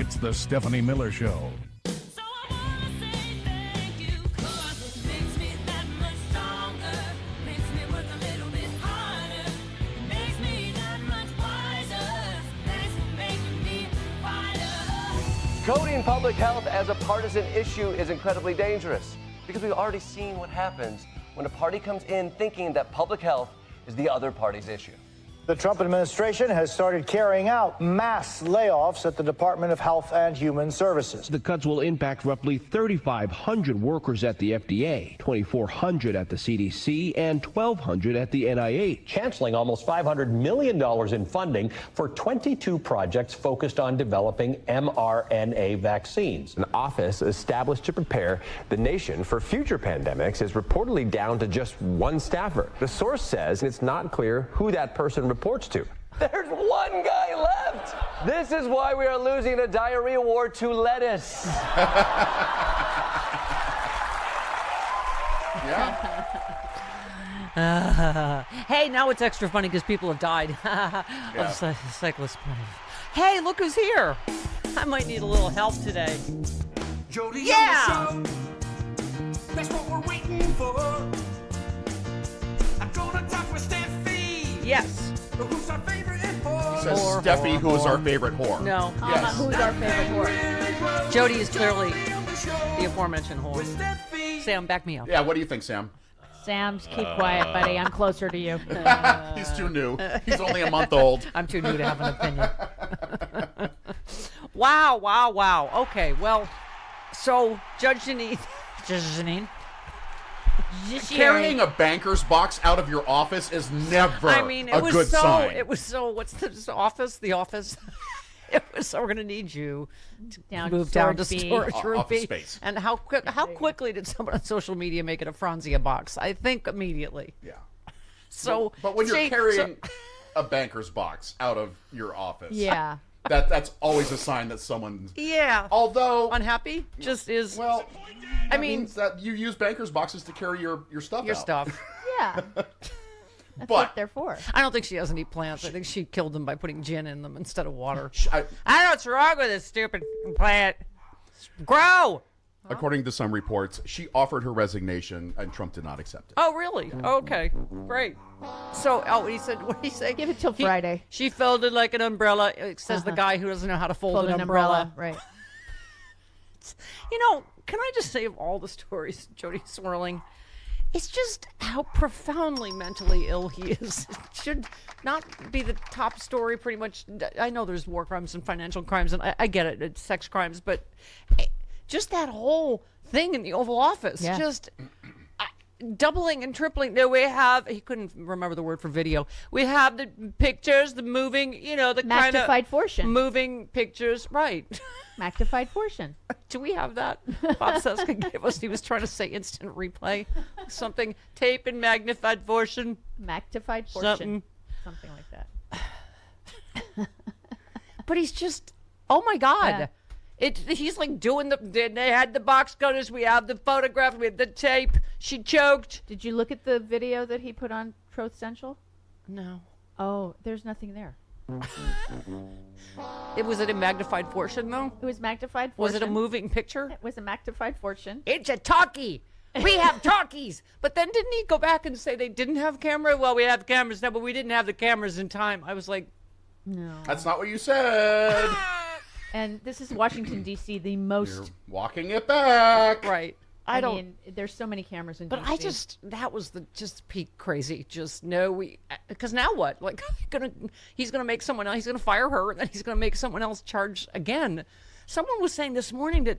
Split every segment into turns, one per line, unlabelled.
It's the Stephanie Miller Show.
So I wanna say thank you, 'cause it makes me that much stronger. Makes me work a little bit harder. It makes me that much wiser. Thanks for making me a fighter.
Coding public health as a partisan issue is incredibly dangerous because we've already seen what happens when a party comes in thinking that public health is the other party's issue.
The Trump administration has started carrying out mass layoffs at the Department of Health and Human Services.
The cuts will impact roughly 3,500 workers at the FDA, 2,400 at the CDC, and 1,200 at the NIH.
Canceling almost $500 million in funding for 22 projects focused on developing mRNA vaccines.
An office established to prepare the nation for future pandemics is reportedly down to just one staffer. The source says it's not clear who that person reports to. There's one guy left. This is why we are losing a diarrhea war to lettuce.
Hey, now it's extra funny because people have died of cyclist. Hey, look who's here. I might need a little help today.
Jody
Yeah.
on the show. That's what we're waiting for. I'm gonna talk with Steffi.
Yes.
Who's our favorite whore?
Says Steffi, who's our favorite whore.
No.
Yes.
Who's our favorite whore?
Jody is clearly the aforementioned whore.
With Steffi.
Sam, back me up.
Yeah, what do you think, Sam?
Sam, keep quiet, buddy. I'm closer to you.
He's too new. He's only a month old.
I'm too new to have an opinion. Wow. Okay, well, so Judge Janine.
Carrying a banker's box out of your office is never
I mean, it
a
was
good
so.
sign.
It was so. What's this office? The office. It was so. We're gonna need you to move down to storage room
Office
B.
space.
And how quickly did someone on social media make it a Franzia box? I think immediately.
Yeah.
So,
But when you're
see,
carrying a banker's box out of your office,
Yeah.
that's always a sign that someone's.
yeah,
Although,
unhappy just is.
well,
I mean,
means that you use banker's boxes to carry your stuff
your
out.
stuff.
Yeah. That's
But-
what they're for.
I don't think she has any plants. I think she killed them by putting gin in them instead of water.
I-
I don't know what's wrong with this stupid plant. Grow.
According to some reports, she offered her resignation and Trump did not accept it.
Oh, really? Okay, great. So, he said, what did he say?
Give it till Friday.
She folded like an umbrella. It says the guy who doesn't know how to fold an umbrella.
Right.
You know, can I just say of all the stories Jody swirling, it's just how profoundly mentally ill he is. It should not be the top story pretty much. I know there's war crimes and financial crimes, and I get it, it's sex crimes, but just that whole thing in the Oval Office,
Yeah.
just doubling and tripling. No, we have, he couldn't remember the word for video. We have the pictures, the moving, the kind of
Magnified fortune.
moving pictures. Right.
Magnified fortune.
Do we have that? Bob Seska gave us, he was trying to say instant replay. Something, tape and magnified fortune.
Magnified fortune.
Something.
Something like that.
But he's just, oh my God.
Yeah.
He's like doing they had the box cutters, we have the photograph, we have the tape. She choked.
Did you look at the video that he put on Truth Central?
No.
Oh, there's nothing there.
Was it a magnified fortune though?
It was magnified fortune.
Was it a moving picture?
It was a magnified fortune.
It's a talkie. We have talkies. But then didn't he go back and say they didn't have camera? Well, we have cameras now, but we didn't have the cameras in time. I was like,
No.
That's not what you said.
And this is Washington, D.C., the most...
You're walking it back.
right.
I mean, there's so many cameras in
But
D.C.
that was just peak crazy. Just no, because now what? Like, he's gonna make someone else. He's gonna fire her, and then he's gonna make someone else charge again. Someone was saying this morning that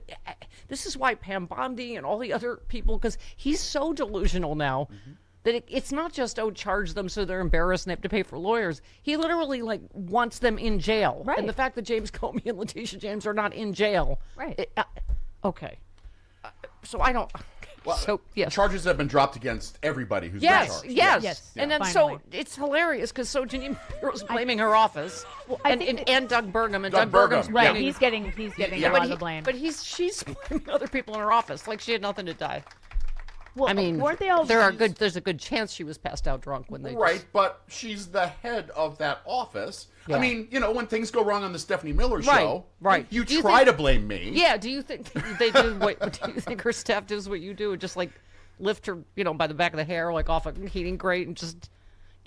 this is why Pam Bondi and all the other people, because he's so delusional now. Mm-hmm. That it's not just, charge them so they're embarrassed and they have to pay for lawyers. He literally, wants them in jail.
Right.
And the fact that James Comey and Letitia James are not in jail.
Right.
Okay. So I don't...
Well,
so, yes.
Charges have been dropped against everybody who's been charged.
Yes. And then
Finally.
so it's hilarious because Janine Pirro's blaming her office,
I
and,
think
and Doug Burgum, and
Doug
Doug Burgum's
Burgum,
Right,
blaming,
he's getting a lot of the blame.
But she's blaming other people in her office like she had nothing to die.
Well,
I mean,
weren't they all?
there's a good chance she was passed out drunk when they
Right, but she's the head of that office.
Yeah.
I mean, when things go wrong on the Stephanie Miller
Right,
show,
right.
you
Do you
try
think-
to blame me.
Yeah, do you think they do what do you think her staff does what you do? Just like lift her, by the back of the hair, like off a heating grate, and just,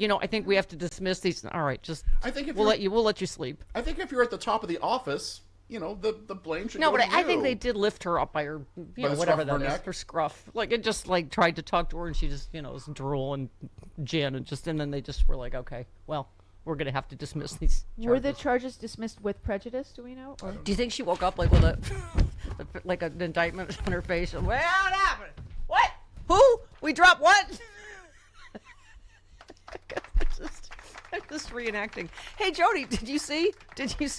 I think we have to dismiss these. All right, just
I think if
we'll
you're-
let you sleep.
I think if you're at the top of the office, the blame should
No,
go
but
to
I
you.
think they did lift her up by her,
By the
whatever
scruff of
that
her
is,
neck?
her scruff. Like it just like tried to talk to her, and she just, was drool and gin, and then they just were like, okay, well, we're gonna have to dismiss these.
Were the
charges.
charges dismissed with prejudice? Do we know? Or?
Do you think she woke up like with like an indictment on her face? Well, what happened? What? Who? We dropped what? I'm just reenacting. Hey, Jody, did you see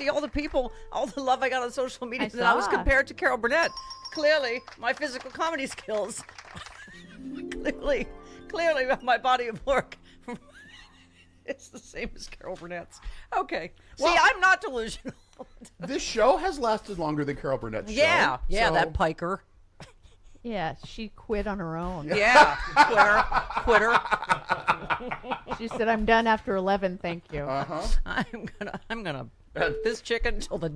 all the people, all the love I got on social media?
I
That I was
saw.
compared to Carol Burnett. Clearly, my physical comedy skills. clearly, my body of work. It's the same as Carol Burnett's. Okay.
Well-
See, I'm not delusional.
This show has lasted longer than Carol Burnett's show.
Yeah,
so-
that piker.
Yeah, she quit on her own.
Yeah, quitter.
She said, "I'm done after 11. Thank you."
I'm gonna this chicken until the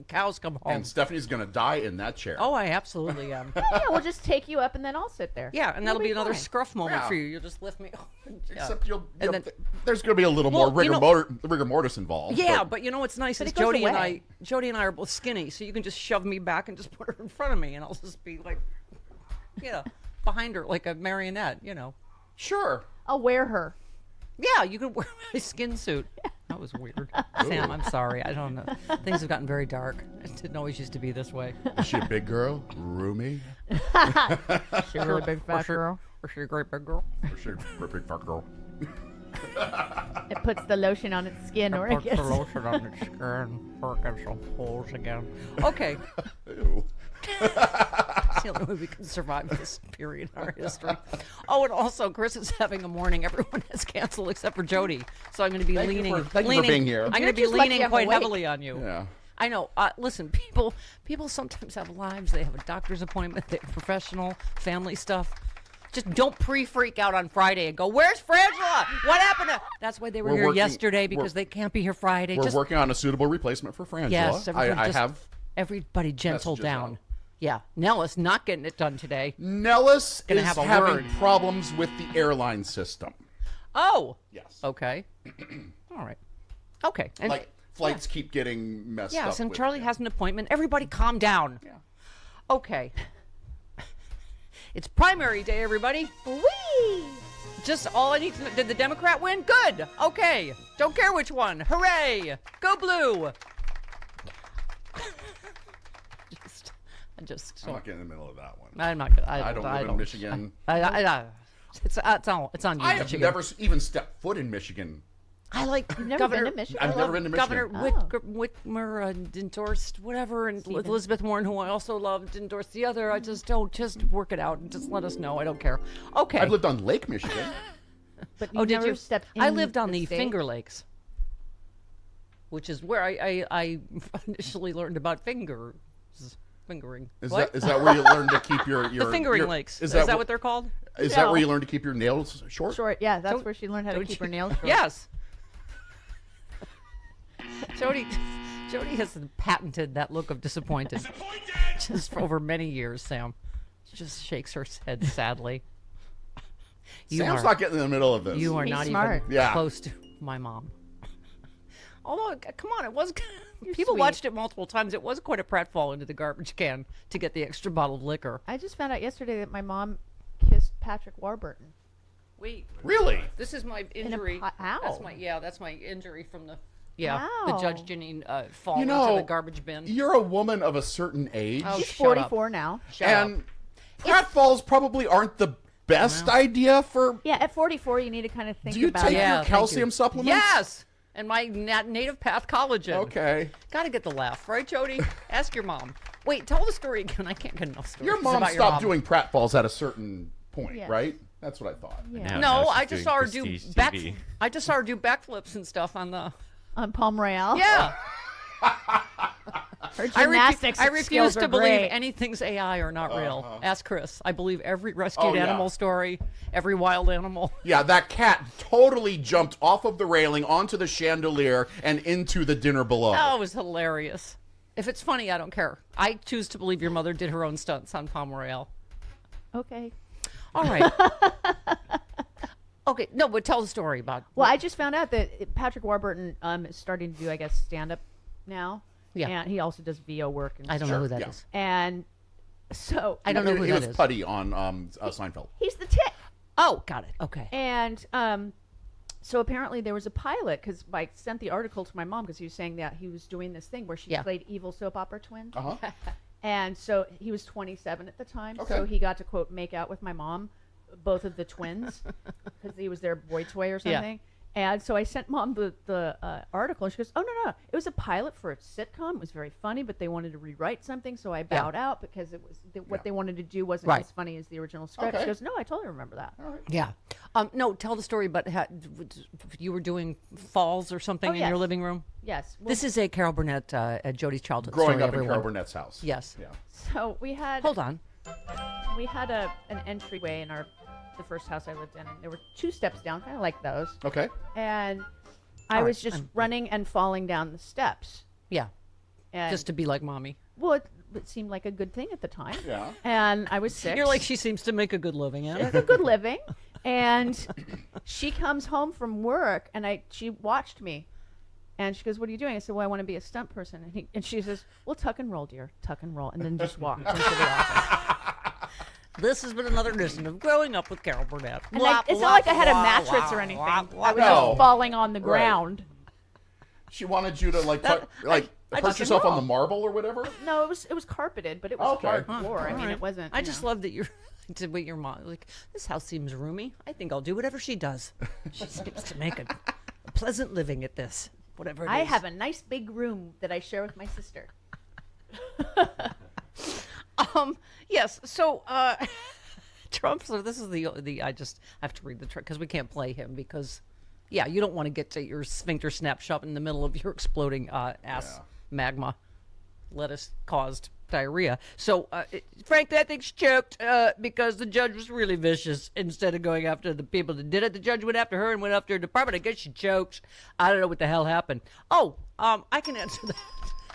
cows come home.
And Stephanie's going to die in that chair.
Oh, I absolutely am.
Yeah, we'll just take you up and then I'll sit there.
Yeah, and that'll
It'll
be another
fine.
scruff moment
Yeah.
for you. You'll just lift me.
Except
And then-
there's going to be a little
Well,
more
you
rigor mortis involved.
Yeah, but you know what's nice
But
is
it goes
Jody
away.
and I are both skinny, so you can just shove me back and just put her in front of me, and I'll just be like, behind her like a marionette.
Sure.
I'll wear her.
Yeah, you could wear my skin suit. That was weird. Sam, I'm sorry. I don't know. Things have gotten very dark. It didn't always used to be this way.
Is she a big girl? Roomy?
She's a really big fat girl.
Is she a great big girl?
Is she a big fat girl?
It puts the lotion on its skin, or it
Put the
gets.
lotion on its skin, or it gets some holes again. Okay.
Ew.
It's the only way we can survive this period in our history. Oh, and also, Chris is having a morning. Everyone has canceled except for Jody. So I'm going to be
Thank you
leaning.
for being here.
I'm going
You're
to be
just lucky
leaning
I'm
quite
awake.
heavily on you.
Yeah.
I know. Listen, people sometimes have lives. They have a doctor's appointment. They have professional, family stuff. Just don't pre-freak out on Friday and go, "Where's Frangela? What happened to?" That's why they were
We're
here
working-
yesterday because they can't be here Friday.
We're
Just
working on a suitable replacement for Frangela.
yes, everyone
I
just-
have.
everybody gentle
messages
down.
out.
Yeah, Nellis not getting it done today.
Nellis
Gonna
is
have a
having
word.
problems with the airline system.
Oh.
Yes.
Okay. All right. Okay. And
Like flights keep getting messed up.
yes, and
with
Charlie
it.
has an appointment. Everybody calm down.
Yeah.
Okay. It's primary day, everybody.
Whee!
Just all I need to know. Did the Democrat win? Good. Okay. Don't care which one. Hooray. Go blue.
I'm not getting in the middle of that one.
I'm not gonna.
I don't live in Michigan.
It's on you,
I have
Michigan.
never even stepped foot in Michigan.
I like
You've never
Governor.
been to Michigan?
I've
I
never
love
been to
Governor
Michigan.
Whitmer endorsed whatever, and
Stephen.
Elizabeth Warren, who I also loved, endorsed the other. I just don't work it out and just let us know. I don't care. Okay.
I've lived on Lake Michigan.
But you
Oh, did
never
you?
stepped in
I lived on the
state?
Finger Lakes, which is where I initially learned about fingering.
Is
What?
that where you learn to keep your
the fingering
your,
lakes?
Is
Is
that,
what they're called?
Is that
No.
where you learn to keep your nails short?
Short, yeah, that's
Don't-
where she learned how to
don't
keep
you-
her nails short.
Yes. Jody has patented that look of disappointed just for over many years. Sam just shakes her head sadly.
Sam's not getting in the middle of this.
You are
He's
not
smart.
even
Yeah.
close to my mom. Although, come on, it was. People
sweet.
watched it multiple times. It was quite a pratfall into the garbage can to get the extra bottle of liquor.
I just found out yesterday that my mom kissed Patrick Warburton.
Wait,
Really?
this is my
a
injury.
pot- ow.
That's my injury from the. Yeah,
Ow.
the Judge Janine fall
You
into
know,
the garbage bin.
You're a woman of a certain age,
Oh,
She's
shut up.
44 now.
Shut up.
and pratfalls probably aren't the best idea for.
Yeah, at 44, you need to kind of think
Do you
about
take
it.
Yeah,
your
thank
calcium
you.
supplements?
Yes, and my native path collagen.
Okay.
Got to get the laugh, right, Jody? Ask your mom. Wait, tell the story again. I can't get enough stories.
Your mom
about
stopped
your mom.
doing pratfalls at a certain point,
Yes.
right? That's what I thought.
Yeah.
No, I just saw her do I just saw her do backflips and stuff on the.
On Palm Royale.
Yeah.
Her gymnastics
I refuse
skills
to
are
believe
great.
anything's AI or not real. Ask Chris. I believe every rescued animal story, every wild animal.
Yeah, that cat totally jumped off of the railing onto the chandelier and into the dinner below.
Oh, it was hilarious. If it's funny, I don't care. I choose to believe your mother did her own stunts on Palm Royale.
Okay.
All right. Okay, no, but tell the story about.
Well, I just found out that Patrick Warburton is starting to do, I guess, stand-up now.
Yeah.
And he also does VO work. And
I don't know who that is.
And so
I don't know who
He
that
was
is.
Putty on Seinfeld.
he's the tick.
Oh, got it. Okay.
And so apparently there was a pilot because I sent the article to my mom because he was saying that he was doing this thing where she played evil soap opera twins.
Uh-huh.
And so he was 27 at the time.
Okay.
So he got to, quote, make out with my mom, both of the twins, because he was their boy toy or
Yeah.
something. And so I sent mom the article, and she goes, "Oh no, it was a pilot for a sitcom. It was very funny, but they wanted to rewrite something, so I bowed out because it was what they wanted to do wasn't
Right.
as funny as the original script."
Okay.
She goes, "No, I totally remember that."
Yeah. No, tell the story about how you were doing falls or something in your
yes.
living room.
Yes. Well,
This is a Carol Burnett, Jody's childhood
Growing
story,
up in
everyone.
Carol Burnett's house.
Yes.
Yeah.
so we had
Hold on.
we had an entryway in the first house I lived in, and there were 2 steps down, kind of like those.
Okay.
And I
All
was
right,
just running and falling down the steps.
Yeah.
And
Just to be like mommy.
well, it seemed like a good thing at the time.
Yeah.
And I was 6.
You're like, she seems to make a good living at
It's
it.
a good living. And she comes home from work, and she watched me. And she goes, "What are you doing?" I said, "Well, I want to be a stunt person." And she says, "Well, tuck and roll, dear. Tuck and roll." And then just walked into the office.
This has been another edition of Growing Up with Carol Burnett.
And it's not like I had a mattress or anything. I was
No.
just falling on the ground.
She wanted you to
I
perch
just
yourself on
know.
the marble or whatever.
No, it was carpeted, but it was
Okay.
hard floor. I
All
mean,
right.
it wasn't.
I just love that you're to what your mom like. This house seems roomy. I think I'll do whatever she does. She seems to make a pleasant living at this. Whatever it is.
I have a nice big room that I share with my sister.
Yes. So, Trump. So this is the. I just have to read the because we can't play him because, yeah, you don't want to get to your sphincter snap shut in the middle of your exploding ass magma lettuce caused diarrhea. So, Frank, that thing's choked because the judge was really vicious. Instead of going after the people that did it, the judge went after her and went after her department. I guess she choked. I don't know what the hell happened. Oh, I can answer that.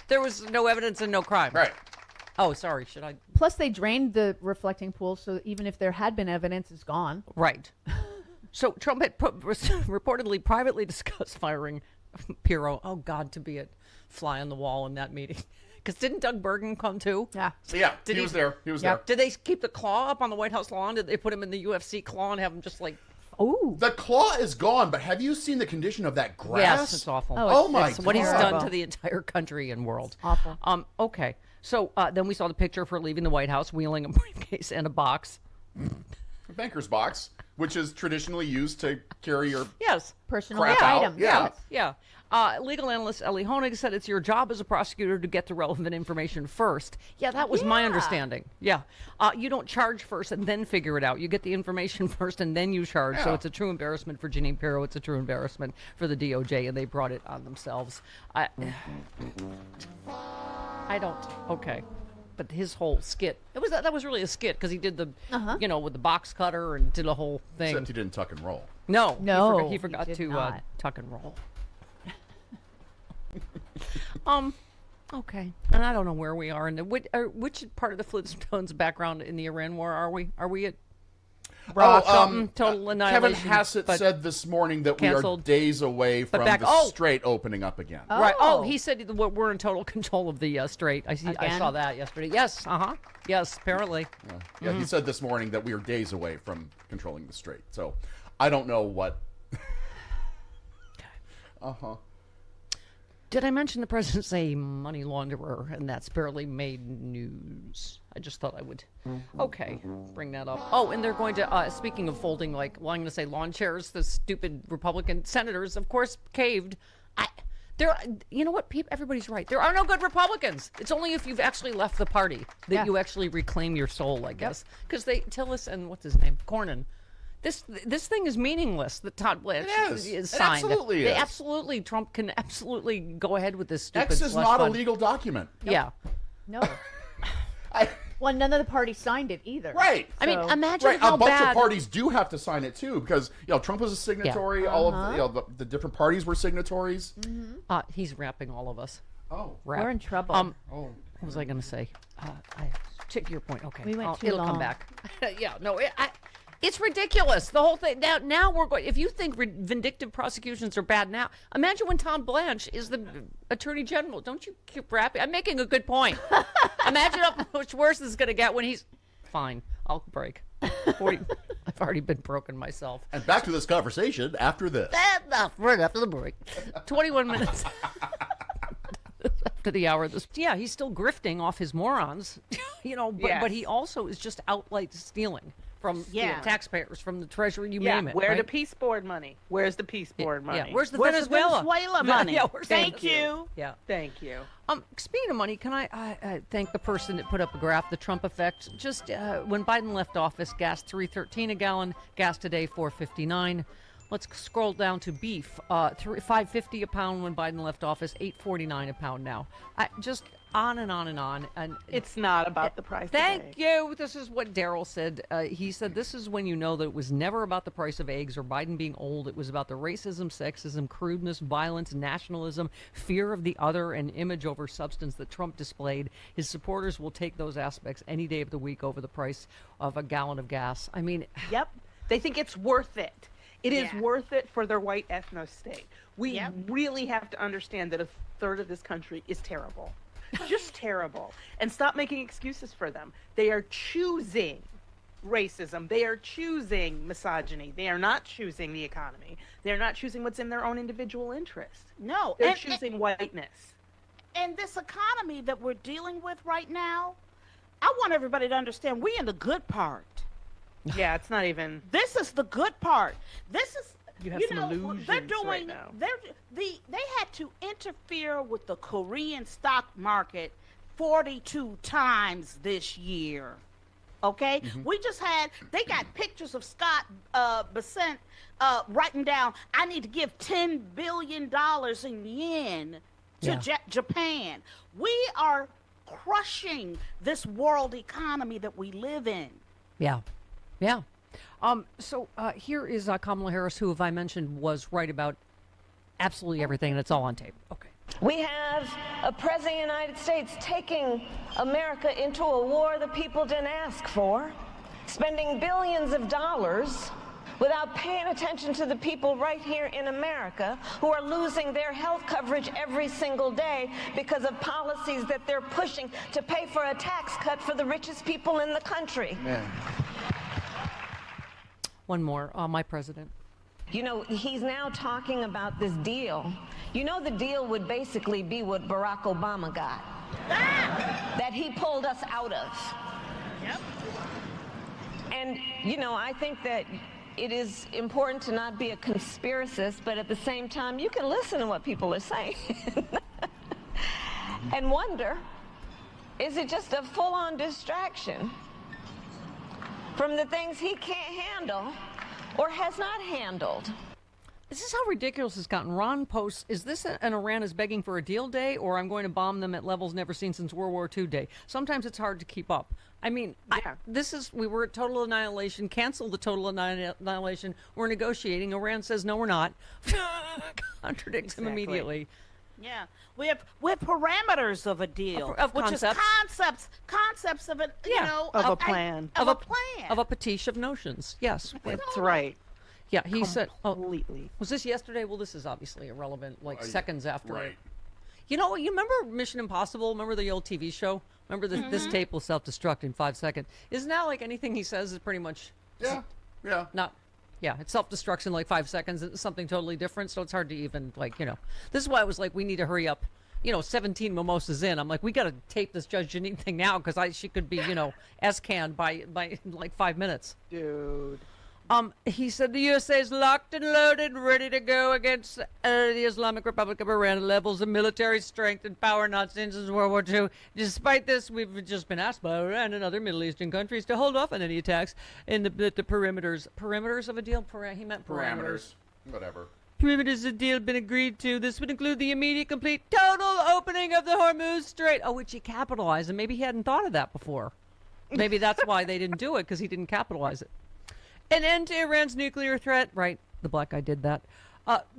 There was no evidence and no crime.
Right.
Oh, sorry. Should I?
Plus, they drained the reflecting pool, so even if there had been evidence, it's gone.
Right. So Trump had reportedly privately discussed firing Pirro. Oh, God, to be a fly on the wall in that meeting. Because didn't Doug Bergen come too?
Yeah.
So yeah,
Did
he was there. He was there.
Did they keep the claw up on the White House lawn? Did they put him in the UFC claw and have him just like?
Ooh.
The claw is gone, but have you seen the condition of that grass?
Yes, it's awful.
Oh,
my
It's what he's
God.
done to the entire country and world.
Awful.
Okay. So then we saw the picture of her leaving the White House, wheeling a briefcase and a box.
A banker's box, which is traditionally used to carry your
Yes.
Personal
crap out.
items.
Yeah.
Yes.
Yeah. Legal analyst Ellie Honig said it's your job as a prosecutor to get the relevant information first. Yeah, that was my
Yeah.
understanding. Yeah. You don't charge first and then figure it out. You get the information first and then you charge. So
Yeah.
it's a true embarrassment for Jeanine Pirro. It's a true embarrassment for the DOJ, and they brought it on themselves. I don't. Okay. But his whole skit, that was really a skit because he did the, with the box cutter and did a whole thing.
Except he didn't tuck and roll.
No,
No,
he forgot
he did
to
not.
tuck and roll. Okay, and I don't know where we are in the which part of the Flintstones background in the Iran war are we? Are we at total annihilation?
Kevin Hassett
but-
said this morning that we are
canceled.
days away from
back-
the
oh!
Strait opening up again.
Right. Oh,
Oh.
he said we're in total control of the strait. I
Again?
saw that yesterday. Yes. Yes. Apparently.
Yeah, he said this morning that we are days away from controlling the Strait. So I don't know what.
Did I mention the president's a money launderer, and that's barely made news? I just thought I would. Okay, bring that up. Oh, and they're going to. Speaking of folding, I'm going to say lawn chairs. The stupid Republican senators, of course, caved. You know what? Everybody's right. There are no good Republicans. It's only if you've actually left the party that
Yeah.
you actually reclaim your soul, I guess. Because Tillis and what's his name, Cornyn. This thing is meaningless. That Todd Blanche
It is.
is
It
signed.
absolutely is.
Absolutely, Trump can absolutely go ahead with this stupid.
X is
slush
not a
fund.
legal document.
Yeah.
No.
I,
Well, none of the parties signed it either.
right.
I mean,
So-
imagine
Right,
how
a bunch
bad.
of parties do have to sign it too, because Trump was a signatory. All of the different parties were signatories.
He's rapping all of us.
Oh,
Rap.
We're in trouble.
What was I going to say? To your point. Okay.
We went too
it'll come
long.
back. Yeah. No. It's ridiculous. The whole thing. Now we're going. If you think vindictive prosecutions are bad now, imagine when Tom Blanche is the Attorney General. Don't you keep rapping? I'm making a good point. Imagine how much worse this is going to get when he's fine. I'll break. I've already been broken myself.
and back to this conversation after this.
Right after the break. 21 minutes after the hour. Yeah, he's still grifting off his morons, but he also is just outright stealing from taxpayers, from the Treasury, you name it.
Where
right?
the Peace Board money? Where's the Peace Board money?
Yeah, where's the Venezuela?
money?
Yeah, where's
Thank
Venezuela?
you.
Yeah.
Thank you.
Speaking of money, can I thank the person that put up a graph, the Trump effect? Just when Biden left office, gas $3.13 a gallon, gas today $4.59. Let's scroll down to beef, $5.50 a pound when Biden left office, $8.49 a pound now. Just on and on and on. And
It's not about the price.
thank you. This is what Daryl said. He said, this is when you know that it was never about the price of eggs or Biden being old. It was about the racism, sexism, crudeness, violence, nationalism, fear of the other, and image over substance that Trump displayed. His supporters will take those aspects any day of the week over the price of a gallon of gas. I mean,
Yep. They think it's worth it. It is worth it for their white ethno state. We really have to understand that a third of this country is terrible. Just terrible. And stop making excuses for them. They are choosing racism. They are choosing misogyny. They are not choosing the economy. They're not choosing what's in their own individual interest.
No.
They're choosing whiteness.
And this economy that we're dealing with right now, I want everybody to understand we're in the good part.
Yeah, it's not even.
This is the good part. This is
You have some illusions
they're doing
right now.
they had to interfere with the Korean stock market 42 times this year. Okay? We just they got pictures of Scott Bessent writing down, I need to give $10 billion in yen to Japan. We are crushing this world economy that we live in.
yeah. So here is Kamala Harris, who, if I mentioned, was right about absolutely everything, and it's all on tape. Okay.
We have a president of the United States taking America into a war the people didn't ask for, spending billions of dollars without paying attention to the people right here in America who are losing their health coverage every single day because of policies that they're pushing to pay for a tax cut for the richest people in the country.
One more. My president.
You know, he's now talking about this deal. You know, the deal would basically be what Barack Obama got. That he pulled us out of.
Yep.
And, I think that it is important to not be a conspiracist, but at the same time, you can listen to what people are saying and wonder, is it just a full-on distraction from the things he can't handle or has not handled?
This is how ridiculous it's gotten. Ron posts, is this an Iran is begging for a deal day, or I'm going to bomb them at levels never seen since World War II day? Sometimes it's hard to keep up. I mean, we were at total annihilation, cancel the total annihilation. We're negotiating. Iran says, no, we're not. Contradicts him immediately.
Yeah, we have parameters of a deal,
Of
which
concepts.
is concepts of a
Of a plan.
of a plan.
Of a pastiche of notions. Yes.
That's right.
Yeah, he said,
Completely.
was this yesterday? Well, this is obviously irrelevant, seconds after.
Right.
You remember Mission Impossible? Remember the old TV show? Remember this tape will self-destruct in 5 seconds. Isn't that like anything he says is pretty much it's self-destructs in like 5 seconds. It's something totally different, so it's hard to even this is why I was like, we need to hurry up. 17 mimosas in, I'm like, we got to tape this Judge Janine thing now because she could be, S-canned by like 5 minutes.
Dude.
He said the USA is locked and loaded, ready to go against the Islamic Republic of Iran. Levels of military strength and power not seen since World War II. Despite this, we've just been asked by Iran and other Middle Eastern countries to hold off on any attacks in the perimeters of a deal. He meant parameters.
Whatever.
Perimeters of the deal have been agreed to. This would include the immediate, complete, total opening of the Hormuz Strait. Oh, which he capitalized, and maybe he hadn't thought of that before. Maybe that's why they didn't do it, because he didn't capitalize it. An end to Iran's nuclear threat. Right, the black guy did that.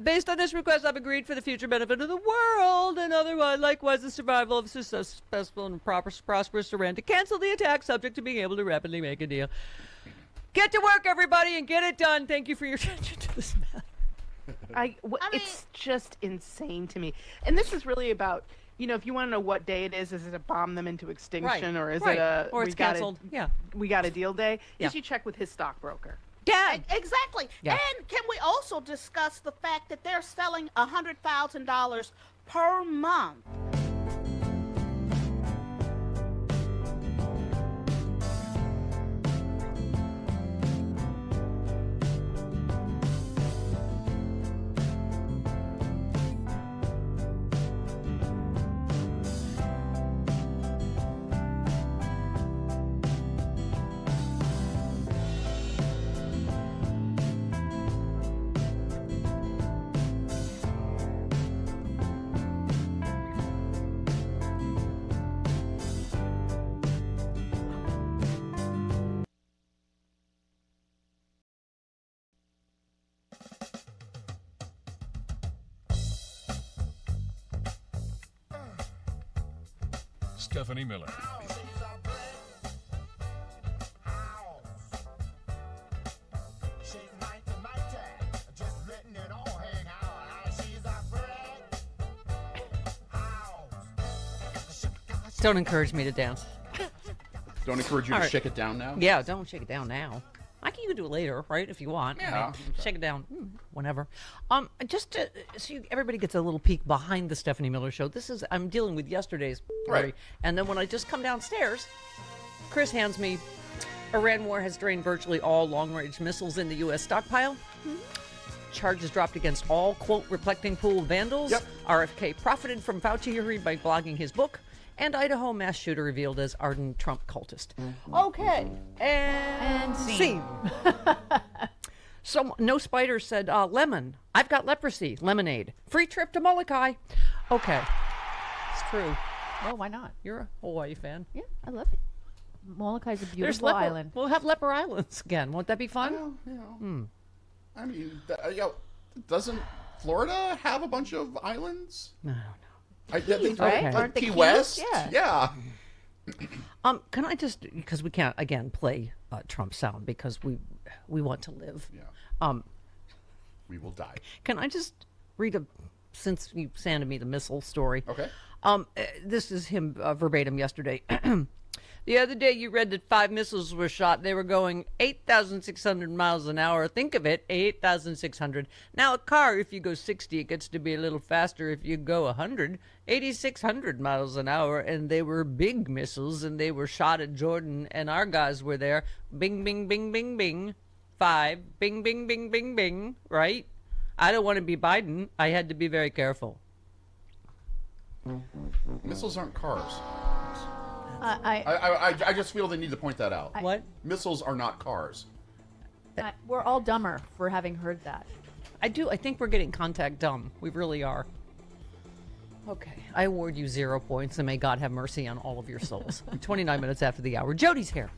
Based on this request, I've agreed for the future benefit of the world and otherwise, likewise, the survival of successful and prosperous Iran to cancel the attack, subject to being able to rapidly make a deal. Get to work, everybody, and get it done. Thank you for your attention to this matter.
It's just insane to me. And this is really about, if you want to know what day it is it a bomb them into extinction, or is it a
or it's canceled?
We got a deal day?
Yeah.
You should check with his stockbroker.
Yeah,
exactly.
Yeah.
And can we also discuss the fact that they're selling $100,000 per month?
Stephanie Miller.
Don't encourage me to dance.
Don't encourage you
All
to
right.
shake it down now?
Yeah, don't shake it down now. You can do it later, right? If you want.
Yeah.
Shake it down whenever. Just to, so everybody gets a little peek behind the Stephanie Miller Show. I'm dealing with yesterday's story.
Right.
And then when I just come downstairs, Chris hands me, Iran war has drained virtually all long-range missiles in the U.S. stockpile. Charges dropped against all, quote, reflecting pool vandals.
Yep.
RFK profited from Fauci hearing by blogging his book. And Idaho mass shooter revealed as ardent Trump cultist. Okay. And scene. So, No Spider said, lemon. I've got leprosy. Lemonade. Free trip to Molokai. Okay. It's true.
Oh, why not?
You're a Hawaii fan.
Yeah, I love it. Molokai is a beautiful island.
We'll have leper islands again. Won't that be fun?
I mean, doesn't Florida have a bunch of islands?
No.
Right? Aren't the
Key
Keys?
West?
Yeah.
Can I just, because we can't, again, play Trump sound because we want to live.
Yeah. We will die.
Can I just read since you sanded me the missile story.
Okay.
This is him verbatim yesterday. The other day you read that 5 missiles were shot. They were going 8,600 miles an hour. Think of it, 8,600. Now a car, if you go 60, it gets to be a little faster. If you go 100, 8,600 miles an hour. And they were big missiles, and they were shot at Jordan, and our guys were there. Bing, bing, bing, bing, bing. 5, bing, bing, bing, bing, bing. Right? I don't want to be Biden. I had to be very careful.
Missiles aren't cars.
I
just feel the need to point that out.
What?
Missiles are not cars.
We're all dumber for having heard that.
I think we're getting contact dumb. We really are. Okay. I award you 0 points, and may God have mercy on all of your souls. 29 minutes after the hour. Jody's here.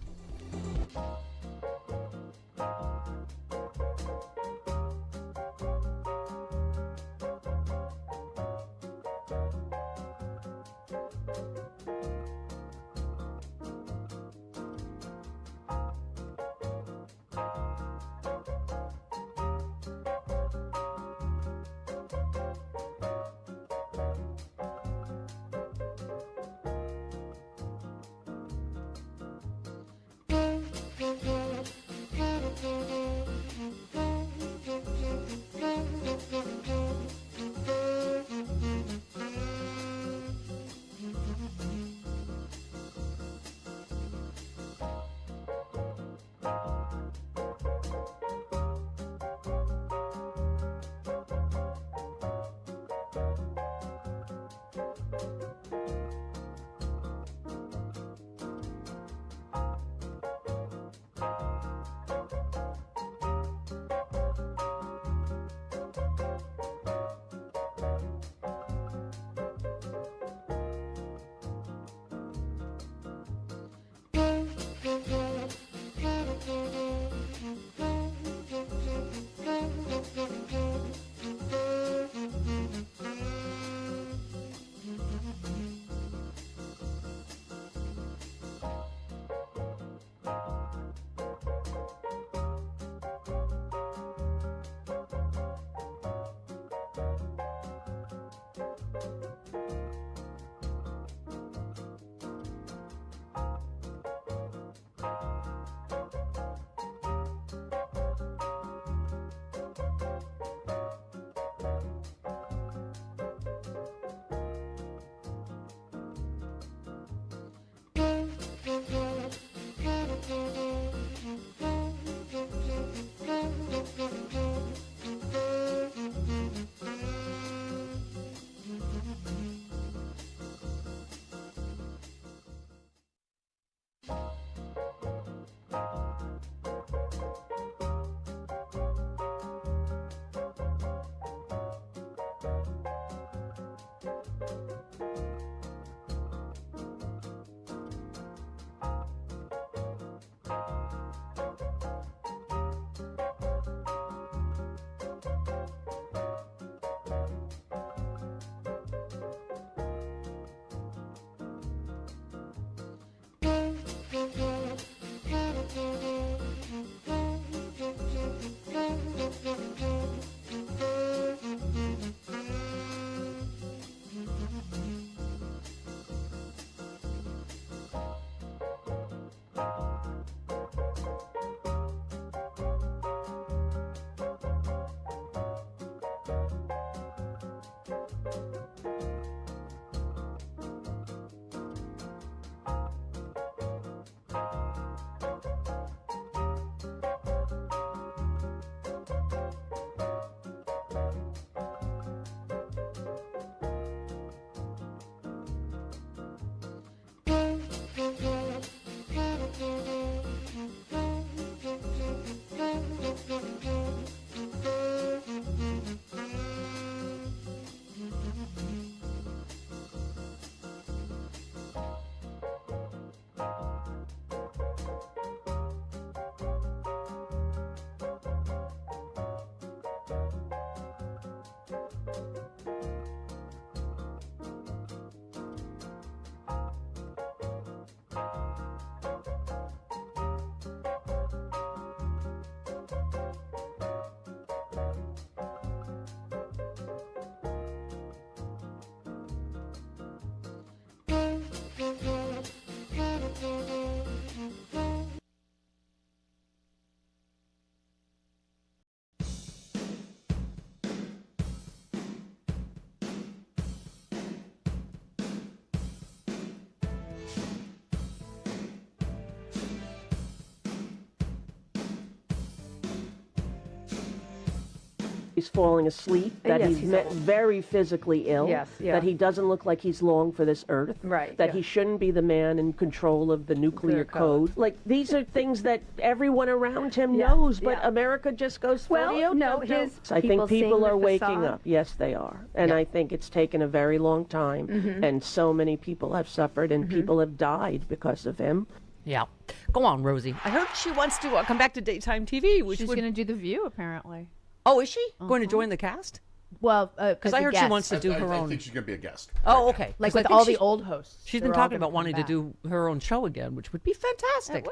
He's falling asleep, that
Yes,
he's
he's old.
very physically ill,
Yes, yeah.
that he doesn't look like he's long for this earth,
Right,
that
yeah.
he shouldn't be the man in control of the nuclear code. Like, these are things that everyone around him
Yeah,
knows, but
yeah.
America just goes,
Well,
"Well,
no, his
I think
people
people
seeing
are
the
waking
facade.
up. Yes, they are. And I think it's taken a very long time,
Mhm.
and so many people have suffered, and people have died because of him.
Yeah. Go on, Rosie. I heard she wants to come back to daytime TV, which
She's
would...
going to do The View, apparently.
Oh, is she going to join the cast?
Well,
because I heard she wants to do her
I
own.
think she's going to be a guest.
Oh, okay.
Like
'Cause I
with
think
all the
she's-
old hosts.
She's
They're
been
all
talking
gonna
about wanting
come
to do her own show again, which would be fantastic.
It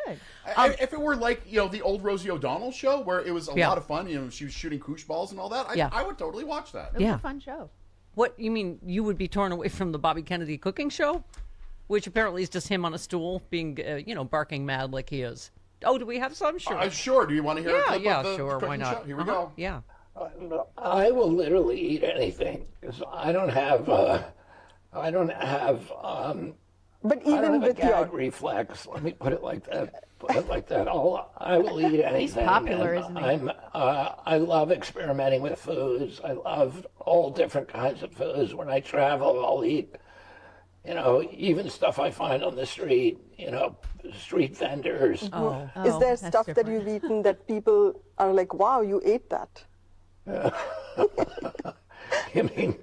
would.
If it were like, the old Rosie O'Donnell show where it was a
Yeah.
lot of fun, she was shooting koosh balls and all that, I would totally watch that.
It was a fun show.
What, you mean you would be torn away from the Bobby Kennedy cooking show? Which apparently is just him on a stool being, barking mad like he is. Oh, do we have some? Sure.
Sure. Do you want to hear a clip of the
sure. Why
cooking
not?
show? Here we go.
Yeah.
I will literally eat anything because I don't have but
But
I don't have
even
a
with
gag reflex. Let me put it like that. Put it like that. I will eat anything.
He's popular,
and
isn't he?
I love experimenting with foods. I love all different kinds of foods. When I travel, I'll eat You know, even stuff I find on the street, you know, street vendors.
Is there stuff that you've eaten that people are like, wow, you ate that?
You mean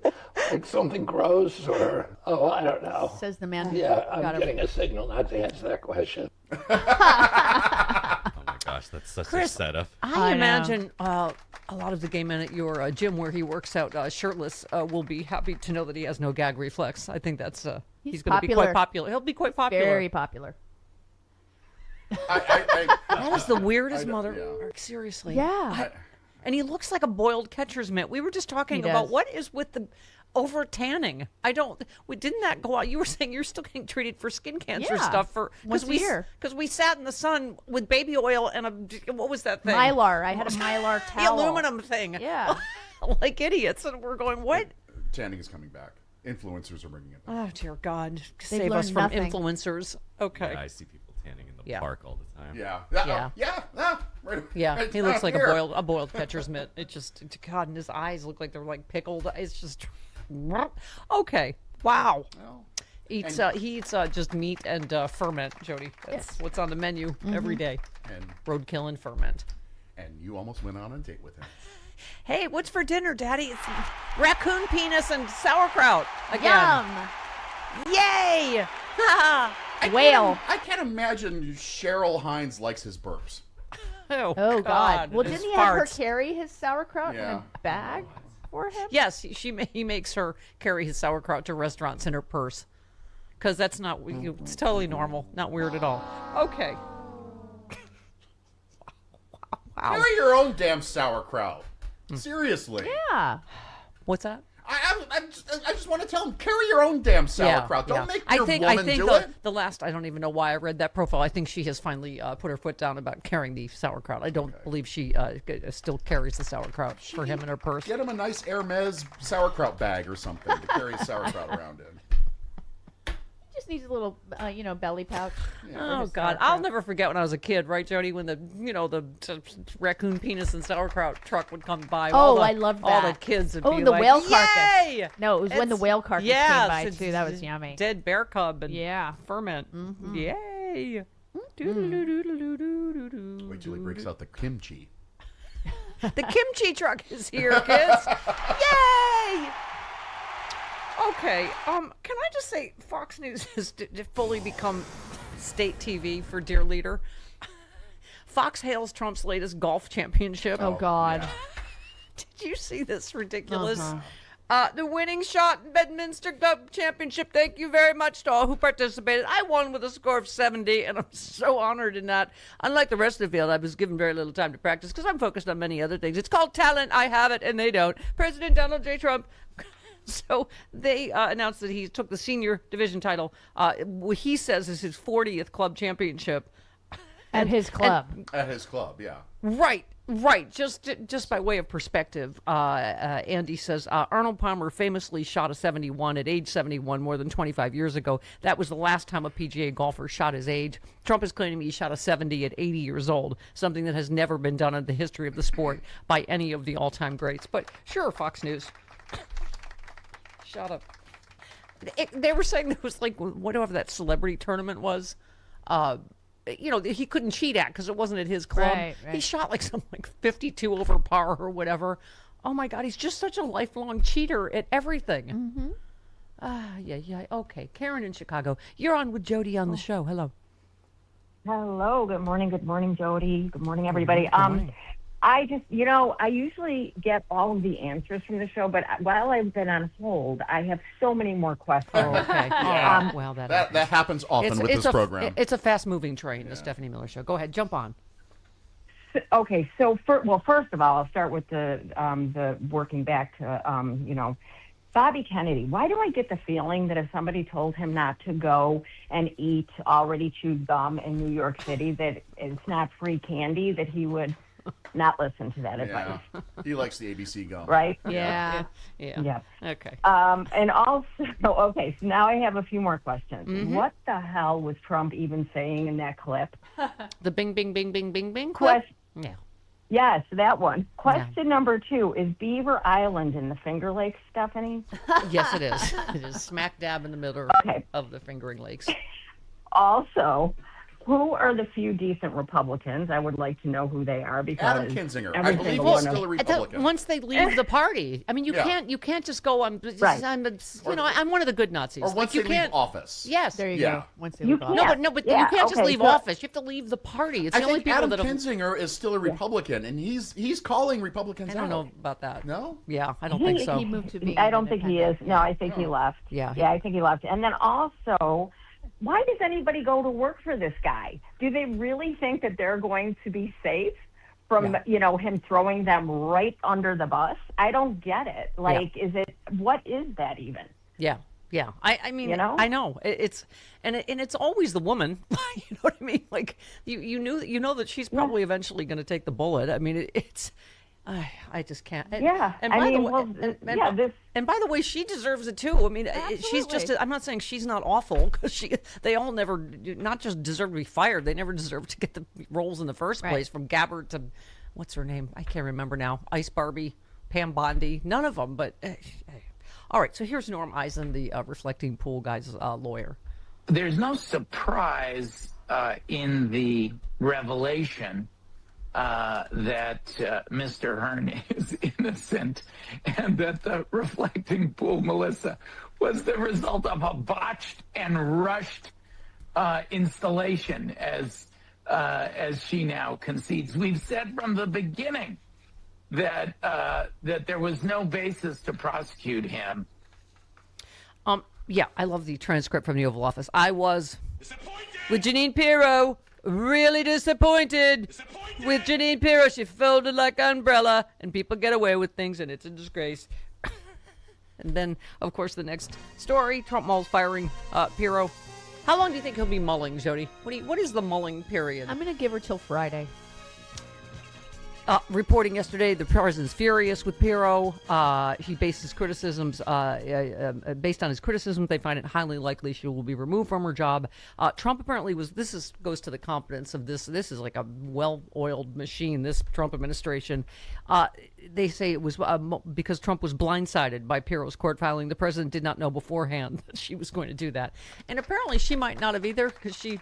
like something gross or, I don't know.
Says the man.
Yeah, I'm getting a signal not to answer that question.
Oh my gosh, that's such
Chris,
a setup.
I imagine a lot of the gay men at your gym where he works out shirtless will be happy to know that he has no gag reflex. I think that's he's going to be quite popular. He'll be quite popular.
Very popular.
That is the weirdest seriously.
Yeah.
And he looks like a boiled catcher's mitt. We were just talking about what is with the over tanning. Didn't that go out? You were saying you're still getting treated for skin cancer stuff
once a year.
Because we sat in the sun with baby oil and what was that thing?
Mylar. I had a Mylar towel.
The aluminum thing.
Yeah.
Like idiots. And we're going, what?
Tanning is coming back. Influencers are bringing it back.
Oh, dear God. Save us from influencers. Okay.
Yeah, I see people tanning in the park all the time.
Right
he looks like
here.
a boiled catcher's mitt. It just, God, and his eyes look like they're like pickled. It's just, okay. Wow. He eats just meat and ferment, Jody. That's what's on the menu every day.
And
roadkill and ferment.
And you almost went on a date with him.
Hey, what's for dinner, Daddy? It's raccoon penis and sauerkraut again.
Yum.
Yay!
Whale.
I can't imagine Cheryl Hines likes his burps.
Oh God. Well,
His
didn't he have her
farts.
carry his sauerkraut in a bag for him?
Yes, he makes her carry his sauerkraut to restaurants in her purse. Because that's not, it's totally normal, not weird at all. Okay. Wow.
Carry your own damn sauerkraut. Seriously.
Yeah.
What's that?
I just want to tell him, carry your own damn sauerkraut. Don't make your woman do it.
The last, I don't even know why I read that profile. I think she has finally put her foot down about carrying the sauerkraut. I don't believe she still carries the sauerkraut for him in her purse.
Get him a nice Hermes sauerkraut bag or something to carry his sauerkraut around in.
Just needs a little, belly pouch.
Oh God, I'll never forget when I was a kid, right, Jody? When the raccoon penis and sauerkraut truck would come by.
I loved that.
All the kids would be
the
like,
whale carcass.
Yay!
No, it was when the whale carcass came by too. That was yummy.
Dead bear cub and ferment. Yay!
Wait till he breaks out the kimchi.
The kimchi truck is here, kids. Yay! Okay, can I just say Fox News has fully become state TV for dear leader? Fox hails Trump's latest golf championship.
Oh God.
Did you see this ridiculous? The winning shot in Bedminster Club Championship. Thank you very much to all who participated. I won with a score of 70, and I'm so honored in that. Unlike the rest of the field, I was given very little time to practice because I'm focused on many other things. It's called talent. I have it, and they don't. President Donald J. Trump. So they announced that he took the senior division title. What he says is his 40th club championship.
At his club.
At his club, yeah.
Right. Just by way of perspective, Andy says Arnold Palmer famously shot a 71 at age 71 more than 25 years ago. That was the last time a PGA golfer shot his age. Trump is claiming he shot a 70 at 80 years old, something that has never been done in the history of the sport by any of the all-time greats. But sure, Fox News. Shut up. They were saying there was like whatever that celebrity tournament was. He couldn't cheat at because it wasn't at his club.
Right.
He shot like 52 over par or whatever. Oh my God, he's just such a lifelong cheater at everything. Yeah. Okay, Karen in Chicago, you're on with Jody on the show. Hello.
Hello. Good morning, Jody. Good morning, everybody.
Good morning.
I just, I usually get all of the answers from the show, but while I've been on hold, I have so many more questions.
Okay. Well,
that happens often with this program.
It's a fast-moving train, the Stephanie Miller Show. Go ahead, jump on.
Okay, so first of all, I'll start with the working back to, Bobby Kennedy. Why do I get the feeling that if somebody told him not to go and eat already chewed gum in New York City, that it's not free candy, that he would not listen to that advice?
He likes the ABC gum.
Right?
Yeah.
Okay. And also, so now I have a few more questions.
Mm-hmm.
What the hell was Trump even saying in that clip?
The bing, bing, bing, bing, bing, bing clip?
Yeah. Yes, that one. Question number 2, is Beaver Island in the Finger Lakes, Stephanie?
Yes, it is. It is smack dab in the middle of the Fingering Lakes.
Also, who are the few decent Republicans? I would like to know who they are because
Adam Kinzinger. I
every
believe
single
he's
one
still a
of-
Republican.
Once they leave the party, I mean, you
Yeah.
can't just go. I'm one of the good Nazis.
Or
Like,
once
you
they leave
can't.
office.
Yes,
There you
Yeah.
go. Once they
You
leave office.
but you can't just leave office. You have to leave the party. It's
I
the only
think
people
Adam
that have.
Kinzinger is still a Republican, and he's calling Republicans
I don't
out.
know about that.
No?
Yeah, I don't think so.
He moved to being
I don't think he is. No, I think he left.
Yeah.
Yeah, I think he left. And then also, why does anybody go to work for this guy? Do they really think that they're going to be safe from, him throwing them right under the bus? I don't get it. Like, what is that even?
Yeah. Yeah, I mean,
You know?
I know it's it's always the woman. You know what I mean? Like you know that she's probably eventually going to take the bullet. I mean, it's I just can't.
Yeah,
and
I
by the
mean,
way,
well,
and by the way, she deserves it too. I mean, she's just. I'm not saying she's not awful because they all never not just deserve to be fired. They never deserve to get the roles in the first place. From Gabbard to what's her name? I can't remember now. Ice Barbie, Pam Bondi. None of them. But all right. So here's Norm Eisen, the Reflecting Pool guy's lawyer.
There's no surprise in the revelation that Mr. Hearn is innocent and that the reflecting pool, Melissa, was the result of a botched and rushed installation, as she now concedes. We've said from the beginning that there was no basis to prosecute him.
Yeah, I love the transcript from the Oval Office. I was with Jeanine Pirro, really disappointed with Jeanine Pirro. She folded like an umbrella, and people get away with things, and it's a disgrace. And then, of course, the next story: Trump mulls firing Pirro. How long do you think he'll be mulling, Jody? What is the mulling period?
I'm going to give her till Friday.
Reporting yesterday, the president's furious with Pirro. He based his criticisms, based on his criticisms, they find it highly likely she will be removed from her job. Trump apparently goes to the competence of this. This is like a well-oiled machine, this Trump administration. They say it was because Trump was blindsided by Pirro's court filing. The president did not know beforehand that she was going to do that. And apparently she might not have either, because she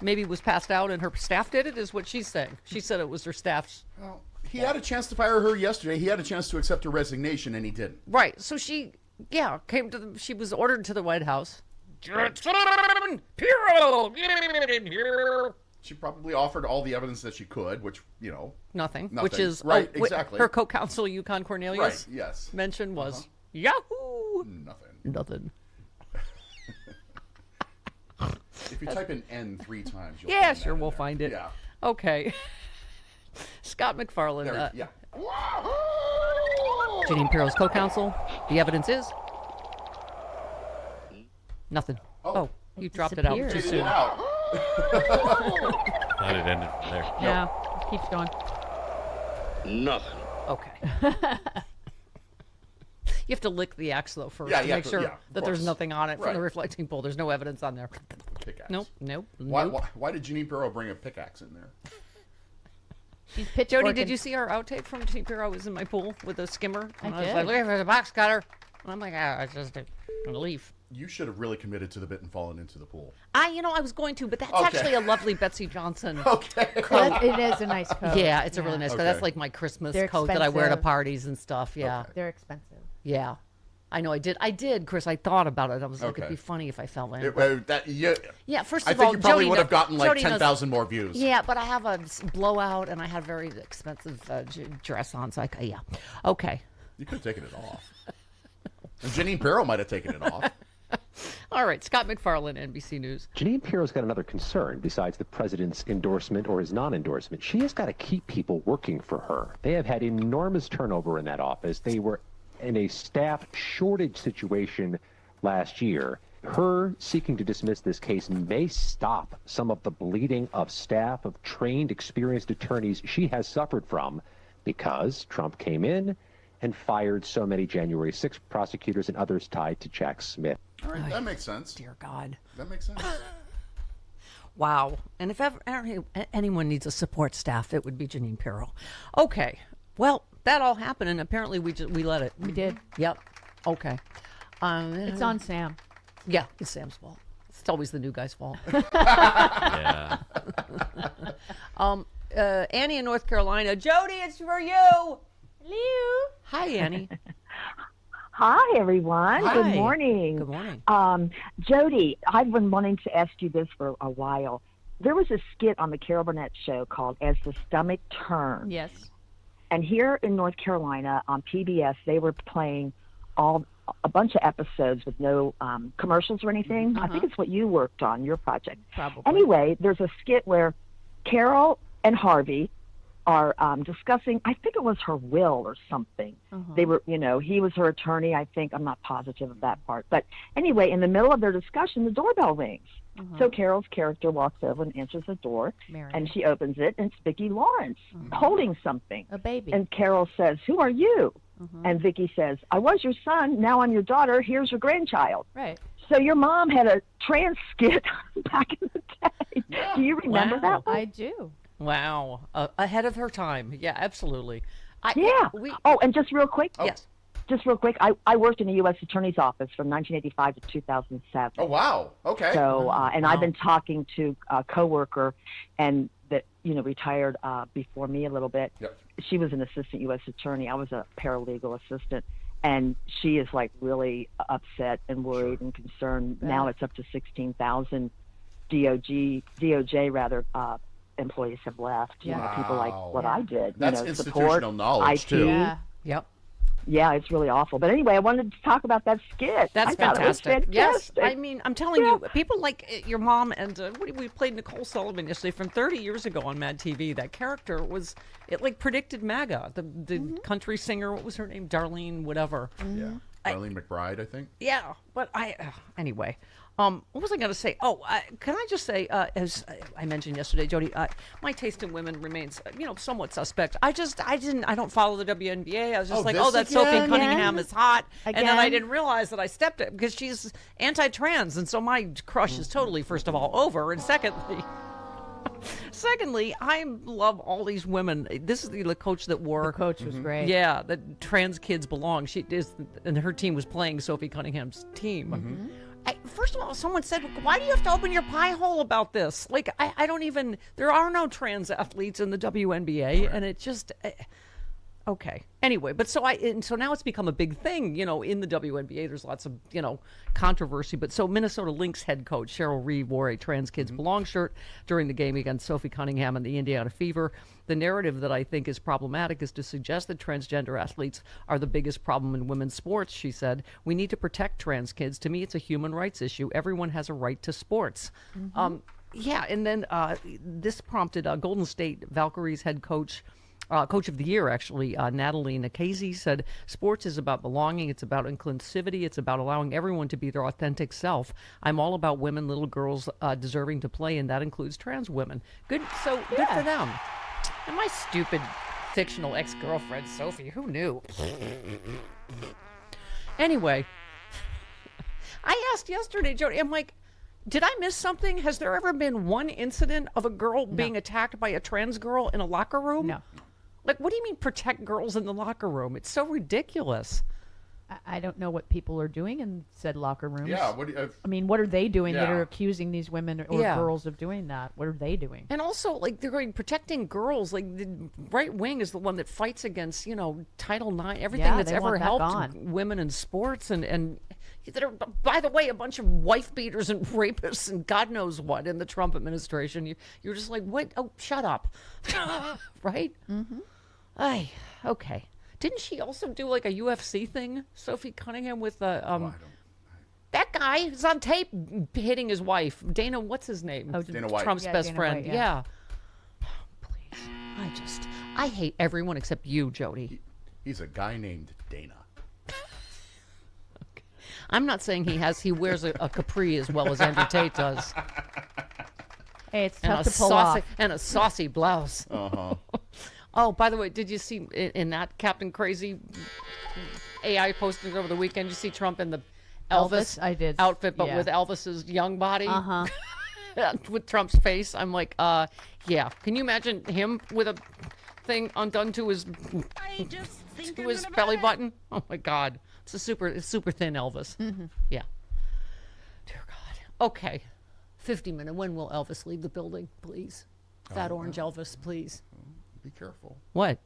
maybe was passed out and her staff did it, is what she's saying. She said it was her staff's.
Well, he had a chance to fire her yesterday. He had a chance to accept her resignation, and he didn't.
Right. So she was ordered to the White House.
She probably offered all the evidence that she could, which,
Nothing. Which is
right, exactly.
Her co-counsel Yukon Cornelius mentioned was Yahoo. Nothing.
If you type in N 3 times, you'll
Yeah,
find
sure, we'll find it.
Yeah.
Okay. Scott McFarlane.
Yeah.
Jeanine Pirro's co-counsel. The evidence is nothing. Oh, you dropped it out too
disappeared.
soon.
Thought it ended from there.
Yeah, keeps going.
Nothing.
Okay. You have to lick the axe, though, first
Yeah,
to
yeah,
make sure
yeah, of
that there's
course.
nothing on it from the
Right.
reflecting pool. There's no evidence on there.
Pickaxe.
Nope.
Why did Jeanine Pirro bring a pickaxe in there?
She's
Jody,
pitchforking.
did you see our outtake from Jeanine Pirro? I was in my pool with a skimmer. And I was
did.
like, looking for the box cutter. And I'm like, it's just a leaf.
You should have really committed to the bit and fallen into the pool.
I was going to, but that's
Okay.
actually a lovely Betsy Johnson
Okay.
coat.
It is a nice coat.
Yeah, it's a really nice coat. That's
Okay.
like my Christmas
They're
coat that I wear to
expensive.
parties and stuff. Yeah.
Okay.
They're expensive.
Yeah. I know I did, Chris. I thought about it. I was like,
Okay.
it'd be funny if I fell in. Yeah, first
I
of
think
all,
you probably
Jody
would have
knows-
gotten like
Jody knows-
10,000 more views.
Yeah, but I have a blowout and I had very expensive dress on, so yeah. Okay.
You could have taken it off. And Jeanine Pirro might have taken it off.
All right, Scott McFarlane, NBC News.
Jeanine Pirro's got another concern besides the president's endorsement or his non-endorsement. She has got to keep people working for her. They have had enormous turnover in that office. They were in a staff shortage situation last year. Her seeking to dismiss this case may stop some of the bleeding of staff of trained, experienced attorneys she has suffered from because Trump came in and fired so many January 6th prosecutors and others tied to Jack Smith.
All right, that makes sense.
Dear God.
That makes sense.
Wow. And if ever anyone needs a support staff, it would be Janine Pirro. Okay. Well, that all happened, and apparently we let it.
We did.
Yep. Okay.
It's on Sam.
Yeah, it's Sam's fault. It's always the new guy's fault.
Yeah.
Annie in North Carolina. Jody, it's for you.
Hello.
Hi, Annie.
Hi, everyone.
Hi.
Good morning.
Good morning.
Jody, I've been wanting to ask you this for a while. There was a skit on the Carol Burnett show called As the Stomach Turns.
Yes.
And here in North Carolina on PBS, they were playing a bunch of episodes with no commercials or anything. I think it's what you worked on, your project.
Probably.
Anyway, there's a skit where Carol and Harvey are discussing, I think it was her will or something. They were, he was her attorney, I think. I'm not positive of that part. But anyway, in the middle of their discussion, the doorbell rings. So Carol's character walks over and answers the door, and she opens it, and it's Vicki Lawrence holding something.
A baby.
And Carol says, "Who are you?" And Vicki says, "I was your son, now I'm your daughter, here's your grandchild."
Right.
So your mom had a trans skit back in the day. Do you remember that one?
I do.
Wow. Ahead of her time. Yeah, absolutely.
And just real quick.
Yes.
Just real quick, I worked in the U.S. Attorney's Office from 1985 to 2007.
Oh, wow. Okay.
So, and I've been talking to a coworker and that, retired before me a little bit.
Yep.
She was an assistant U.S. attorney. I was a paralegal assistant. And she is like really upset and worried and concerned.
Yeah.
Now it's up to 16,000 DOJ rather, employees have left. People like what I did.
That's institutional
support,
knowledge,
IT.
too.
Yeah. Yep.
Yeah, it's really awful. But anyway, I wanted to talk about that skit.
That's
I thought it was
fantastic. Yes,
fantastic.
I mean, I'm telling you, people like your mom and we played Nicole Sullivan yesterday from 30 years ago on Mad TV. That character it like predicted MAGA. The country singer, what was her name? Darlene, whatever.
Yeah, Darlene McBride, I think.
Yeah, but anyway. What was I going to say? Oh, can I just say, as I mentioned yesterday, Jody, my taste in women remains, somewhat suspect. I don't follow the WNBA. I was just that Sophie Cunningham is hot. And then I didn't realize that I stepped it because she's anti-trans. And so my crush is totally, first of all, over. And secondly, I love all these women. This is the coach that wore.
The coach was great.
Yeah, that trans kids belong. She is, and her team was playing Sophie Cunningham's team. First of all, someone said, why do you have to open your pie hole about this? Like, I don't even, there are no trans athletes in the WNBA, and it just, okay. Anyway, but so now it's become a big thing, in the WNBA. There's lots of, controversy. But so Minnesota Lynx head coach Cheryl Reeve wore a Trans Kids Belong shirt during the game against Sophie Cunningham and the Indiana Fever. The narrative that I think is problematic is to suggest that transgender athletes are the biggest problem in women's sports, she said. We need to protect trans kids. To me, it's a human rights issue. Everyone has a right to sports. Yeah, and then this prompted Golden State Valkyries head coach, Coach of the Year, actually, Natalie Nikhazy, said, sports is about belonging, it's about inclusivity, it's about allowing everyone to be their authentic self. I'm all about women, little girls deserving to play, and that includes trans women. Good for them. And my stupid fictional ex-girlfriend, Sophie, who knew? Anyway, I asked yesterday, Jody, I'm like, did I miss something? Has there ever been one incident of a girl being attacked by a trans girl in a locker room?
No.
Like, what do you mean protect girls in the locker room? It's so ridiculous.
I don't know what people are doing in said locker rooms.
Yeah.
I mean, what are they doing that
Yeah.
are accusing these women or girls of doing that? What are they doing?
And also, like, they're going protecting girls. Like, the right wing is the one that fights against, Title IX, everything that's
they
ever
want that
helped
gone.
women in sports. And that are, by the way, a bunch of wife beaters and rapists and God knows what in the Trump administration. You're just like, what? Oh, shut up. Right? Mm-hmm. Okay. Didn't she also do like a UFC thing, Sophie Cunningham, with that guy who's on tape hitting his wife, Dana? What's his name?
Oh, Dana White.
Trump's best
Dana
friend.
White,
yeah. Please, I hate everyone except you, Jody.
He's a guy named Dana.
I'm not saying he wears a capri as well as Andrew Tate does.
Hey, it's
And
tough
a
to pull
saucy
off.
and a saucy blouse.
Uh-huh.
Oh, by the way, did you see in that Captain Crazy AI posting over the weekend? You see Trump in the Elvis
I did.
outfit, but
Yeah.
with Elvis's young body. with Trump's face. I'm like, yeah. Can you imagine him with a thing undone to his belly button? Oh my God, it's super thin Elvis. Yeah. Dear God. Okay, 50-minute. When will Elvis leave the building, please? Fat Orange Elvis, please.
Be careful.
What?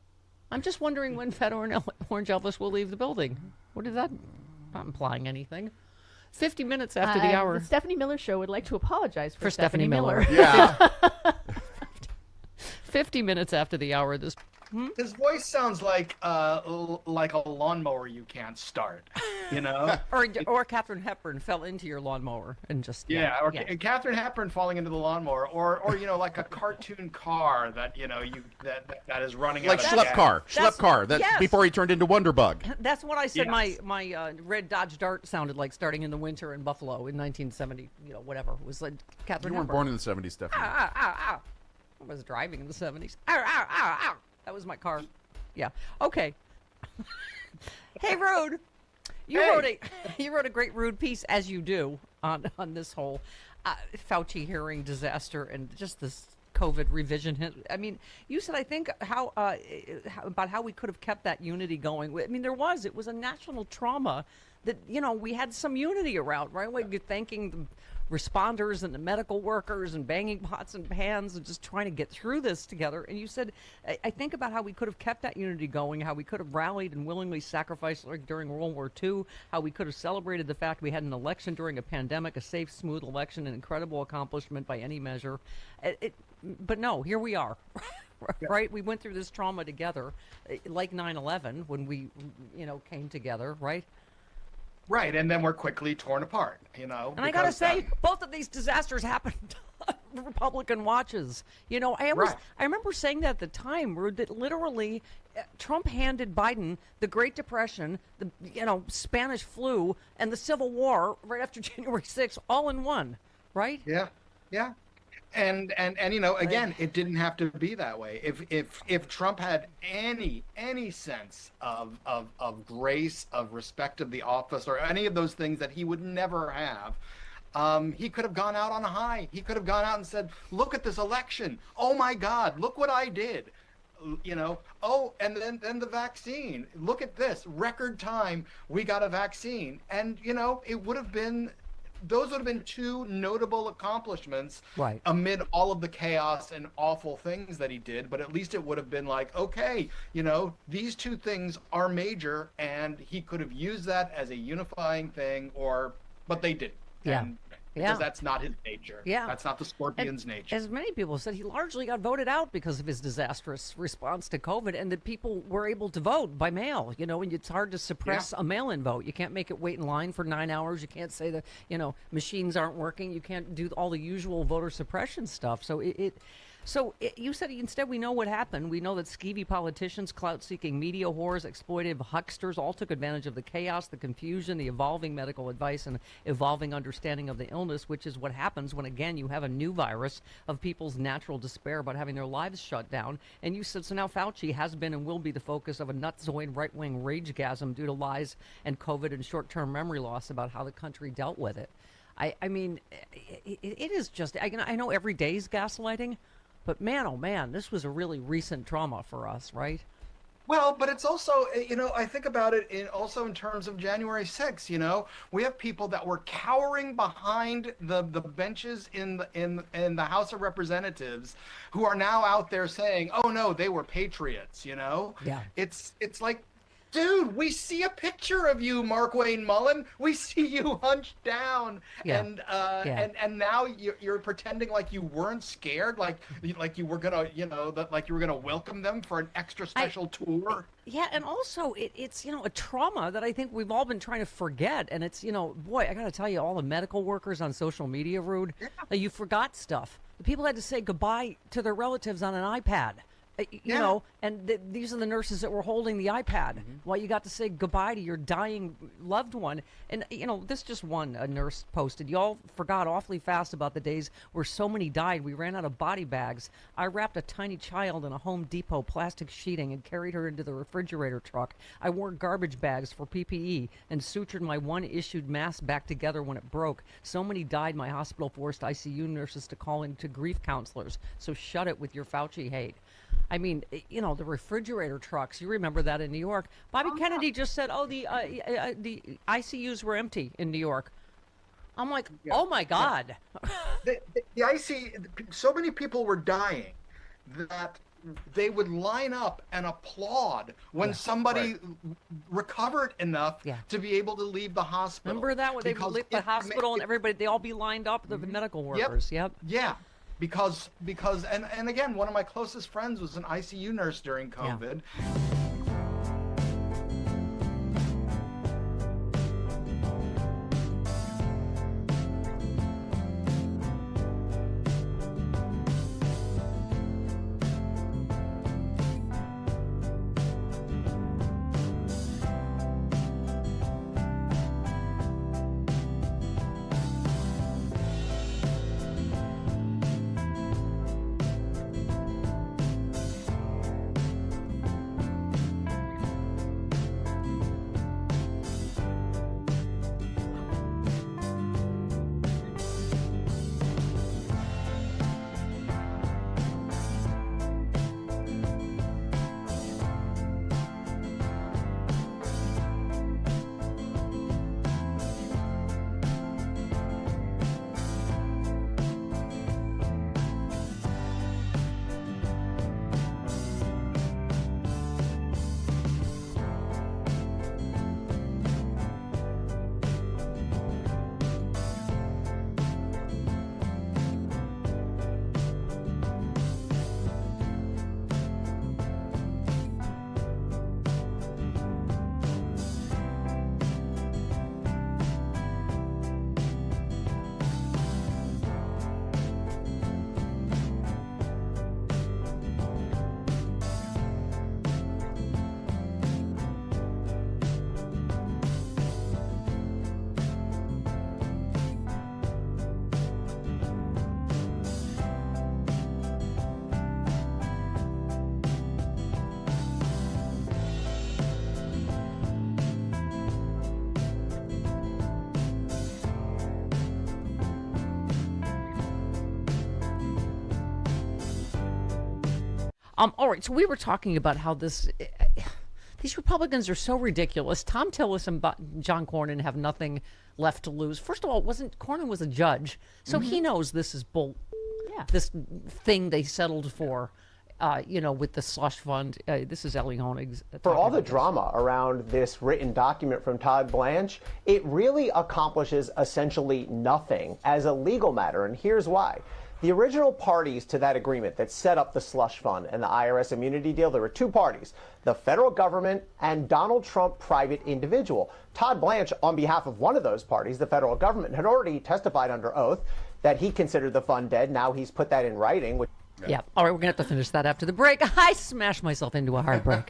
I'm just wondering when Fat Orange Elvis will leave the building. What is that? Not implying anything. 50 minutes after the hour.
The Stephanie Miller Show would like to apologize
for Stephanie Miller.
Yeah.
50 minutes after the hour.
His voice sounds like a lawnmower you can't start, you know?
or Katharine Hepburn fell into your lawnmower and just
or Katharine Hepburn falling into the lawnmower, or you know, like a cartoon car that that is running
like
out of
Schlepp car. That's
yes.
before he turned into Wonderbug.
That's what I said.
Yes.
My red Dodge Dart sounded like starting in the winter in Buffalo in 1970. You know, whatever. It was like Katharine.
You weren't
Hepburn.
born in the 70s, Stephanie.
I was driving in the 70s. That was my car. Yeah. Okay. Hey, Rude. You wrote a great Rude piece, as you do, on this whole Fauci hearing disaster and just this COVID revision. I mean, you said, I think, about how we could have kept that unity going. I mean, it was a national trauma that, you know, we had some unity around, right? Like you're thanking the responders and the medical workers and banging pots and pans and just trying to get through this together. And you said, I think about how we could have kept that unity going, how we could have rallied and willingly sacrificed like during World War II, how we could have celebrated the fact we had an election during a pandemic, a safe, smooth election, an incredible accomplishment by any measure. But no, here we are, right? We went through this trauma together, like 9/11 when we, you know, came together, right?
Right, and then we're quickly torn apart, you know.
And I gotta say, both of these disasters happened on Republican watches. You know, I remember saying that at the time, Rude, that literally Trump handed Biden the Great Depression, the Spanish flu, and the Civil War right after January 6th, all in one, right?
Yeah. And you know, again, it didn't have to be that way. If Trump had any sense of grace, of respect of the office, or any of those things that he would never have, he could have gone out on a high. He could have gone out and said, "Look at this election. Oh my God, look what I did." You know, and then the vaccine. Look at this record time. We got a vaccine, and you know, those would have been two notable accomplishments amid all of the chaos and awful things that he did. But at least it would have been like, okay, you know, these two things are major, and he could have used that as a unifying thing, but they didn't.
Yeah.
Because that's not his nature.
Yeah.
That's not the scorpion's nature.
As many people said, he largely got voted out because of his disastrous response to COVID, and that people were able to vote by mail, you know, and it's hard to suppress a mail-in vote. You can't make it wait in line for 9 hours. You can't say that, you know, machines aren't working. You can't do all the usual voter suppression stuff. So you said instead we know what happened. We know that skeevy politicians, clout-seeking media whores, exploitive hucksters all took advantage of the chaos, the confusion, the evolving medical advice, and evolving understanding of the illness, which is what happens when, again, you have a new virus of people's natural despair about having their lives shut down. And you said, so now Fauci has been and will be the focus of a nutzoid right-wing ragegasm due to lies and COVID and short-term memory loss about how the country dealt with it. I mean, it is just, I know every day is gaslighting, but man, oh man, this was a really recent trauma for us, right?
Well, but it's also, you know, I think about it also in terms of January 6th, you know, we have people that were cowering behind the benches in the House of Representatives who are now out there saying, oh no, they were patriots, you know?
Yeah.
It's like, dude, we see a picture of you, Mark Wayne Mullen. We see you hunched down, and now you're pretending like you weren't scared, like you were gonna, you know, like you were gonna welcome them for an extra special tour.
Yeah, and also it's, you know, a trauma that I think we've all been trying to forget, and it's, you know, boy, I gotta tell you, all the medical workers on social media, Rude, you forgot stuff. The people had to say goodbye to their relatives on an iPad. You know, and these are the nurses that were holding the iPad while you got to say goodbye to your dying loved one. And, you know, this just one, a nurse posted. Y'all forgot awfully fast about the days where so many died. We ran out of body bags. I wrapped a tiny child in a Home Depot plastic sheeting and carried her into the refrigerator truck. I wore garbage bags for PPE and sutured my one issued mask back together when it broke. So many died, my hospital forced ICU nurses to call in to grief counselors. So shut it with your Fauci hate. I mean, you know, the refrigerator trucks. You remember that in New York. Bobby Kennedy just said, "Oh, the ICUs were empty in New York." I'm like, "Oh my God!"
The so many people were dying that they would line up and applaud when somebody recovered enough to be able to leave the hospital.
Remember that when they would leave the hospital and everybody, they all be lined up, the medical workers. Yep.
Yeah. Because and again, one of my closest friends was an ICU nurse during COVID.
All right, so we were talking about how these Republicans are so ridiculous. Thom Tillis and John Cornyn have nothing left to lose. First of all, Cornyn was a judge, so he knows this is bull. Yeah. This thing they settled for, with the slush fund. This is Ellie Honig.
For all the drama around this written document from Todd Blanche, it really accomplishes essentially nothing as a legal matter, and here's why. The original parties to that agreement that set up the slush fund and the IRS immunity deal, there were two parties, the federal government and Donald Trump private individual. Todd Blanche, on behalf of one of those parties, the federal government, had already testified under oath that he considered the fund dead. Now he's put that in writing.
Yeah. All right, we're going to have to finish that after the break. I smashed myself into a hard break.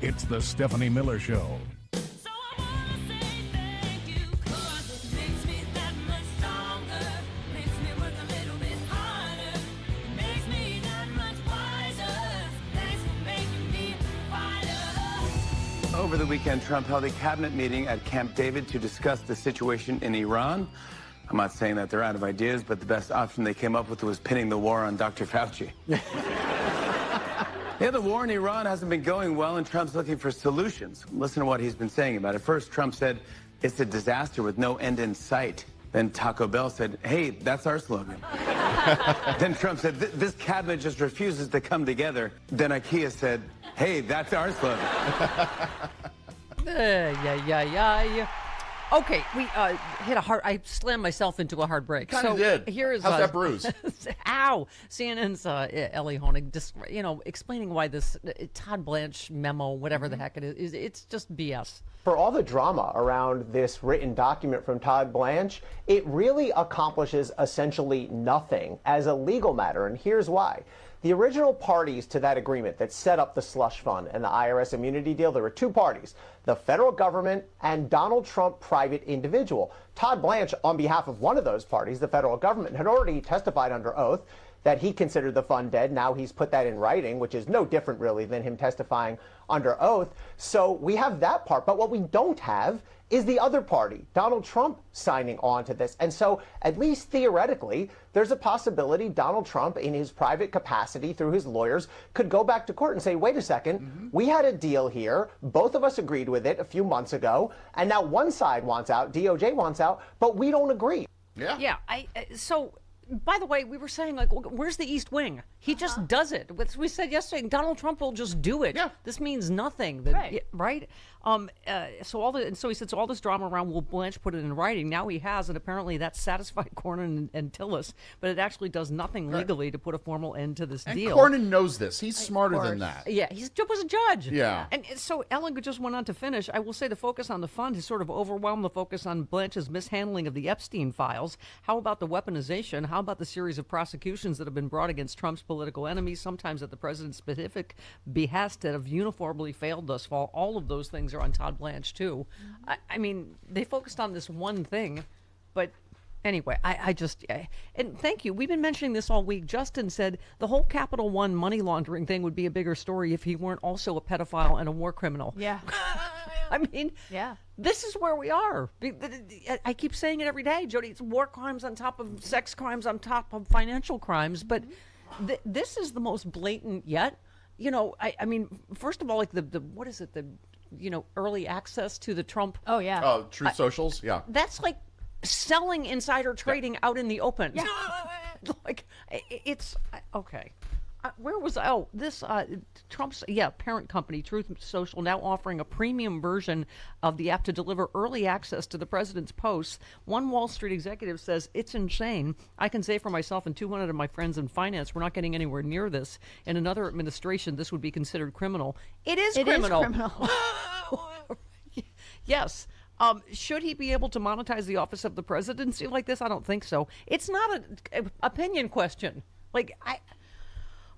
It's the Stephanie Miller Show.
Over the weekend, Trump held a cabinet meeting at Camp David to discuss the situation in Iran. I'm not saying that they're out of ideas, but the best option they came up with was pinning the war on Dr. Fauci. Yeah, the war in Iran hasn't been going well, and Trump's looking for solutions. Listen to what he's been saying about it. First, Trump said, it's a disaster with no end in sight. Then Taco Bell said, hey, that's our slogan. Then Trump said, this cabinet just refuses to come together. Then IKEA said, hey, that's our slogan.
Yeah. Okay, we hit a hard. I slammed myself into a hard break.
Kind of did.
Here is
how's that bruise?
Ow! CNN's Ellie Honig, explaining why this Todd Blanche memo, whatever the heck it is, it's just BS.
For all the drama around this written document from Todd Blanche, it really accomplishes essentially nothing as a legal matter, and here's why. The original parties to that agreement that set up the slush fund and the IRS immunity deal, there were two parties, the federal government and Donald Trump, private individual. Todd Blanche, on behalf of one of those parties, the federal government, had already testified under oath that he considered the fund dead. Now he's put that in writing, which is no different really than him testifying under oath. So we have that part. But what we don't have is the other party, Donald Trump, signing on to this. And so, at least theoretically, there's a possibility Donald Trump, in his private capacity through his lawyers, could go back to court and say, wait a second, we had a deal here. Both of us agreed with it a few months ago. And now one side wants out, DOJ wants out, but we don't agree.
Yeah. So, by the way, we were saying, like, where's the East Wing? He just does it. We said yesterday, Donald Trump will just do it. Yeah. This means nothing. Right? So he said, so all this drama around, will Blanche put it in writing? Now he has, and apparently that's satisfied Cornyn and Tillis, but it actually does nothing legally to put a formal end to this deal.
Cornyn knows this. He's smarter than that.
Yeah, he was a judge.
Yeah.
And so Ellen just went on to finish. I will say the focus on the fund has sort of overwhelmed the focus on Blanche's mishandling of the Epstein files. How about the weaponization? How about the series of prosecutions that have been brought against Trump's political enemies, sometimes at the president's specific behest, that have uniformly failed thus far? All of those things are on Todd Blanche, too. I mean, they focused on this one thing, but anyway, and thank you. We've been mentioning this all week. Justin said the whole Capital One money laundering thing would be a bigger story if he weren't also a pedophile and a war criminal.
Yeah.
I mean, this is where we are. I keep saying it every day, Jody. It's war crimes on top of sex crimes on top of financial crimes, but this is the most blatant yet. I mean, first of all, like the what is it? The early access to the Trump.
Oh yeah.
Oh, Truth Socials. Yeah.
That's like selling insider trading out in the open. Yeah. Like it's okay. Where was this Trump's parent company, Truth Social, now offering a premium version of the app to deliver early access to the president's posts. One Wall Street executive says it's insane. I can say for myself and 200 of my friends in finance, we're not getting anywhere near this. In another administration, this would be considered criminal. It is criminal. Yes. Should he be able to monetize the office of the presidency like this? I don't think so. It's not an opinion question.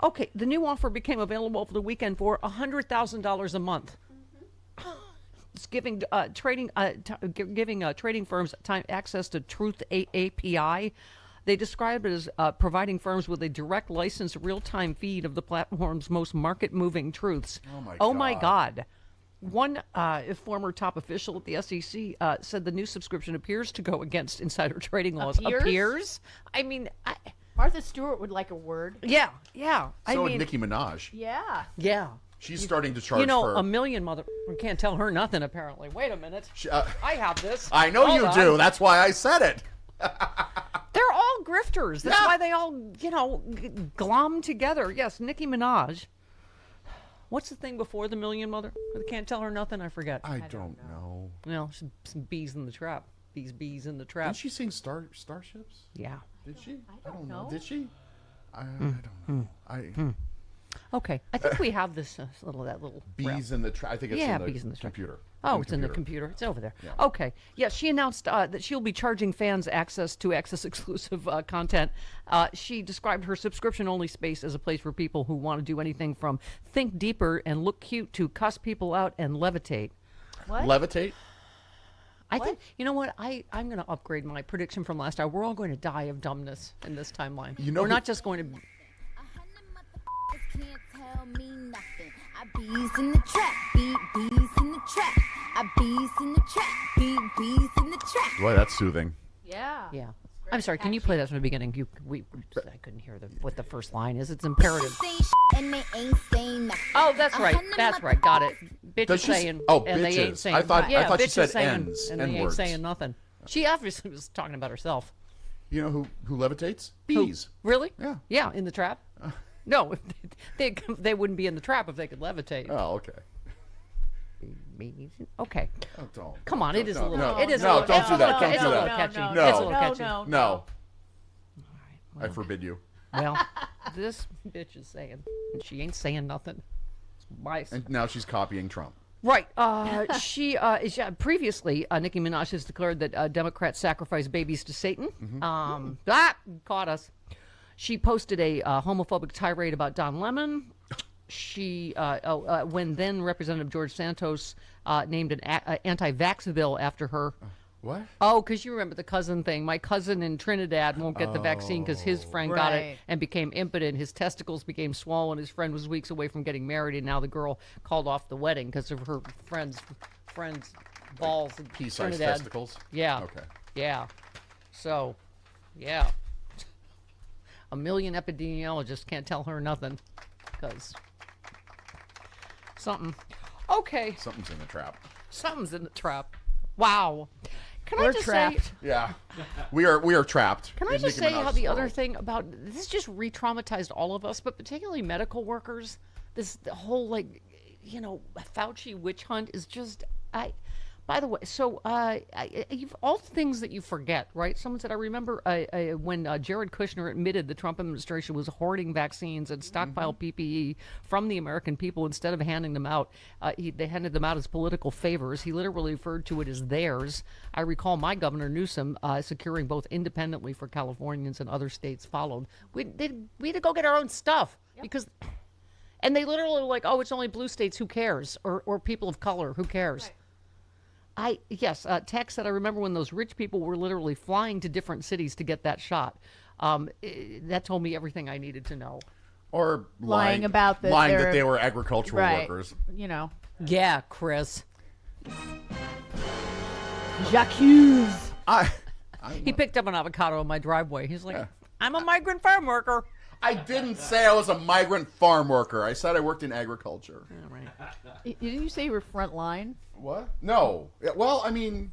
Okay, the new offer became available over the weekend for $100,000 a month. It's giving trading firms access to Truth API. They described it as providing firms with a direct license real-time feed of the platform's most market-moving truths. Oh my God. One former top official at the SEC said the new subscription appears to go against insider trading laws. Appears? I mean...
Martha Stewart would like a word.
Yeah.
So would Nicki Minaj.
Yeah.
She's starting to charge for...
a million can't tell her nothing, apparently. Wait a minute. I have this.
I know you do. That's why I said it.
They're all grifters. That's why they all, glom together. Yes, Nicki Minaj. What's the thing before the million mother? Can't tell her nothing? I forget.
I don't know.
Well, some bees in the trap. These bees in the trap.
Did she sing Starships?
Yeah.
Did she?
I don't know.
Did she? I don't know.
Okay, I think we have this little
Bees in the I think it's in the
bees in the
computer.
Oh, it's in the computer. It's over there. Yeah. Okay. Yeah, she announced that she'll be charging fans access to exclusive content. She described her subscription-only space as a place for people who want to do anything from think deeper and look cute to cuss people out and levitate.
What?
Levitate?
I think, you know what, I'm going to upgrade my prediction from last hour. We're all going to die of dumbness in this timeline. We're not just going to...
Can't tell me nothing. I bees in the trap, bees in the trap. I bees in the trap, bees in the trap.
Boy, that's soothing.
Yeah.
Yeah. I'm sorry, can you play that from the beginning? I couldn't hear what the first line is. It's imperative.
And they ain't saying nothing.
Oh, that's right. That's right. Got it. Bitches saying, and they ain't
bitches.
saying.
I thought
bitches
she said
saying,
ends,
and they ain't
N-words.
saying nothing. She obviously was talking about herself.
You know who levitates? Bees.
Really?
Yeah.
Yeah, in the trap. No, they wouldn't be in the trap if they could levitate.
Oh, okay.
Okay.
Oh, don't.
Come on, it is a little.
No,
It is.
no,
a little,
don't do that. Don't
it's
do
a little
that.
catchy.
No.
It's a little catchy.
No. I forbid you.
Well, this bitch is saying, and she ain't saying nothing. It's
And now she's copying Trump.
Right. Previously, Nicki Minaj has declared that Democrats sacrifice babies to Satan. That caught us. She posted a homophobic tirade about Don Lemon. She, when then Representative George Santos named an anti-vax bill after her.
What?
Oh, because you remember the cousin thing. My cousin in Trinidad won't get the vaccine because his friend got it and became impotent. His testicles became swollen. His friend was weeks away from getting married, and now the girl called off the wedding because of her friend's balls in
Pea-sized
Trinidad.
testicles?
Yeah.
Okay.
Yeah. So, yeah. A million epidemiologists can't tell her nothing because something. Okay.
Something's in the trap.
Something's in the trap. Wow. Can
We're
I just
trapped.
say?
Yeah. We are trapped.
Can I
in
just
Nicki
say how
Minaj's
the
world.
other thing about this just re-traumatized all of us, but particularly medical workers. The whole Fauci witch hunt is just By the way, so you've all the things that you forget, right? Someone said, I remember when Jared Kushner admitted the Trump administration was hoarding vaccines and stockpile PPE from the American people instead of handing them out. They handed them out as political favors. He literally referred to it as theirs. I recall my governor Newsom securing both independently for Californians and other states followed. We had to go get our own stuff because, and they literally were like, oh, it's only blue states, who cares? Or people of color, who cares? Right. Tex said, I remember when those rich people were literally flying to different cities to get that shot. That told me everything I needed to know.
Or
lying about
that they were agricultural workers.
You know.
Yeah, Chris.
J'accuse.
He picked up an avocado in my driveway. He's like, I'm a migrant farm worker.
I didn't say I was a migrant farm worker. I said I worked in agriculture.
Yeah, right.
Didn't you say you were front line?
What? No. Well, I mean,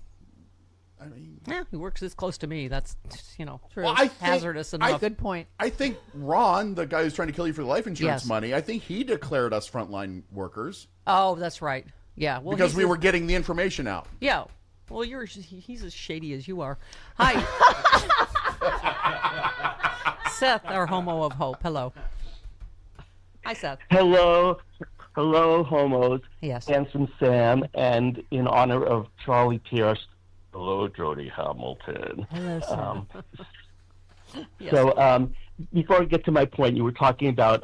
yeah, he works this close to me. That's,
True.
Well,
hazardous enough.
Good point.
I think Ron, the guy who's trying to kill you for the life insurance money, I think he declared us frontline workers.
Oh, that's right. Yeah. Well,
because we were getting the information out.
Yeah. Well, he's as shady as you are. Hi. Seth, our homo of hope. Hello. Hi, Seth.
Hello, homos.
Yes.
Handsome Sam, and in honor of Charlie Pierce, hello, Jody Hamilton.
Hello, Sam.
Yes. So, before I get to my point, you were talking about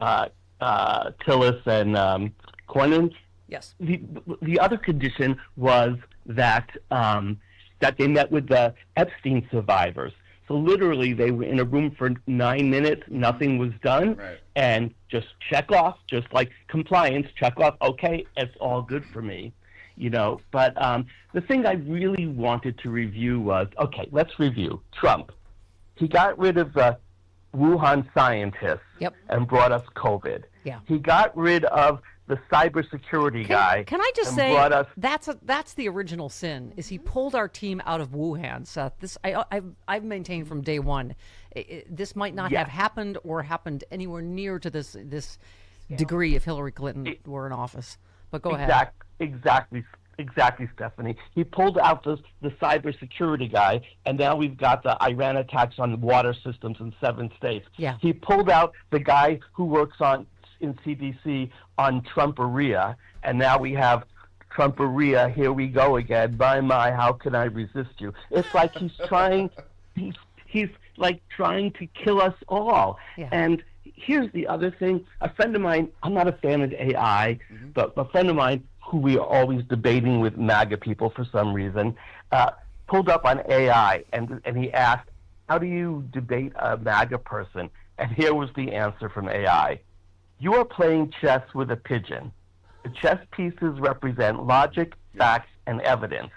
Tillis and Cornyn.
Yes.
The other condition was that that they met with the Epstein survivors. So literally, they were in a room for 9 minutes. Nothing was done, and just check off, just like compliance. Check off. Okay, it's all good for me, But the thing I really wanted to review was let's review Trump. He got rid of the Wuhan scientists and brought us COVID.
Yeah.
He got rid of the cybersecurity guy.
Can I just
and
say
brought us,
that's the original sin? Is he pulled our team out of Wuhan, Seth? This I've maintained from day one. This might not have happened or happened anywhere near to this degree if Hillary Clinton were in office. But go ahead.
Exactly, Stephanie. He pulled out the cybersecurity guy, and now we've got the Iran attacks on water systems in 7 states.
Yeah.
He pulled out the guy who works on in CDC on Trumperia, and now we have Trumperia, here we go again. My, how can I resist you? It's like he's trying, he's like trying to kill us all.
Yeah.
And here's the other thing. A friend of mine, I'm not a fan of AI, but a friend of mine who we are always debating with MAGA people for some reason, pulled up on AI and he asked, how do you debate a MAGA person? And here was the answer from AI. You are playing chess with a pigeon. The chess pieces represent logic, facts, and evidence.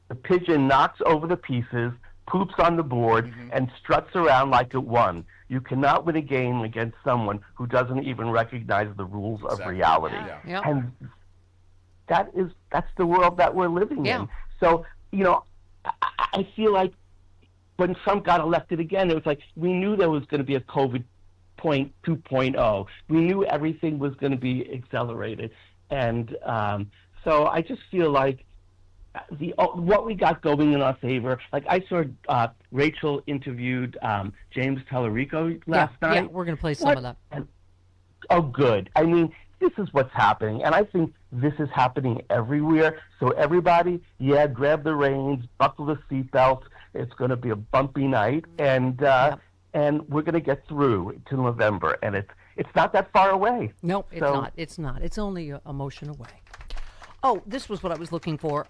The pigeon knocks over the pieces, poops on the board, and struts around like it won. You cannot win a game against someone who doesn't even recognize the rules of reality.
Yeah.
And that's the world that we're living
Yeah.
in. So, I feel like when Trump got elected again, it was like we knew there was going to be a COVID 2.0. We knew everything was going to be accelerated. And so I just feel like what we got going in our favor, like I saw Rachel interviewed James Tallarico last night.
Yeah, we're going to play some of that.
Oh, good. I mean, this is what's happening. And I think this is happening everywhere. So everybody, grab the reins, buckle the seatbelts. It's going to be a bumpy night. And we're going to get through to November. And it's not that far away.
No, it's not. It's not. It's only a motion away. Oh, this was what I was looking for.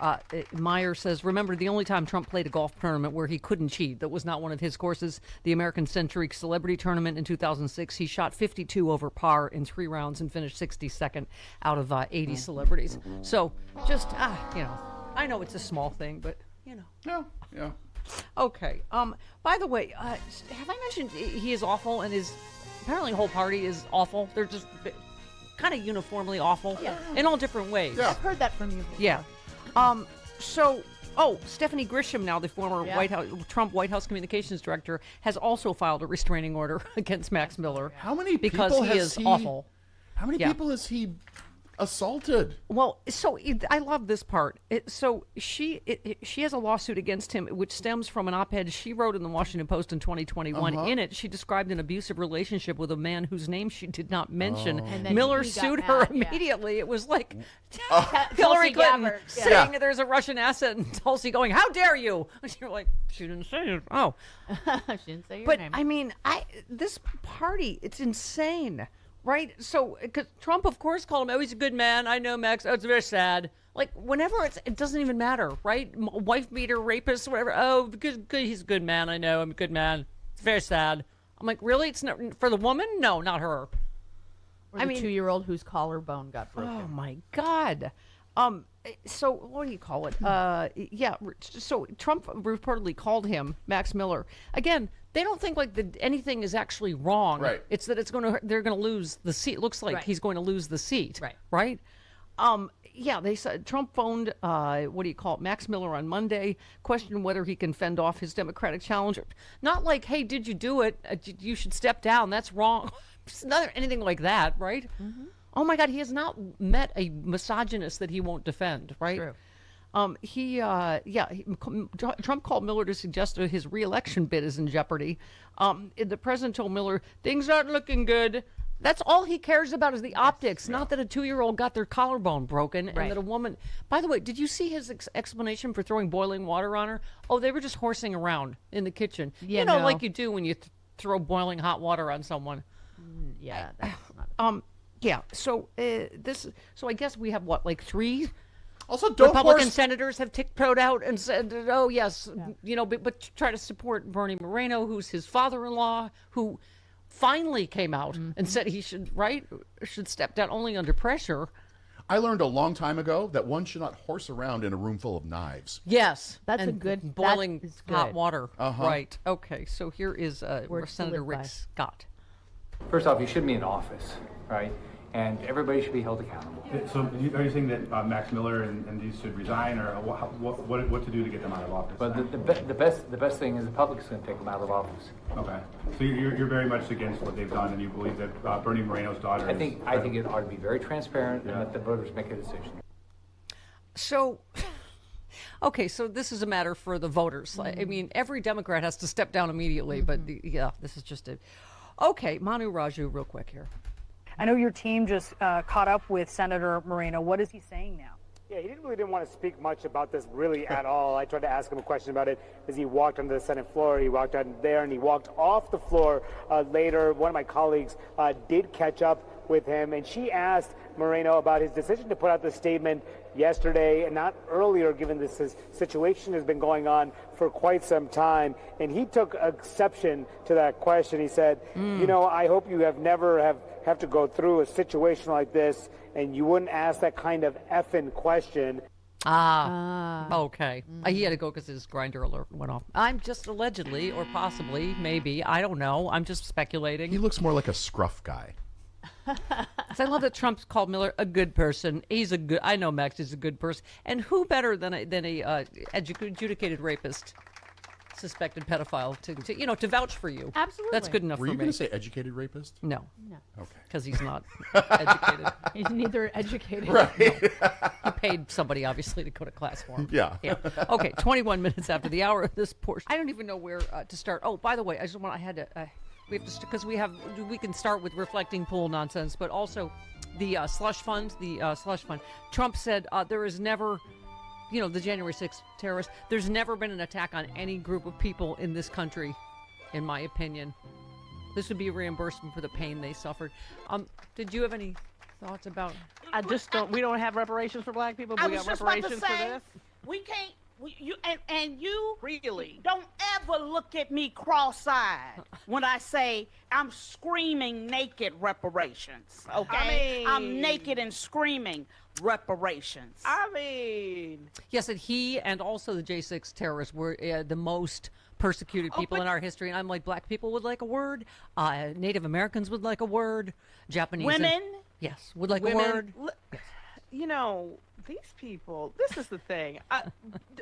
Meyer says, remember the only time Trump played a golf tournament where he couldn't cheat, that was not one of his courses, the American Century Celebrity Tournament in 2006. He shot 52 over par in 3 rounds and finished 62nd out of 80 celebrities. So just, I know it's a small thing, but,
Yeah.
Okay. By the way, have I mentioned he is awful and apparently the whole party is awful? They're just kind of uniformly awful in all different ways.
I've heard that from you before.
Yeah. Stephanie Grisham, now the former Trump White House Communications Director, has also filed a restraining order against Max Miller.
How many
because
people
he is awful.
How many people has he assaulted?
Well, I love this part. She has a lawsuit against him, which stems from an op-ed she wrote in the Washington Post in 2021. In it, she described an abusive relationship with a man whose name she did not mention. And then Miller sued her immediately. It was like Hillary Clinton saying there's a Russian asset, and Tulsi going, "How dare you?" And you're like, she didn't say it. Oh,
she didn't say your
but
name.
I mean, this party, it's insane. Right? So, because Trump, of course, called him, he's a good man. I know, Max. Oh, it's very sad. Like, whenever it doesn't even matter, right? Wife beater, rapist, whatever. Oh, good, he's a good man. I know, I'm a good man. It's very sad. I'm like, really? It's not for the woman? No, not her.
Or the 2-year-old whose collarbone got broken.
Oh, my God. So, what do you call it? So Trump reportedly called him Max Miller. Again, they don't think like anything is actually wrong.
Right.
It's that they're going to lose the seat. It looks like he's going to lose the seat.
Right.
They said Trump phoned, Max Miller on Monday, questioned whether he can fend off his Democratic challenger. Not like, hey, did you do it? You should step down. That's wrong. It's not anything like that, right? Mm-hmm. Oh my God, he has not met a misogynist that he won't defend, right?
True.
Trump called Miller to suggest that his re-election bid is in jeopardy. The president told Miller, things aren't looking good. That's all he cares about is the optics, not that a 2-year-old got their collarbone broken and that a woman... By the way, did you see his explanation for throwing boiling water on her? Oh, they were just horsing around in the kitchen.
Yeah,
like you do when you throw boiling hot water on someone.
Yeah, that's not...
So I guess we have what, like 3
also
Republican senators have tiptoed out and said, "Oh yes, but try to support Bernie Moreno, who's his father-in-law, who finally came out and said he should step down only under pressure."
I learned a long time ago that one should not horse around in a room full of knives.
Yes,
that's a good
boiling
that is
hot
good.
water. Right. Okay. So here is Senator Rick
by.
Scott.
First off, you shouldn't be in office, right? And everybody should be held accountable.
So are you saying that Max Miller and these should resign, or what to do to get them out of office?
But the best thing is the public's going to take them out of office.
Okay. So you're very much against what they've done, and you believe that Bernie Moreno's daughter
I think it ought to be very transparent and let the voters make a decision.
So, okay, so this is a matter for the voters. I mean, every Democrat has to step down immediately, but this is just a... Okay, Manu Raju, real quick here.
I know your team just caught up with Senator Moreno. What is he saying now?
Yeah, he didn't want to speak much about this really at all. I tried to ask him a question about it as he walked onto the Senate floor. He walked out there and he walked off the floor later. One of my colleagues did catch up with him, and she asked Moreno about his decision to put out the statement yesterday and not earlier, given this situation has been going on for quite some time. And he took exception to that question. He said, you know, I hope you never have to go through a situation like this, and you wouldn't ask that kind of effing question.
Okay. He had to go because his grinder alert went off. I'm just allegedly, or possibly, maybe, I don't know. I'm just speculating.
He looks more like a scruff guy.
I love that Trump's called Miller a good person. I know Max is a good person. And who better than a adjudicated rapist, suspected pedophile to vouch for you?
Absolutely.
That's good enough
Were
for
you
me.
going to say educated rapist?
No.
No.
Okay.
Because he's not educated.
He's neither educated.
Right.
No. He paid somebody, obviously, to go to class for him.
Yeah.
Okay, 21 minutes after the hour of this portion. I don't even know where to start. Oh, by the way, we have to, because we can start with reflecting pool nonsense, but also the slush fund. Trump said there is never, the January 6th terrorists, there's never been an attack on any group of people in this country, in my opinion. This would be a reimbursement for the pain they suffered. Did you have any thoughts about?
We don't have reparations for black people, but we got reparations for this.
We can't. You
really
don't ever look at me cross-eyed when I say I'm screaming naked reparations. Okay, I'm naked and screaming reparations.
Yes, and he and also the J6 terrorists were the most persecuted people in our history. And I'm like, black people would like a word, Native Americans would like a word, Japanese
women,
would like a word.
These people, this is the thing.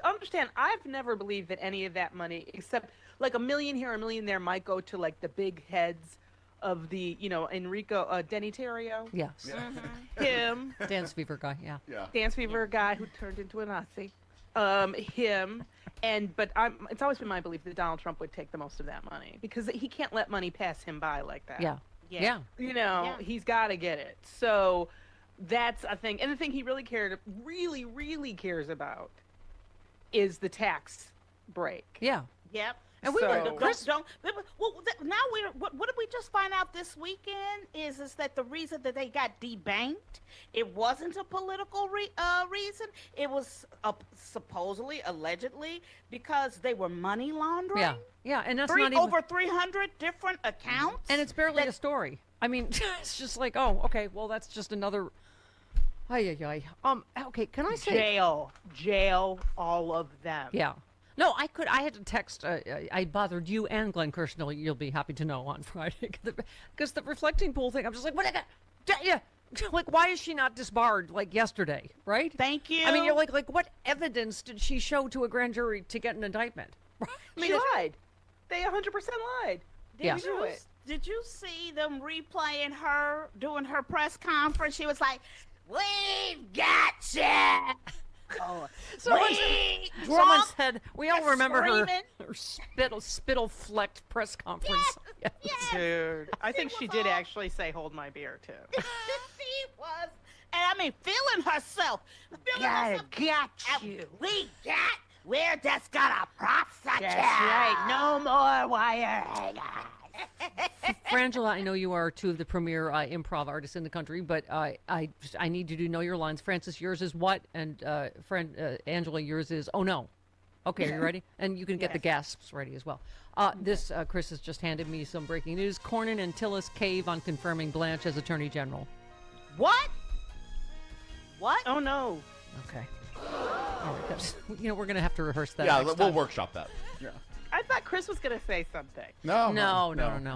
Understand, I've never believed that any of that money, except like $1 million here, $1 million there, might go to like the big heads of the, Enrico, Denny Terrio.
Yes.
Him.
Dance fever guy, yeah.
Dance fever guy who turned into a Nazi. Him. But it's always been my belief that Donald Trump would take the most of that money because he can't let money pass him by like that.
Yeah.
He's got to get it. So that's a thing. And the thing he really cares about is the tax break.
Yeah.
Yep.
And
What did we just find out this weekend is that the reason that they got debanked, it wasn't a political reason. It was supposedly, allegedly, because they were money laundering.
Yeah, and that's not even
over 300 different accounts.
And it's barely a story. I mean, it's just like, oh, okay, well, that's just another. Okay, can I say
jail all of them?
Yeah. No, I had to text. I bothered you and Glenn Kirschner. You'll be happy to know on Friday because the reflecting pool thing. I'm just like, what? Like, why is she not disbarred like yesterday? Right?
Thank you.
I mean, you're like, what evidence did she show to a grand jury to get an indictment? Right?
She lied. They 100% lied.
Did you see them replaying her doing her press conference? She was like, "We've got you."
Someone said, we all remember her spittle-flecked press conference.
Yes.
Dude, I think she did actually say, "Hold my beer," too.
She was, and I mean, feeling herself.
Got you.
We're just gonna prosecute.
That's right. No more wire hangers.
Frangela, I know you are two of the premier improv artists in the country, but I need you to know your lines. Francis, yours is what? And Angela, yours is, oh no. Okay, are you ready? And you can get the gasps ready as well. Chris has just handed me some breaking news. Cornyn and Tillis cave on confirming Blanche as Attorney General.
What?
Oh no.
Okay. All right, we're going to have to rehearse that.
Yeah,
next
we'll
time.
workshop that. Yeah.
I thought Chris was going to say something.
No.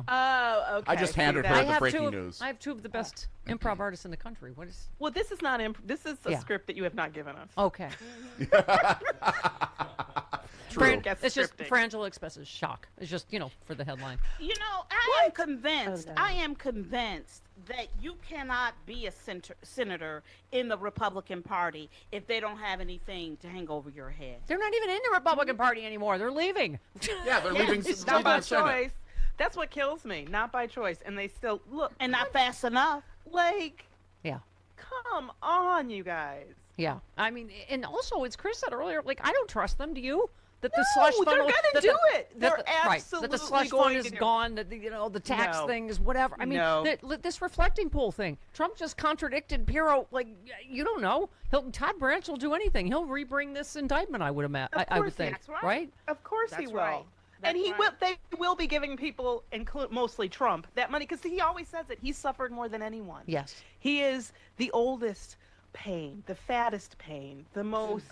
Oh, okay.
I just handed her the breaking news.
I have two of the best improv artists in the country. What is?
Well, this is not this is a script that you have not given us.
Okay.
True.
It's just Frangela expresses shock. It's just, for the headline.
I am convinced that you cannot be a senator in the Republican Party if they don't have anything to hang over your head.
They're not even in the Republican Party anymore. They're leaving.
Yeah, they're leaving.
Not by choice. That's what kills me. Not by choice. And they still look.
And not fast enough.
Like,
Yeah.
come on, you guys.
Yeah. I mean, and also, as Chris said earlier, like, I don't trust them. Do you? That the
No,
slush fund
they're
will-
gonna
that
do
the-
it.
that
They're
the- right, that the
absolutely
slush
going
fund
to
is
do it.
gone. That the tax
No.
thing is whatever. I mean,
No.
this reflecting pool thing. Trump just contradicted Pirro. Like, you don't know. Todd Branch will do anything. He'll rebring this indictment. I would imagine. I would think.
That's right.
Right?
Of course he
That's
will.
right.
And
That's
he
right.
will. They will be giving people, mostly Trump, that money because he always says it. He's suffered more than anyone.
Yes.
He is the oldest pain, the fattest pain, the most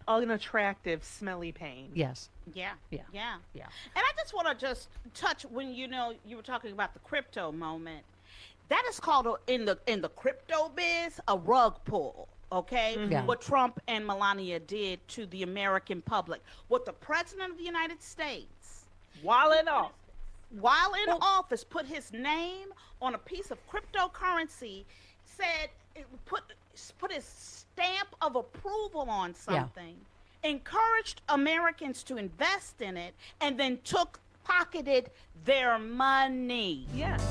unattractive, smelly pain.
Yes.
Yeah.
Yeah.
Yeah.
Yeah.
And I just want to just touch when you were talking about the crypto moment. That is called in the crypto biz a rug pull. Okay,
Yeah.
what Trump and Melania did to the American public, what the president of the United States,
While in office.
office, put his name on a piece of cryptocurrency, said put his stamp of approval on something, encouraged Americans to invest in it, and then pocketed their money.
Yes.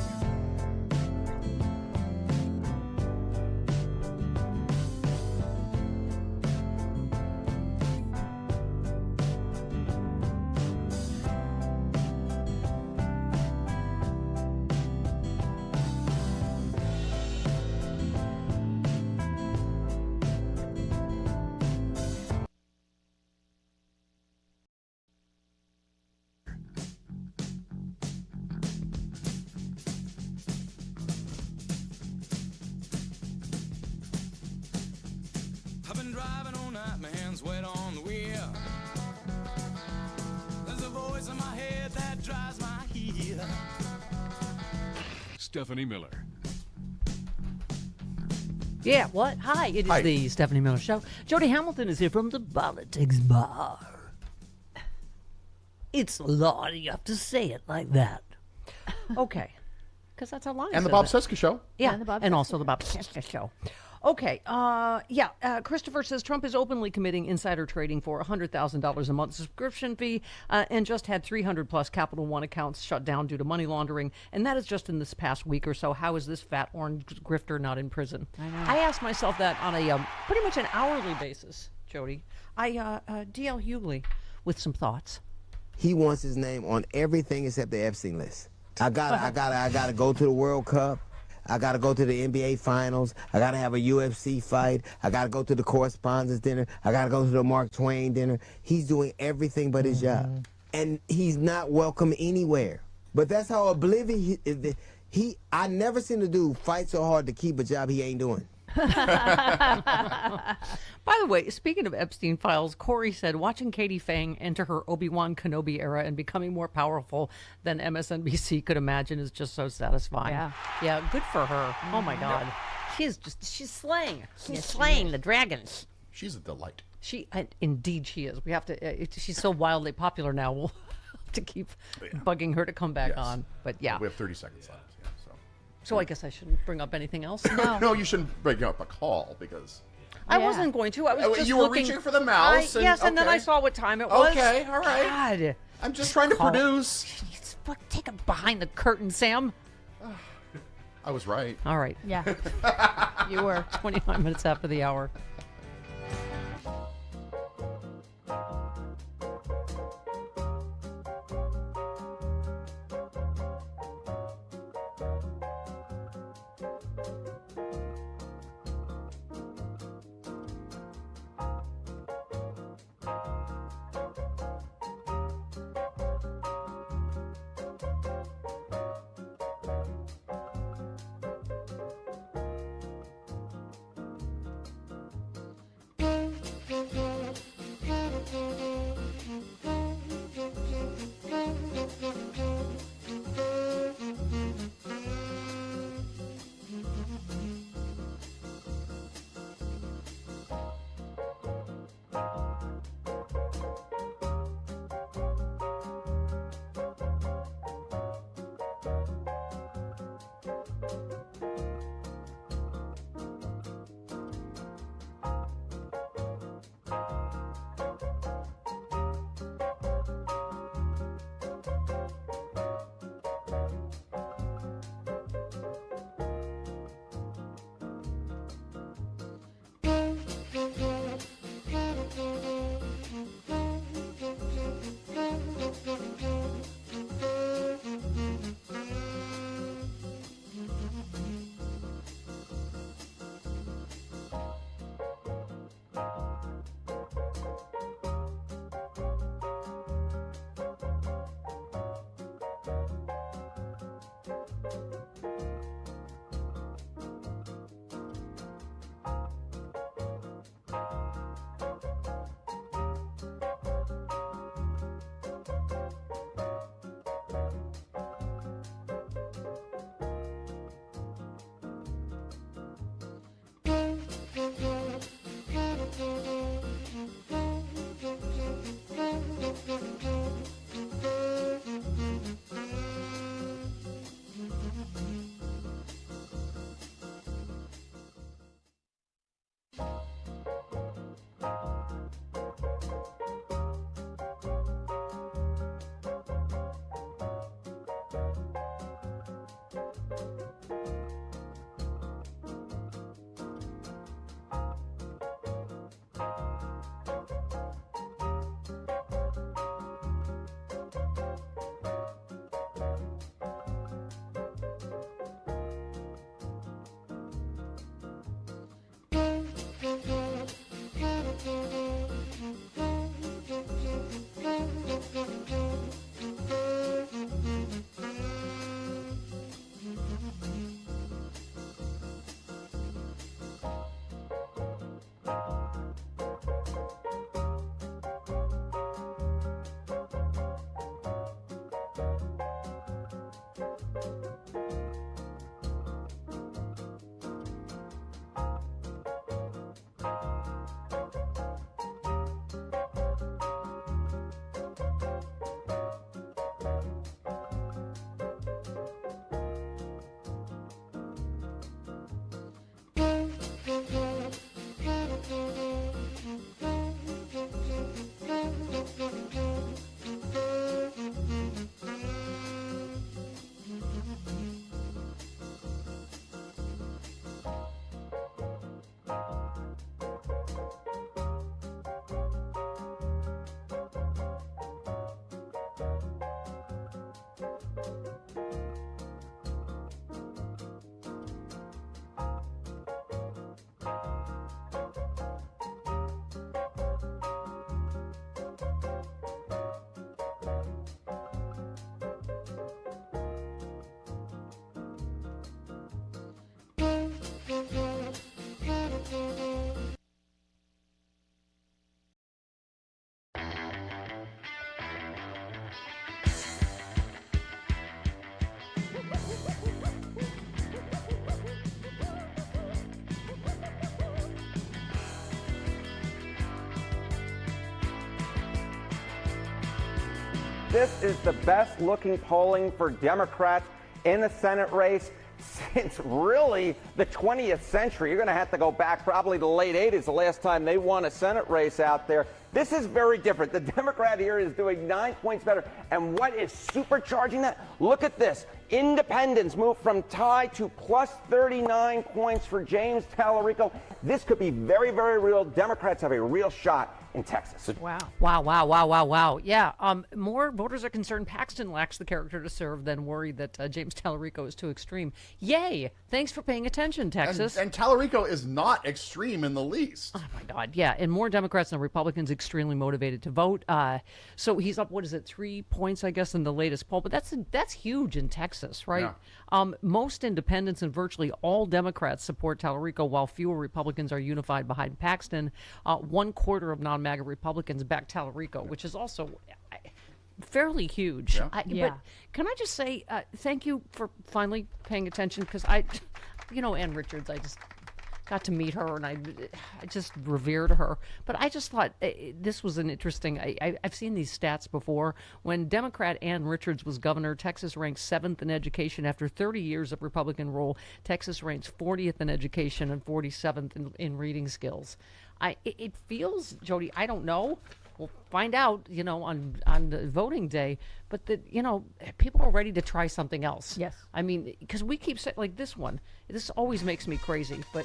I've been driving all night, my hands wet on the wheel. There's a voice in my head that drives my heel.
Stephanie Miller.
Yeah, what? Hi, it is the Stephanie Miller Show. Jody Hamilton is here from the Politics Bar. It's law, you have to say it like that. Okay, because that's how Lonnie
And the
says
Bob
it.
Cesca Show.
Yeah,
And the Bob
and
Cesca
also the Bob Cesca Show. Okay, Christopher says Trump is openly committing insider trading for $100,000 a month subscription fee and just had 300 plus Capital One accounts shut down due to money laundering. And that is just in this past week or so. How is this fat orange grifter not in prison? I ask myself that on a pretty much an hourly basis, Jody. D.L. Hughley with some thoughts.
He wants his name on everything except the Epstein list. I gotta go to the World Cup. I gotta go to the NBA Finals. I gotta have a UFC fight. I gotta go to the correspondence dinner. I gotta go to the Mark Twain dinner. He's doing everything but his job, and he's not welcome anywhere. But that's how oblivious he. I never seen a dude fight so hard to keep a job he ain't doing.
By the way, speaking of Epstein files, Corey said watching Katie Fang enter her Obi-Wan Kenobi era and becoming more powerful than MSNBC could imagine is just so satisfying. Yeah, good for her. Oh my God, she's slaying. She's slaying the dragons.
She's a delight.
Indeed she is. We have to. She's so wildly popular now. We'll have to keep bugging her to come back on. But yeah,
we have 30 seconds left. Yeah,
so I guess I shouldn't bring up anything else.
No, you shouldn't bring up a call because.
I wasn't going to. I was just
you were
looking.
reaching for the mouse.
Yes, and then I saw what time it was.
Okay, all right.
God.
I'm just trying to produce.
Jeez, take it behind the curtain, Sam.
I was right.
All right.
Yeah. You were.
29 minutes after the hour.
This is the best looking polling for Democrats in the Senate race since really the 20th century. You're going to have to go back probably the late 80s, the last time they won a Senate race out there. This is very different. The Democrat here is doing 9 points better. And what is supercharging that? Look at this. Independents move from tie to plus 39 points for James Tallarico. This could be very, very real. Democrats have a real shot in Texas.
Wow. Wow. Yeah. More voters are concerned Paxton lacks the character to serve than worried that James Tallarico is too extreme. Yay. Thanks for paying attention, Texas.
And Tallarico is not extreme in the least.
Oh, my God. Yeah. And more Democrats than Republicans extremely motivated to vote. So he's up, 3 points, I guess, in the latest poll. But that's huge in Texas, right? Yeah. Most independents and virtually all Democrats support Tallarico, while fewer Republicans are unified behind Paxton. 1/4 of non-MAGA Republicans back Tallarico, which is also fairly huge.
Yeah.
But can I just say thank you for finally paying attention, because Ann Richards, I just got to meet her and I just revered her. But I just thought this was an interesting, I've seen these stats before. When Democrat Ann Richards was governor, Texas ranked 7th in education. After 30 years of Republican rule, Texas ranks 40th in education and 47th in reading skills. It feels, Jody, I don't know. We'll find out, on the voting day. But people are ready to try something else.
Yes.
I mean, because we keep saying, like this one, this always makes me crazy. But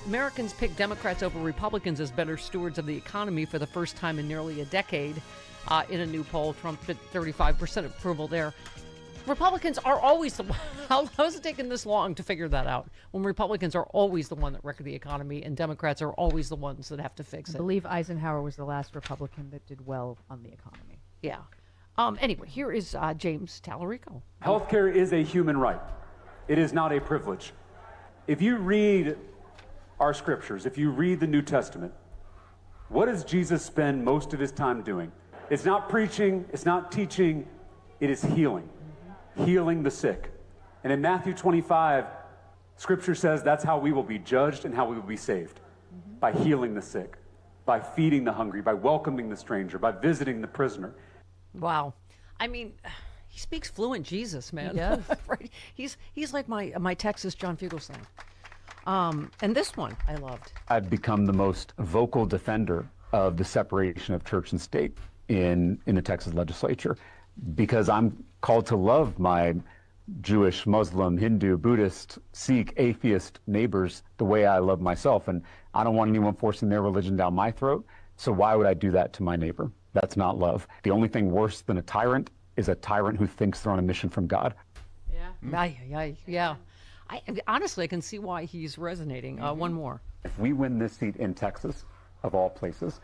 Americans pick Democrats over Republicans as better stewards of the economy for the first time in nearly a decade. In a new poll, Trump at 35% approval there. Republicans are always the one. How has it taken this long to figure that out? When Republicans are always the one that wreck the economy and Democrats are always the ones that have to fix it.
I believe Eisenhower was the last Republican that did well on the economy.
Yeah. Anyway, here is James Tallarico.
Healthcare is a human right. It is not a privilege. If you read our scriptures, if you read the New Testament, what does Jesus spend most of his time doing? It's not preaching, it's not teaching, it is healing. Healing the sick. And in Matthew 25, Scripture says that's how we will be judged and how we will be saved. By healing the sick, by feeding the hungry, by welcoming the stranger, by visiting the prisoner.
Wow. I mean, he speaks fluent Jesus, man.
He does.
Right? He's like my Texas John Fugelsang. And this one I loved.
I've become the most vocal defender of the separation of church and state in the Texas legislature, because I'm called to love my Jewish, Muslim, Hindu, Buddhist, Sikh, atheist neighbors the way I love myself. And I don't want anyone forcing their religion down my throat. So why would I do that to my neighbor? That's not love. The only thing worse than a tyrant is a tyrant who thinks they're on a mission from God.
Yeah. Honestly, I can see why he's resonating. One more.
If we win this seat in Texas, of all places,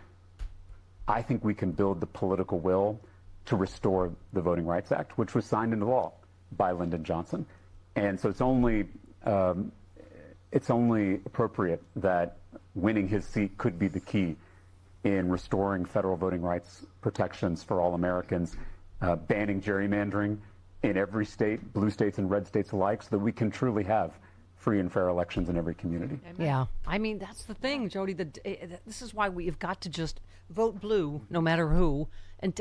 I think we can build the political will to restore the Voting Rights Act, which was signed into law by Lyndon Johnson. And so it's only appropriate that winning his seat could be the key in restoring federal voting rights protections for all Americans, banning gerrymandering in every state, blue states and red states alike, so that we can truly have free and fair elections in every community.
Yeah, I mean, that's the thing, Jody. This is why we've got to just vote blue, no matter who, and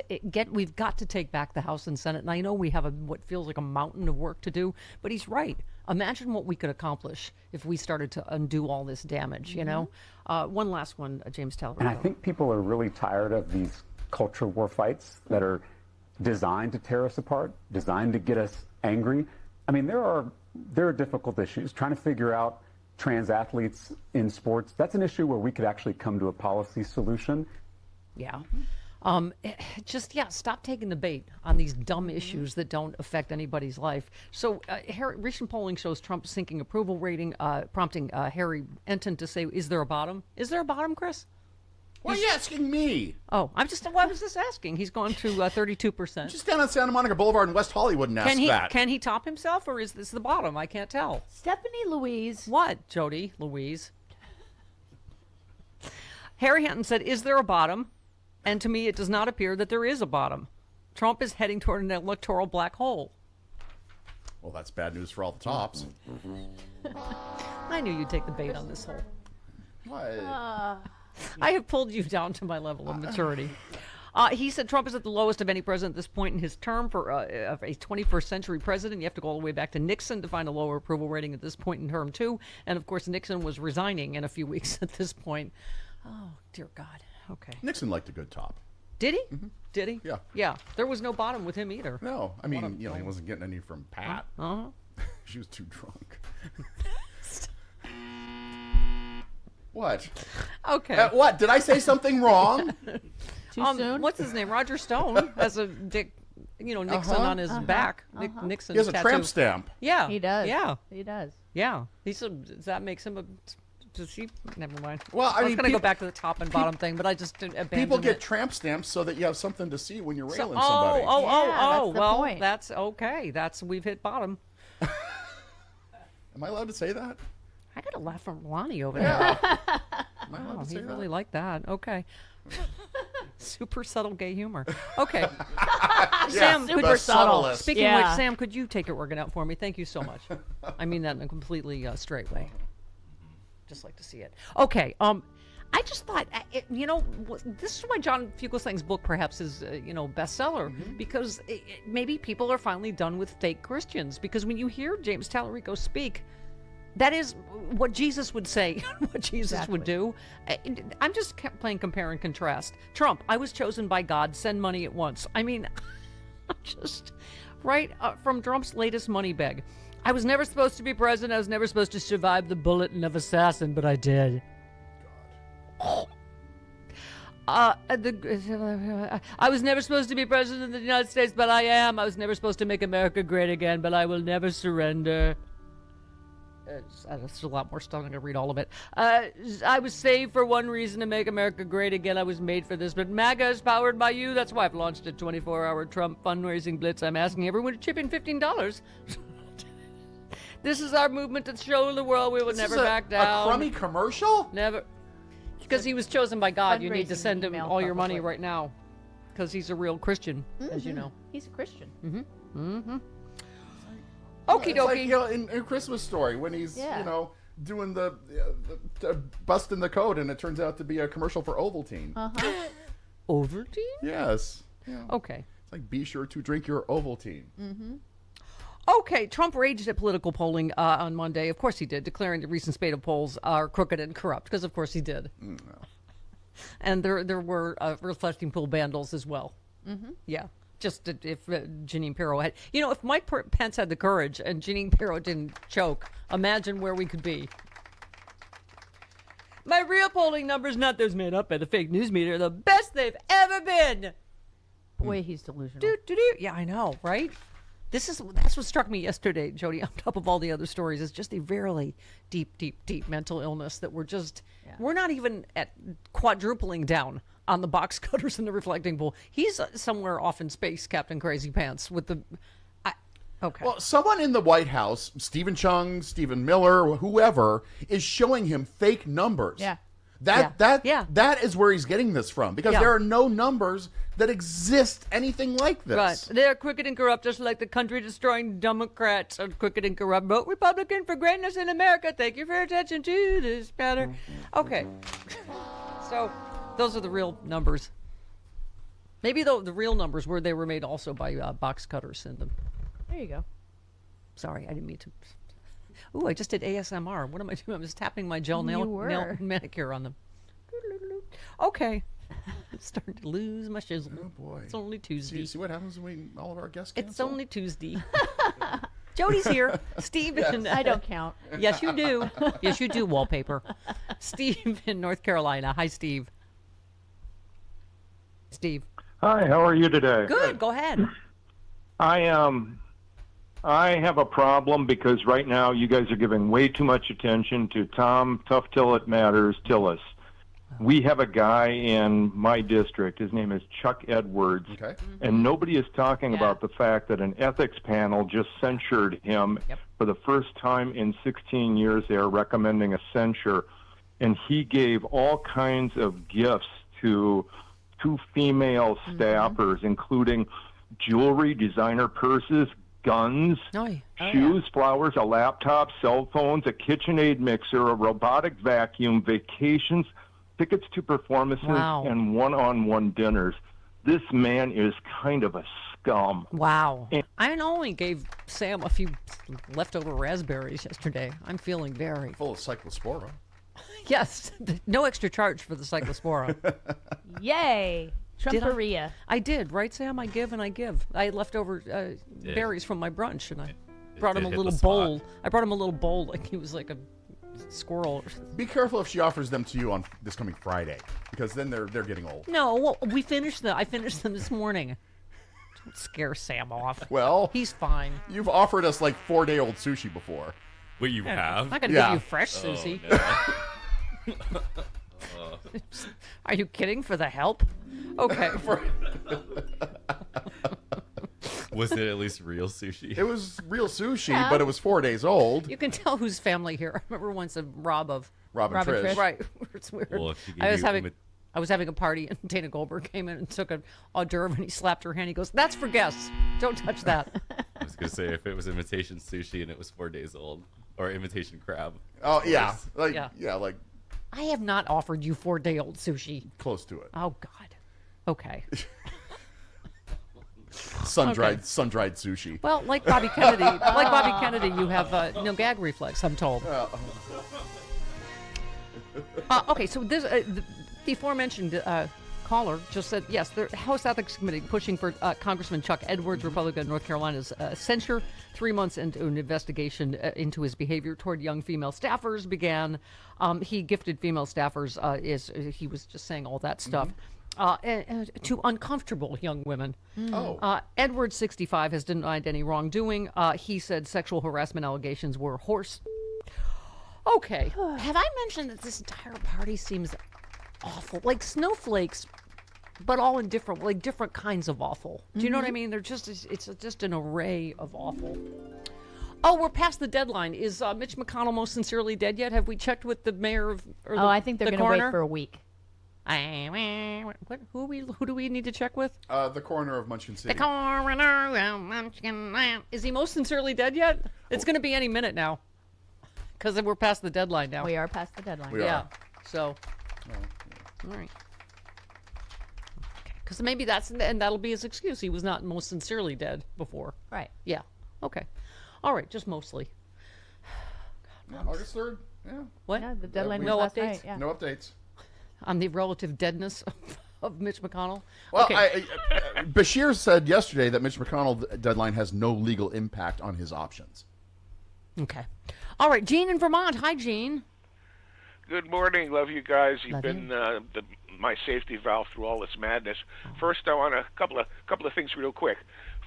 we've got to take back the House and Senate. And I know we have what feels like a mountain of work to do, but he's right. Imagine what we could accomplish if we started to undo all this damage, you know? One last one, James Taylor.
And I think people are really tired of these culture war fights that are designed to tear us apart, designed to get us angry. I mean, there are difficult issues. Trying to figure out trans athletes in sports, that's an issue where we could actually come to a policy solution.
Yeah. Stop taking the bait on these dumb issues that don't affect anybody's life. So recent polling shows Trump sinking approval rating, prompting Harry Enton to say, is there a bottom? Is there a bottom, Chris?
Why are you asking me?
Oh, I was just asking. He's gone to 32%.
Just down on Santa Monica Boulevard in West Hollywood and ask that.
Can he top himself, or is this the bottom? I can't tell.
Stephanie Louise.
What, Jody Louise? Harry Enton said, is there a bottom? And to me, it does not appear that there is a bottom. Trump is heading toward an electoral black hole.
Well, that's bad news for all the tops.
I knew you'd take the bait on this whole.
What?
I have pulled you down to my level of maturity. He said Trump is at the lowest of any president at this point in his term. For a 21st century president, you have to go all the way back to Nixon to find a lower approval rating at this point in term 2. And, of course, Nixon was resigning in a few weeks at this point. Oh, dear God. Okay.
Nixon liked a good top.
Did he? Did he?
Yeah.
Yeah. There was no bottom with him either.
No. I mean, he wasn't getting any from Pat.
Uh-huh.
She was too drunk. What?
Okay.
What? Did I say something wrong?
Too soon?
What's his name? Roger Stone has a Nixon on his back. Nixon
He has a
tattoo.
tramp stamp.
Yeah.
He does.
Yeah.
He does.
Yeah. That makes him a... Does he? Never mind.
Well, I
was
mean,
going to go back to the top and bottom thing, but I just abandoned
People get
it.
tramp stamps so that you have something to see when you're railing
Oh,
somebody.
that's the
well,
point.
that's okay. We've hit bottom.
Am I allowed to say that?
I got a laugh from Lonnie over
Yeah.
there.
Am I allowed to say
He
that?
really liked that. Okay. Super subtle gay humor. Okay. Sam,
super
could,
subtle.
Speaking of which, Sam, could you take it working out for me? Thank you so much. I mean that in a completely straight way. Just like to see it. Okay. I just thought, this is why John Fugelsang's book perhaps is, bestseller, because maybe people are finally done with fake Christians. Because when you hear James Tallarico speak, that is what Jesus would say, what Jesus would do. I'm just playing compare and contrast. Trump, I was chosen by God, send money at once. I mean, just right from Trump's latest money bag. I was never supposed to be president. I was never supposed to survive the bulletin of assassin, but I did. I was never supposed to be president of the United States, but I am. I was never supposed to make America great again, but I will never surrender. It's a lot more stuff. I'm going to read all of it. I was saved for one reason, to make America great again. I was made for this, but MAGA is powered by you. That's why I've launched a 24-hour Trump fundraising blitz. I'm asking everyone to chip in $15. This is our movement to show the world we will never back down.
A crummy commercial?
Never. Because he was chosen by God, you need to
Fundraising
send him
email,
all your money
probably.
right now. Because he's a real Christian, as you know.
He's a Christian.
Okie
It's like,
dokie.
in A Christmas Story when he's,
Yeah.
doing the busting the code, and it turns out to be a commercial for Ovaltine.
Ovaltine?
Yes. Yeah.
Okay.
It's like, be sure to drink your Ovaltine.
Okay, Trump raged at political polling on Monday. Of course he did, declaring the recent spate of polls are crooked and corrupt, because of course he did. And there were reflecting pool bandles as well. Yeah. Just if Jeanine Pirro had... if Mike Pence had the courage and Jeanine Pirro didn't choke, imagine where we could be. My real polling numbers, not those made up by the fake news media, are the best they've ever been.
Boy, he's delusional.
Yeah, I know, right? That's what struck me yesterday, Jody, on top of all the other stories, is just a very deep, deep, deep mental illness that we're not even at quadrupling down on the box cutters and the reflecting pool. He's somewhere off in space, Captain Crazy Pants, with the... Okay.
Well, someone in the White House, Stephen Chung, Stephen Miller, whoever, is showing him fake numbers.
Yeah.
That is where he's getting this from, because there are no numbers that exist anything like this.
Right. They're crooked and corrupt, just like the country-destroying Democrats are crooked and corrupt. Vote Republican for greatness in America. Thank you for your attention to this matter. Okay. So those are the real numbers. Maybe the real numbers were they were made also by box cutters in them.
There you go.
Sorry, I didn't mean to. Ooh, I just did ASMR. What am I doing? I'm just tapping my gel nail manicure on them. Okay. I'm starting to lose my shizzle.
Oh, boy.
It's only Tuesday.
See what happens when all of our guests cancel?
It's only Tuesday. Jody's here. Steve.
Yes. I don't count.
Yes, you do. Yes, you do, wallpaper. Steve in North Carolina. Hi, Steve. Steve.
Hi, how are you today?
Good. Go ahead.
I have a problem because right now you guys are giving way too much attention to Thom Tough Till It Matters Tillis. We have a guy in my district. His name is Chuck Edwards.
Okay.
And nobody is talking about the fact that an ethics panel just censured him for the first time in 16 years. They are recommending a censure. And he gave all kinds of gifts to two female staffers, including jewelry, designer purses, guns, shoes, flowers, a laptop, cell phones, a KitchenAid mixer, a robotic vacuum, vacations, tickets to performances, and one-on-one dinners. This man is kind of a scum.
Wow. I only gave Sam a few leftover raspberries yesterday. I'm feeling very...
Full of cyclospora.
Yes. No extra charge for the cyclospora.
Yay. Trumperia.
I did, right, Sam? I give and I give. I had leftover berries from my brunch, and I brought him a little bowl. I brought him a little bowl like he was like a squirrel.
Be careful if she offers them to you on this coming Friday, because then they're getting old.
No, well, we finished them. I finished them this morning. Don't scare Sam off.
Well,
he's fine.
You've offered us like 4-day-old sushi before.
Wait, you have?
I'm not gonna give you fresh sushi.
No.
Are you kidding? For the help? Okay.
Was it at least real sushi?
It was real sushi, but it was 4 days old.
You can tell whose family here. I remember once a Rob and
Trish.
Right. It's weird.
Well,
I was having a party, and Dana Goldberg came in and took an hors d'oeuvre, and he slapped her hand. He goes, "That's for guests. Don't touch that."
I was gonna say if it was imitation sushi and it was 4 days old, or imitation crab.
Oh yeah, like
I have not offered you 4-day-old sushi.
Close to it.
Oh God. Okay.
Sun-dried sushi.
Well, like Bobby Kennedy, you have no gag reflex, I'm told. Okay, so this the aforementioned caller just said yes. The House Ethics Committee pushing for Congressman Chuck Edwards, Republican of North Carolina's censure. 3 months into an investigation into his behavior toward young female staffers began. He gifted female staffers he was just saying all that stuff. To uncomfortable young women. Edwards, 65, has denied any wrongdoing. He said sexual harassment allegations were horse. Okay. Have I mentioned that this entire party seems awful? Like snowflakes, but all in different kinds of awful. Do you know what I mean? It's just an array of awful. Oh, we're past the deadline. Is Mitch McConnell most sincerely dead yet? Have we checked with the mayor of
I think they're going to wait for a week.
What? Who do we need to check with?
The coroner of Munchkin City.
The coroner of Munchkin. Is he most sincerely dead yet? It's going to be any minute now, because we're past the deadline now.
We are past the deadline.
We are.
So. All right. Because maybe that'll be his excuse. He was not most sincerely dead before.
Right.
Yeah. Okay. All right. Just mostly.
August 3rd. Yeah.
What?
Yeah, the deadline was
no
last
updates.
night, yeah.
No updates.
On the relative deadness of Mitch McConnell.
Well,
okay.
Bashir said yesterday that Mitch McConnell's deadline has no legal impact on his options.
Okay. All right. Gene in Vermont. Hi, Gene.
Good morning. Love you guys. You've
Love
been my safety valve through all this madness. First, I want a couple of things real quick.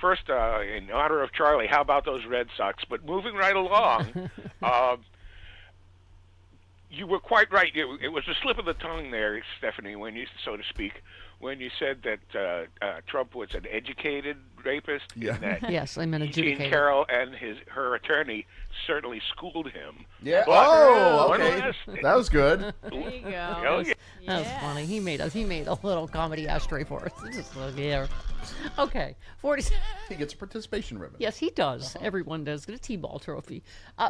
First, in honor of Charlie, how about those Red Sox? But moving right along, you were quite right. It was a slip of the tongue there, Stephanie, so to speak, when you said that Trump was an educated rapist.
Yeah.
In that
Yes, I'm an
Jean
adjudicator.
Carroll and her attorney certainly schooled him.
Yeah.
But
Oh,
one
okay.
last-
That was good.
There you go.
Oh, yeah.
That was funny. He made a little comedy ashtray for us. Just look here. Okay, 40.
He gets a participation ribbon.
Yes, he does. Everyone does get a T-ball trophy.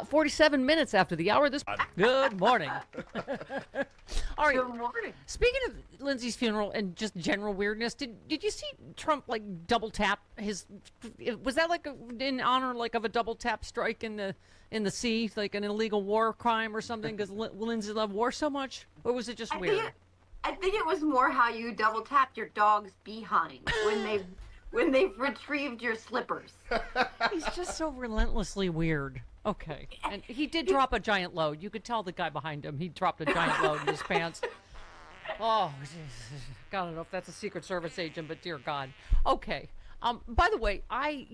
47 minutes after the hour. Good morning. All right.
Good morning.
Speaking of Lindsay's funeral and just general weirdness, did you see Trump like double tap his? Was that like in honor like of a double tap strike in the sea, like an illegal war crime or something? Because Lindsay loved war so much, or was it just weird?
I think it was more how you double tapped your dog's behind when they've retrieved your slippers.
He's just so relentlessly weird. Okay. And he did drop a giant load. You could tell the guy behind him. He dropped a giant load in his pants. Oh, God, I don't know if that's a Secret Service agent, but dear God. Okay. By the way, I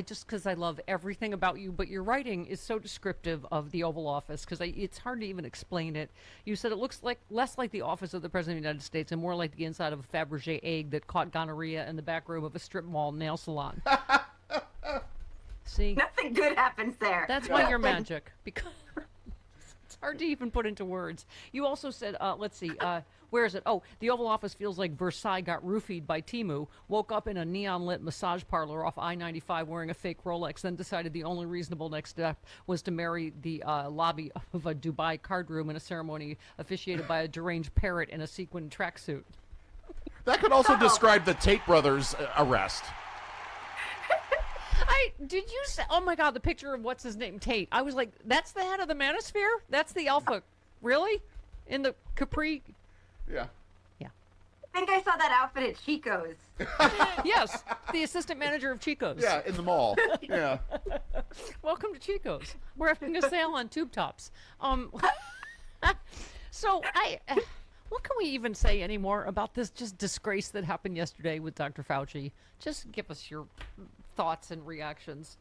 just because I love everything about you, but your writing is so descriptive of the Oval Office because it's hard to even explain it. You said it looks like less like the office of the President of the United States and more like the inside of a Fabergé egg that caught gonorrhea in the back room of a strip mall nail salon. See?
Nothing good happens there.
That's why you're magic. Because it's hard to even put into words. You also said, let's see, where is it? Oh, the Oval Office feels like Versailles got roofied by Timu, woke up in a neon-lit massage parlor off I-95 wearing a fake Rolex, then decided the only reasonable next step was to marry the lobby of a Dubai card room in a ceremony officiated by a deranged parrot in a sequined tracksuit.
That could also describe the Tate brothers' arrest.
Did you say, oh my God, the picture of what's his name, Tate. I was like, that's the head of the manosphere? That's the Alpha. Really? In the Capri?
Yeah.
Yeah.
I think I saw that outfit at Chico's.
Yes, the assistant manager of Chico's.
Yeah, in the mall. Yeah.
Welcome to Chico's. We're having a sale on tube tops. So what can we even say anymore about this just disgrace that happened yesterday with Dr. Fauci? Just give us your thoughts and reactions.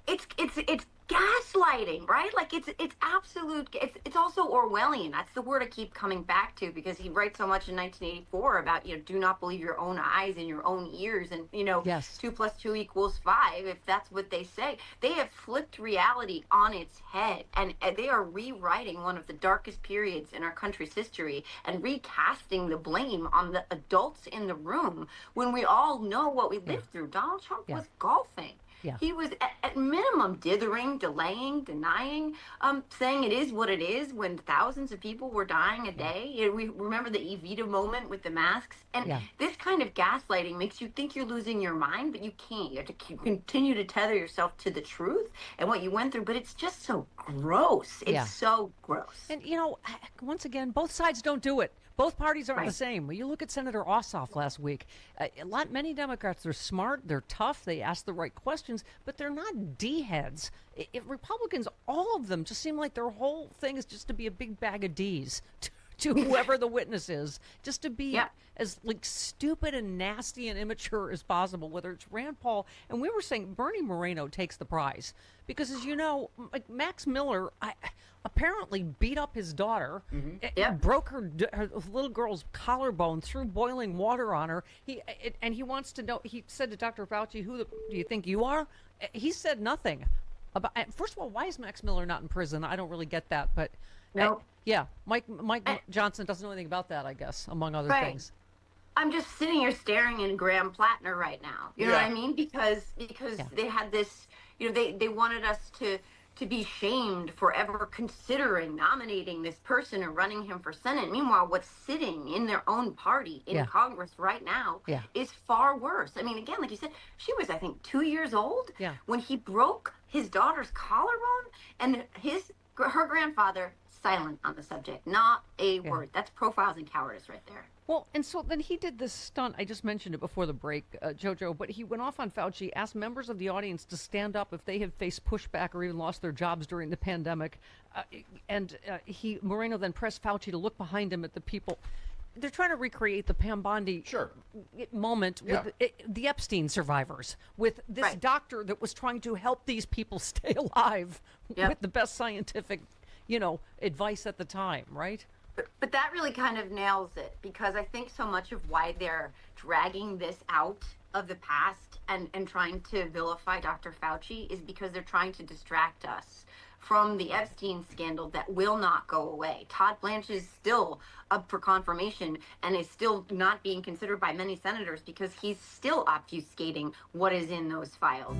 It's gaslighting, right? Like it's absolute. It's also Orwellian. That's the word I keep coming back to because he writes so much in 1984 about do not believe your own eyes and your own ears, and
yes.
2 + 2 = 5. If that's what they say, they have flipped reality on its head, and they are rewriting one of the darkest periods in our country's history and recasting the blame on the adults in the room when we all know what we lived through. Donald Trump was golfing.
Yeah.
He was at minimum dithering, delaying, denying, saying it is what it is when thousands of people were dying a day. We remember the Evita moment with the masks. And this kind of gaslighting makes you think you're losing your mind, but you can't. You have to continue to tether yourself to the truth and what you went through. But it's just so gross. It's so gross.
And, once again, both sides don't do it. Both parties aren't the same. When you look at Senator Ossoff last week, many Democrats, they're smart, they're tough, they ask the right questions, but they're not D-heads. Republicans, all of them, just seem like their whole thing is just to be a big bag of D's to whoever the witness is, just to be as stupid and nasty and immature as possible, whether it's Rand Paul. And we were saying Bernie Moreno takes the prize because, as you know, Max Miller apparently beat up his daughter, broke her little girl's collarbone, threw boiling water on her. And he wants to know, he said to Dr. Fauci, who do you think you are? He said nothing. First of all, why is Max Miller not in prison? I don't really get that, but Mike Johnson doesn't know anything about that, I guess, among other things.
I'm just sitting here staring at Graham Plattner right now. You know what I mean? Because they had this, they wanted us to be shamed for ever considering nominating this person or running him for Senate. Meanwhile, what's sitting in their own party in Congress right now is far worse. I mean, again, like you said, she was, I think, 2 years old when he broke his daughter's collarbone, and her grandfather silent on the subject, not a word. That's profiles and cowardice right there.
Well, and so then he did this stunt. I just mentioned it before the break, Jojo, but he went off on Fauci, asked members of the audience to stand up if they had faced pushback or even lost their jobs during the pandemic. Moreno then pressed Fauci to look behind him at the people. They're trying to recreate the Pam Bondi moment with the Epstein survivors, with this doctor that was trying to help these people stay alive with the best scientific, advice at the time, right?
But that really kind of nails it, because I think so much of why they're dragging this out of the past and trying to vilify Dr. Fauci is because they're trying to distract us from the Epstein scandal that will not go away. Todd Blanche is still up for confirmation and is still not being considered by many senators because he's still obfuscating what is in those files.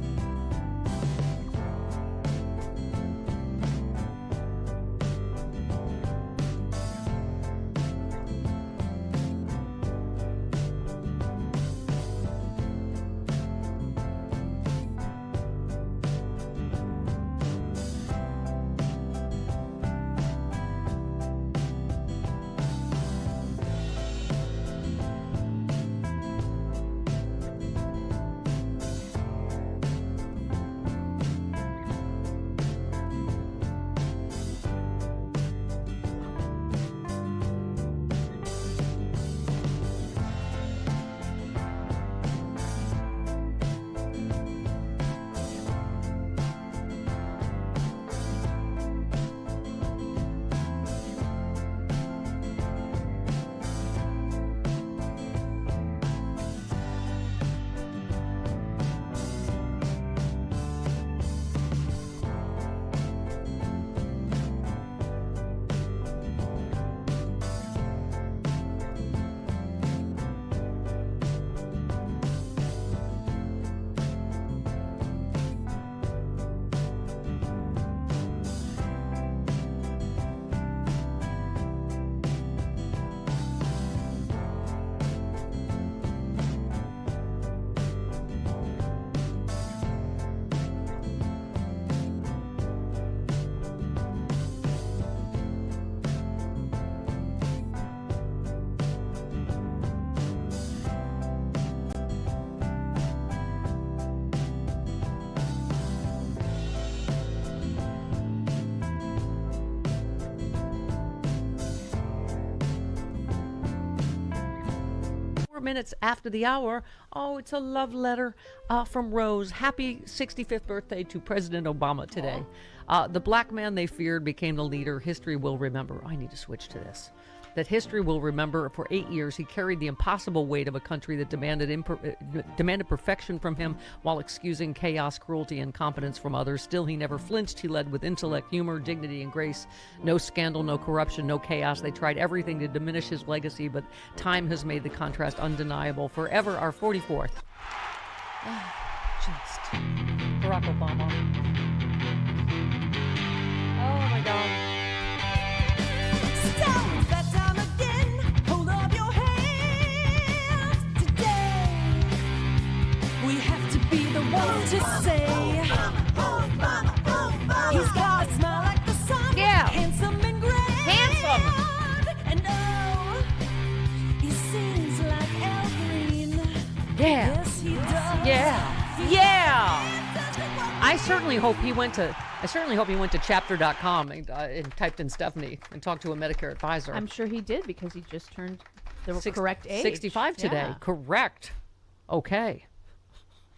4 minutes after the hour. Oh, it's a love letter from Rose. Happy 65th birthday to President Obama today. The black man they feared became the leader history will remember. I need to switch to this. That history will remember for 8 years he carried the impossible weight of a country that demanded perfection from him while excusing chaos, cruelty, and incompetence from others. Still, he never flinched. He led with intellect, humor, dignity, and grace. No scandal, no corruption, no chaos. They tried everything to diminish his legacy, but time has made the contrast undeniable. Forever our 44th. Just Barack Obama. Oh my God.
To say he's got a smile like the sun,
yeah,
handsome and grand, and oh, he sings like El Green.
Yeah,
Yes, he does.
yeah. I certainly hope he went to chapter.com and typed in Stephanie and talked to a Medicare advisor.
I'm sure he did because he just turned the correct age.
65 today.
Yeah.
Correct. Okay.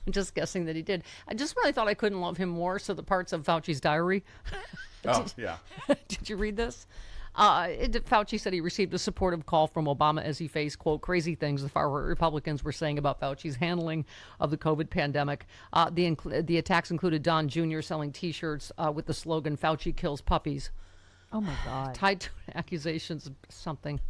I'm just guessing that he did. I just really thought I couldn't love him more, so the parts of Fauci's diary.
Yeah.
Did you read this? Fauci said he received a supportive call from Obama as he faced, quote, crazy things the far-right Republicans were saying about Fauci's handling of the COVID pandemic. The attacks included Don Jr. selling T-shirts with the slogan, Fauci kills puppies.
Oh, my God.
Tied to accusations of something.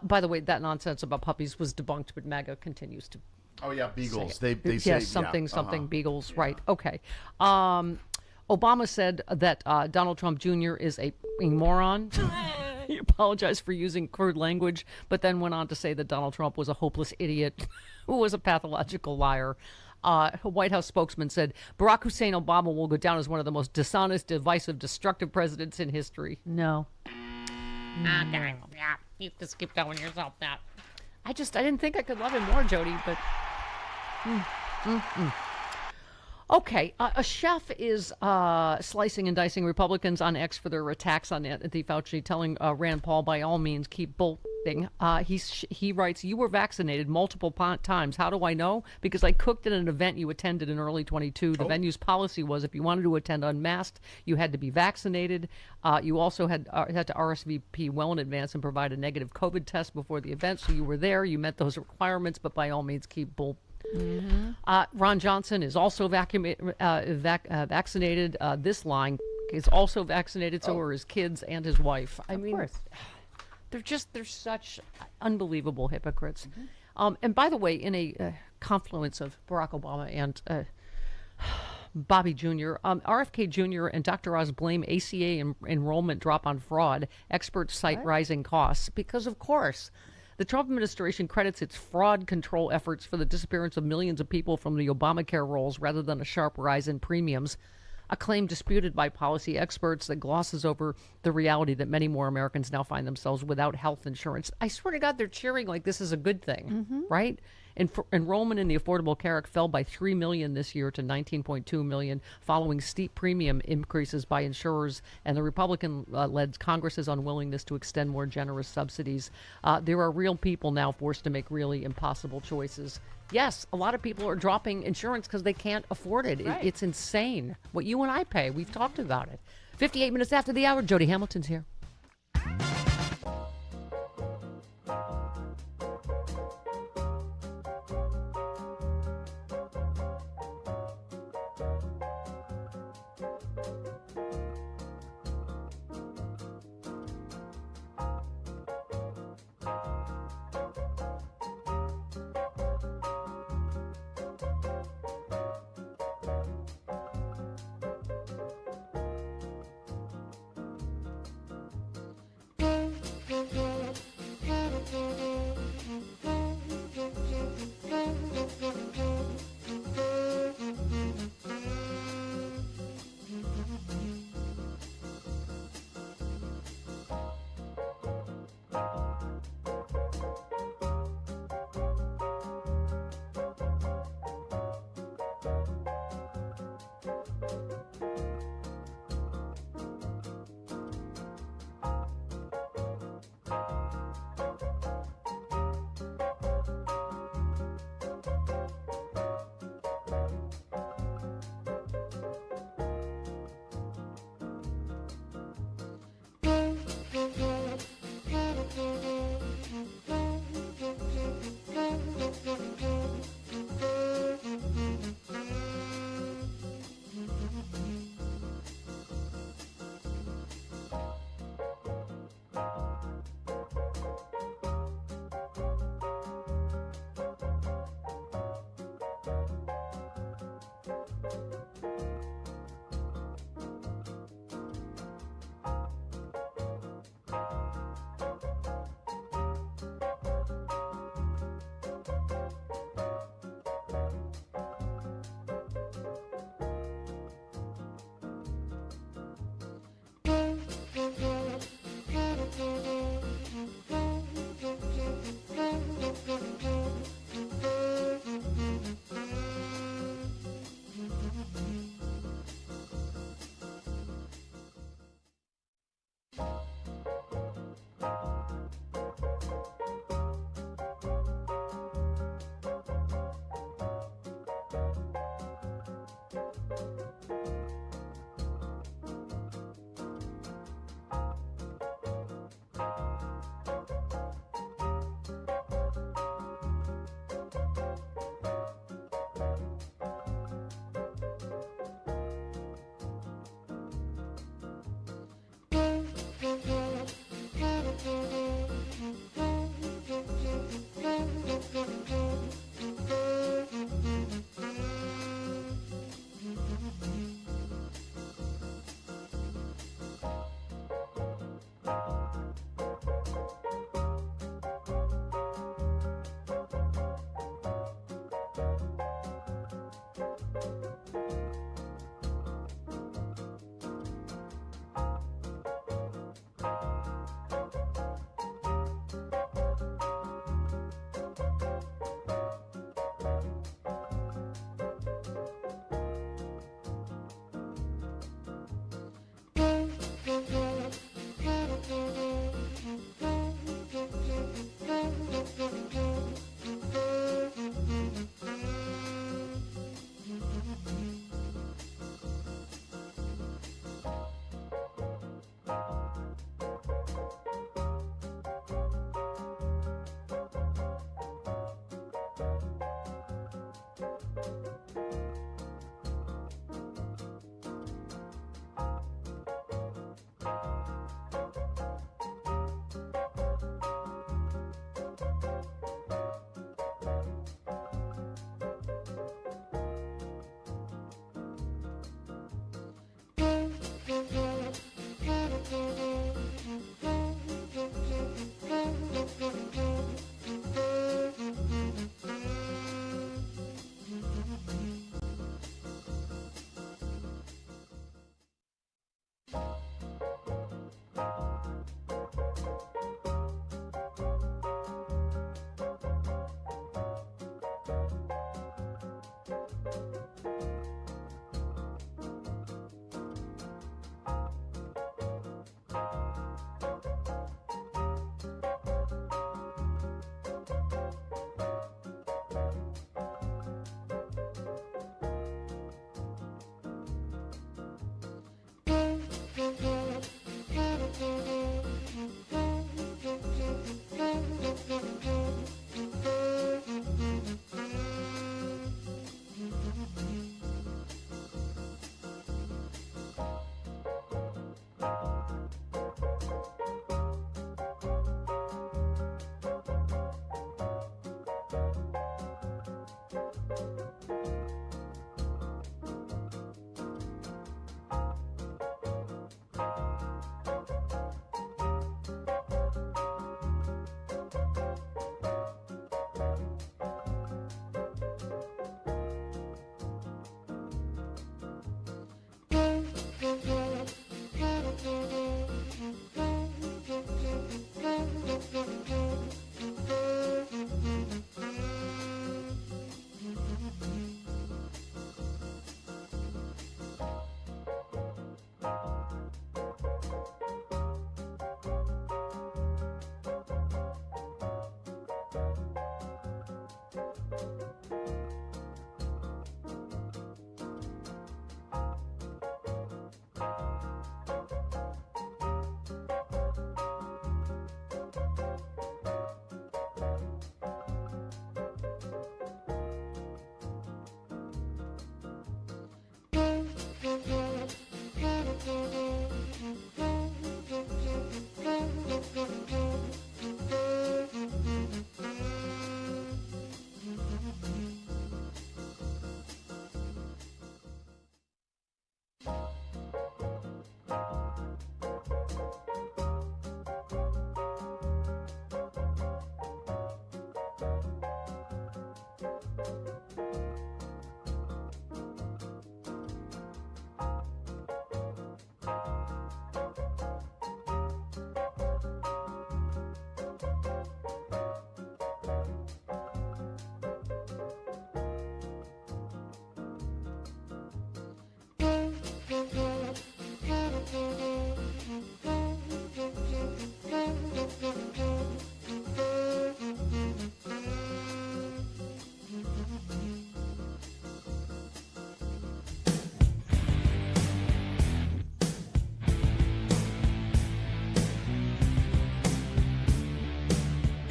By the way, that nonsense about puppies was debunked, but MAGA continues to.
Oh, yeah, beagles. They
Yes,
say
something, beagles, right. Okay. Obama said that Donald Trump Jr. is a moron. He apologized for using crude language, but then went on to say that Donald Trump was a hopeless idiot who was a pathological liar. A White House spokesman said Barack Hussein Obama will go down as one of the most dishonest, divisive, destructive presidents in history.
No.
Okay. Yeah, you just keep telling yourself that. I didn't think I could love him more, Jody, but... Okay, a chef is slicing and dicing Republicans on X for their attacks on Anthony Fauci, telling Rand Paul, by all means, keep thing. He writes, "You were vaccinated multiple times. How do I know? Because I cooked at an event you attended in early 22. The venue's policy was if you wanted to attend unmasked, you had to be vaccinated. You also had to RSVP well in advance and provide a negative COVID test before the event. So you were there. You met those requirements, but by all means, keep bull." Ron Johnson is also vaccinated. This line is also vaccinated. So are his kids and his wife. I mean, they're such unbelievable hypocrites. And by the way, in a confluence of Barack Obama and Bobby Jr., RFK Jr. and Dr. Oz blame ACA enrollment drop on fraud. Experts cite rising costs because, of course, the Trump administration credits its fraud control efforts for the disappearance of millions of people from the Obamacare rolls rather than a sharp rise in premiums, a claim disputed by policy experts that glosses over the reality that many more Americans now find themselves without health insurance. I swear to God, they're cheering like this is a good thing, right? Enrollment in the Affordable Care Act fell by 3 million this year to 19.2 million, following steep premium increases by insurers and the Republican-led Congress's unwillingness to extend more generous subsidies. There are real people now forced to make really impossible choices. Yes, a lot of people are dropping insurance because they can't afford it. It's insane what you and I pay. We've talked about it. 58 minutes after the hour, Jody Hamilton's here.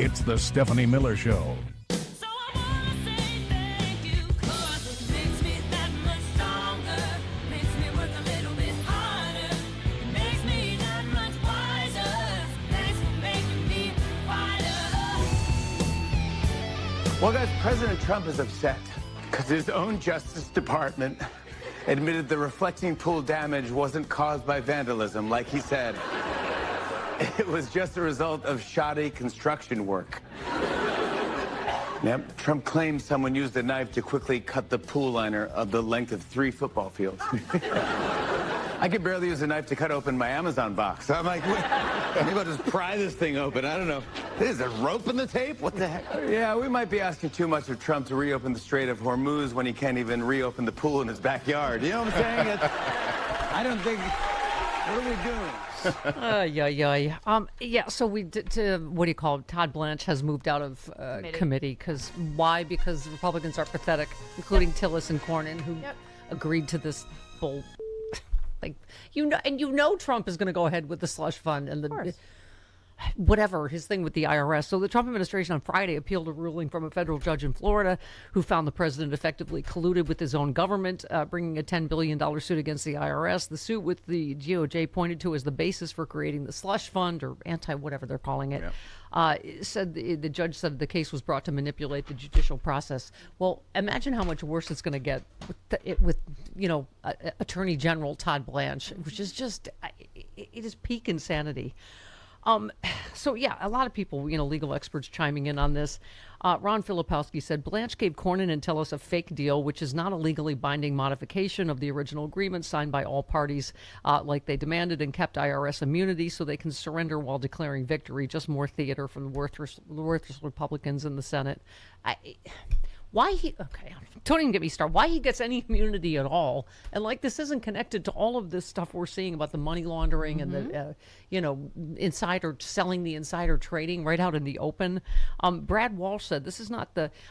It's the Stephanie Miller Show.
Well, guys, President Trump is upset because his own Justice Department admitted the reflecting pool damage wasn't caused by vandalism, like he said. It was just a result of shoddy construction work. Yep, Trump claims someone used a knife to quickly cut the pool liner of the length of 3 football fields. I could barely use a knife to cut open my Amazon box. I'm like, maybe I'll just pry this thing open. I don't know. Is there rope in the tape? What the heck? Yeah, we might be asking too much of Trump to reopen the Strait of Hormuz when he can't even reopen the pool in his backyard. You know what I'm saying? I don't think... What are we doing?
Yeah, so we did what do you call it? Todd Blanche has moved out of committee. Why? Because Republicans are pathetic, including Tillis and Cornyn, who agreed to this bull. Like, Trump is going to go ahead with the slush fund and the whatever his thing with the IRS. So the Trump administration on Friday appealed a ruling from a federal judge in Florida who found the president effectively colluded with his own government, bringing a $10 billion suit against the IRS. The suit, with the DOJ pointed to as the basis for creating the slush fund, or whatever they're calling it, said the judge said the case was brought to manipulate the judicial process. Well, imagine how much worse it's going to get with Attorney General Todd Blanche, which is just it is peak insanity. So yeah, a lot of people, legal experts chiming in on this. Ron Filipowski said Blanche gave Cornyn and Tillis a fake deal, which is not a legally binding modification of the original agreement signed by all parties, like they demanded, and kept IRS immunity so they can surrender while declaring victory. Just more theater from the worthless Republicans in the Senate. Don't even get me started. Why he gets any immunity at all? And this isn't connected to all of this stuff we're seeing about the money laundering and the, insider selling, the insider trading right out in the open. Brad Walsh said,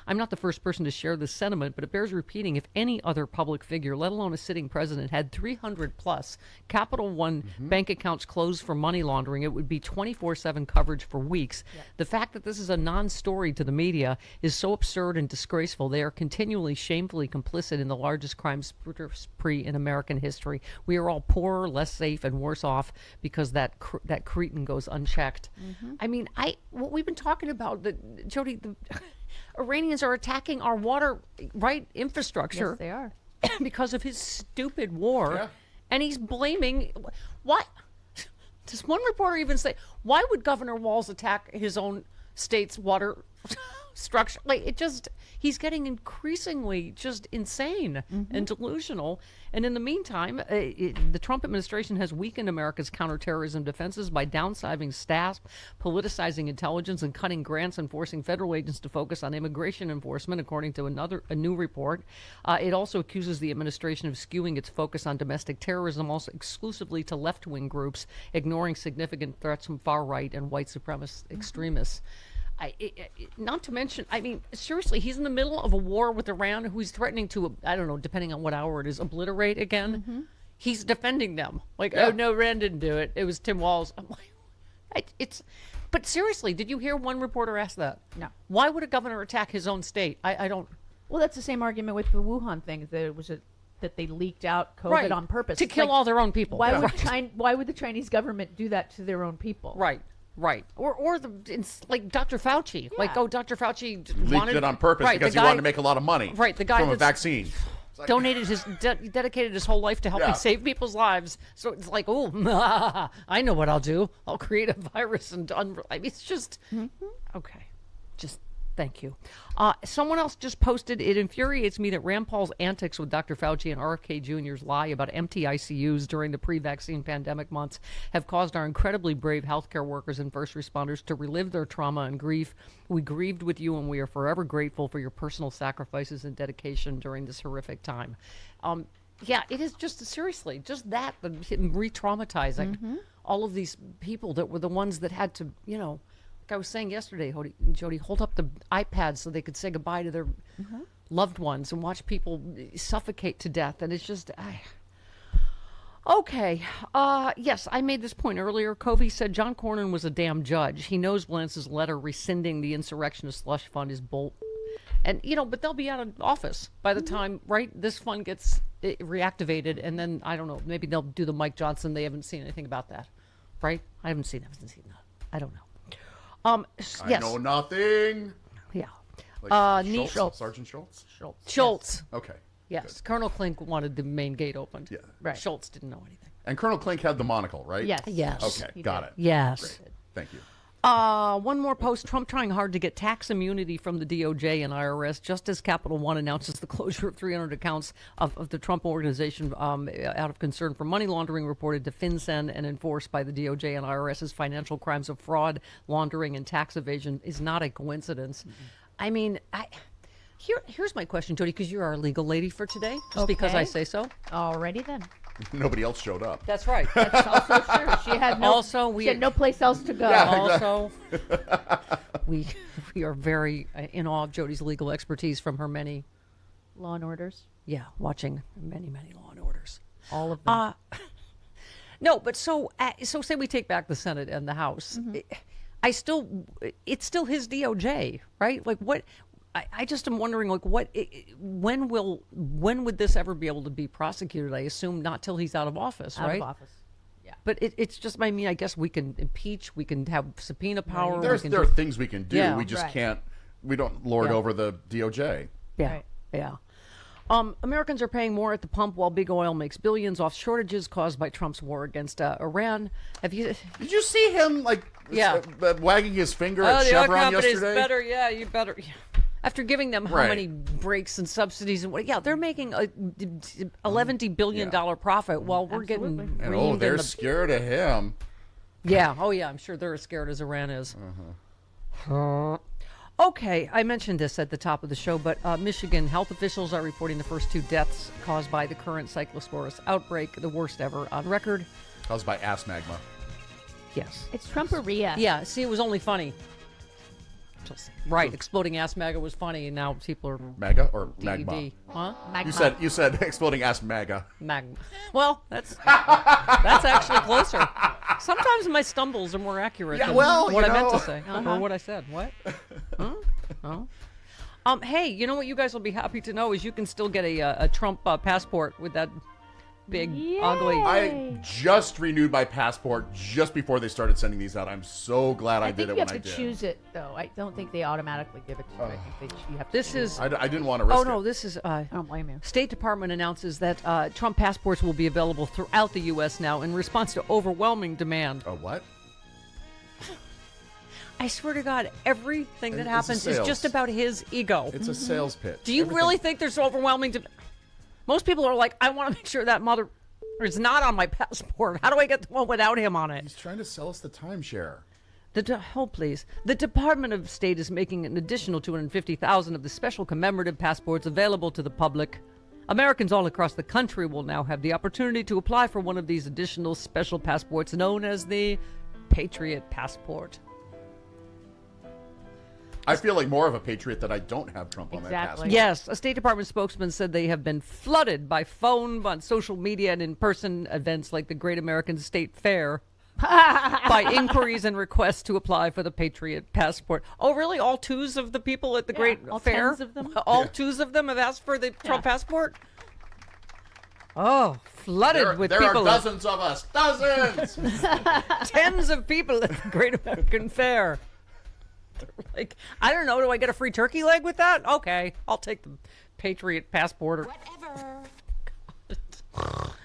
I'm not the first person to share this sentiment, but it bears repeating. If any other public figure, let alone a sitting president, had 300 plus Capital One bank accounts closed for money laundering, it would be 24/7 coverage for weeks. Yeah. The fact that this is a non-story to the media is so absurd and disgraceful. They are continually shamefully complicit in the largest crime spree in American history. We are all poorer, less safe, and worse off because that cretin goes unchecked. I mean, what we've been talking about, Jody, the Iranians are attacking our water infrastructure.
Yes, they are.
Because of his stupid war, and he's blaming what? Does one reporter even say, why would Governor Walz attack his own state's water structure? He's getting increasingly just insane and delusional. And in the meantime, the Trump administration has weakened America's counterterrorism defenses by downsizing staff, politicizing intelligence, and cutting grants, and forcing federal agents to focus on immigration enforcement, according to a new report. It also accuses the administration of skewing its focus on domestic terrorism, also exclusively to left-wing groups, ignoring significant threats from far-right and white supremacist extremists. Not to mention, seriously, he's in the middle of a war with Iran, who he's threatening to, I don't know, depending on what hour it is, obliterate again. He's defending them. Oh, no, Iran didn't do it. It was Tim Walz. I'm like, but seriously, did you hear one reporter ask that?
No.
Why would a governor attack his own state? I don't.
Well, that's the same argument with the Wuhan thing, that it was that they leaked out COVID on purpose.
To kill all their own people.
Why would the Chinese government do that to their own people?
Right. Or Dr. Fauci. Dr. Fauci
leaked it on purpose because he wanted to make a lot of money from a vaccine.
Dedicated his whole life to helping save people's lives. So it's like, I know what I'll do. I'll create a virus and it's just okay. Just thank you. Someone else just posted, it infuriates me that Rand Paul's antics with Dr. Fauci and RFK Jr.'s lie about empty ICUs during the pre-vaccine pandemic months have caused our incredibly brave healthcare workers and first responders to relive their trauma and grief. We grieved with you, and we are forever grateful for your personal sacrifices and dedication during this horrific time. Yeah, it is just seriously just that, re-traumatizing all of these people that were the ones that had to, like I was saying yesterday, Jody, hold up the iPads so they could say goodbye to their loved ones and watch people suffocate to death, and it's just. Okay. Yes, I made this point earlier. Covey said John Cornyn was a damn judge. He knows Blance's letter rescinding the insurrectionist slush fund is bull. And, but they'll be out of office by the time, right, this fund gets reactivated. And then, I don't know, maybe they'll do the Mike Johnson. They haven't seen anything about that, right? I haven't seen that. I don't know. Yes.
I know nothing.
Yeah.
Like Sergeant Schultz?
Schultz.
Okay.
Yes. Good. Colonel Klink wanted the main gate opened.
Yeah.
Right. Schultz didn't know anything.
And Colonel Klink had the monocle, right?
Yes.
Yes.
Okay, got it.
Yes.
Great. Thank you.
One more post. Trump trying hard to get tax immunity from the DOJ and IRS, just as Capital One announces the closure of 300 accounts of the Trump organization out of concern for money laundering, reported to FinCEN and enforced by the DOJ and IRS's financial crimes of fraud, laundering, and tax evasion is not a coincidence. I mean, here's my question, Jody, because you're our legal lady for today, just because I say so.
Alrighty then.
Nobody else showed up.
That's right.
That's also true. She had no place else to go.
Yeah,
also, we are very in awe of Jody's legal expertise from her many
Law and Orders.
Yeah, watching many Law and Orders.
All of them.
No, but so say we take back the Senate and the House. It's still his DOJ, right? Like what? I just am wondering, like, when would this ever be able to be prosecuted? I assume not till he's out of office, right?
Out of office, yeah.
But it's just, I mean, I guess we can impeach, we can have subpoena power.
There are things we can do.
Yeah.
We just can't. We don't lord over the DOJ.
Yeah,
Right.
yeah. Americans are paying more at the pump while big oil makes billions off shortages caused by Trump's war against Iran. Did
you see him wagging his finger at
the
Chevron
oil company's
yesterday?
better. Yeah, you better. Yeah. After giving them how many breaks and subsidies and what? Yeah, they're making a $11 billion profit while we're getting
And they're scared of him.
Yeah. Oh, yeah. I'm sure they're as scared as Iran is. Okay, I mentioned this at the top of the show, but Michigan health officials are reporting the first 2 deaths caused by the current cyclosporus outbreak, the worst ever on record.
Caused by ass magma.
Yes.
It's Trumperia.
Yeah. See, it was only funny. Right, exploding ass MAGA was funny, and now people are
MAGA or
DED.
magma?
Huh?
Magma.
You said exploding ass MAGA.
Magma. Well, that's actually closer. Sometimes my stumbles are more accurate than what I meant to say or what I said. What? Huh? Oh. Hey, you know what? You guys will be happy to know is you can still get a Trump passport with that big ugly.
I just renewed my passport just before they started sending these out. I'm so glad I did it when I did.
You have to choose it, though. I don't think they automatically give it to you. I think you have to
This
choose.
is.
I didn't want to risk it.
Oh no, this is.
I don't blame you.
State Department announces that Trump passports will be available throughout the U.S. now in response to overwhelming demand.
Oh what?
I swear to God, everything that happens is
sales.
just about his ego.
It's a sales pitch.
Do you really think there's overwhelming demand? Most people are like, I want to make sure that mother is not on my passport. How do I get the one without him on it?
He's trying to sell us the timeshare.
Hold, please. The Department of State is making an additional 250,000 of the special commemorative passports available to the public. Americans all across the country will now have the opportunity to apply for one of these additional special passports known as the Patriot Passport.
I feel like more of a patriot that I don't have Trump on my passport.
Yes, a State Department spokesman said they have been flooded by phone, on social media, and in-person events like the Great American State Fair by inquiries and requests to apply for the Patriot Passport. Oh, really? All 2s of the people at the Great Fair?
10s of them?
All 2s of them have asked for the Trump passport? Oh, flooded with
there
people.
There are dozens of us. Dozens!
Tens of people at the Great American Fair. Like, I don't know, do I get a free turkey leg with that? Okay, I'll take the Patriot Passport or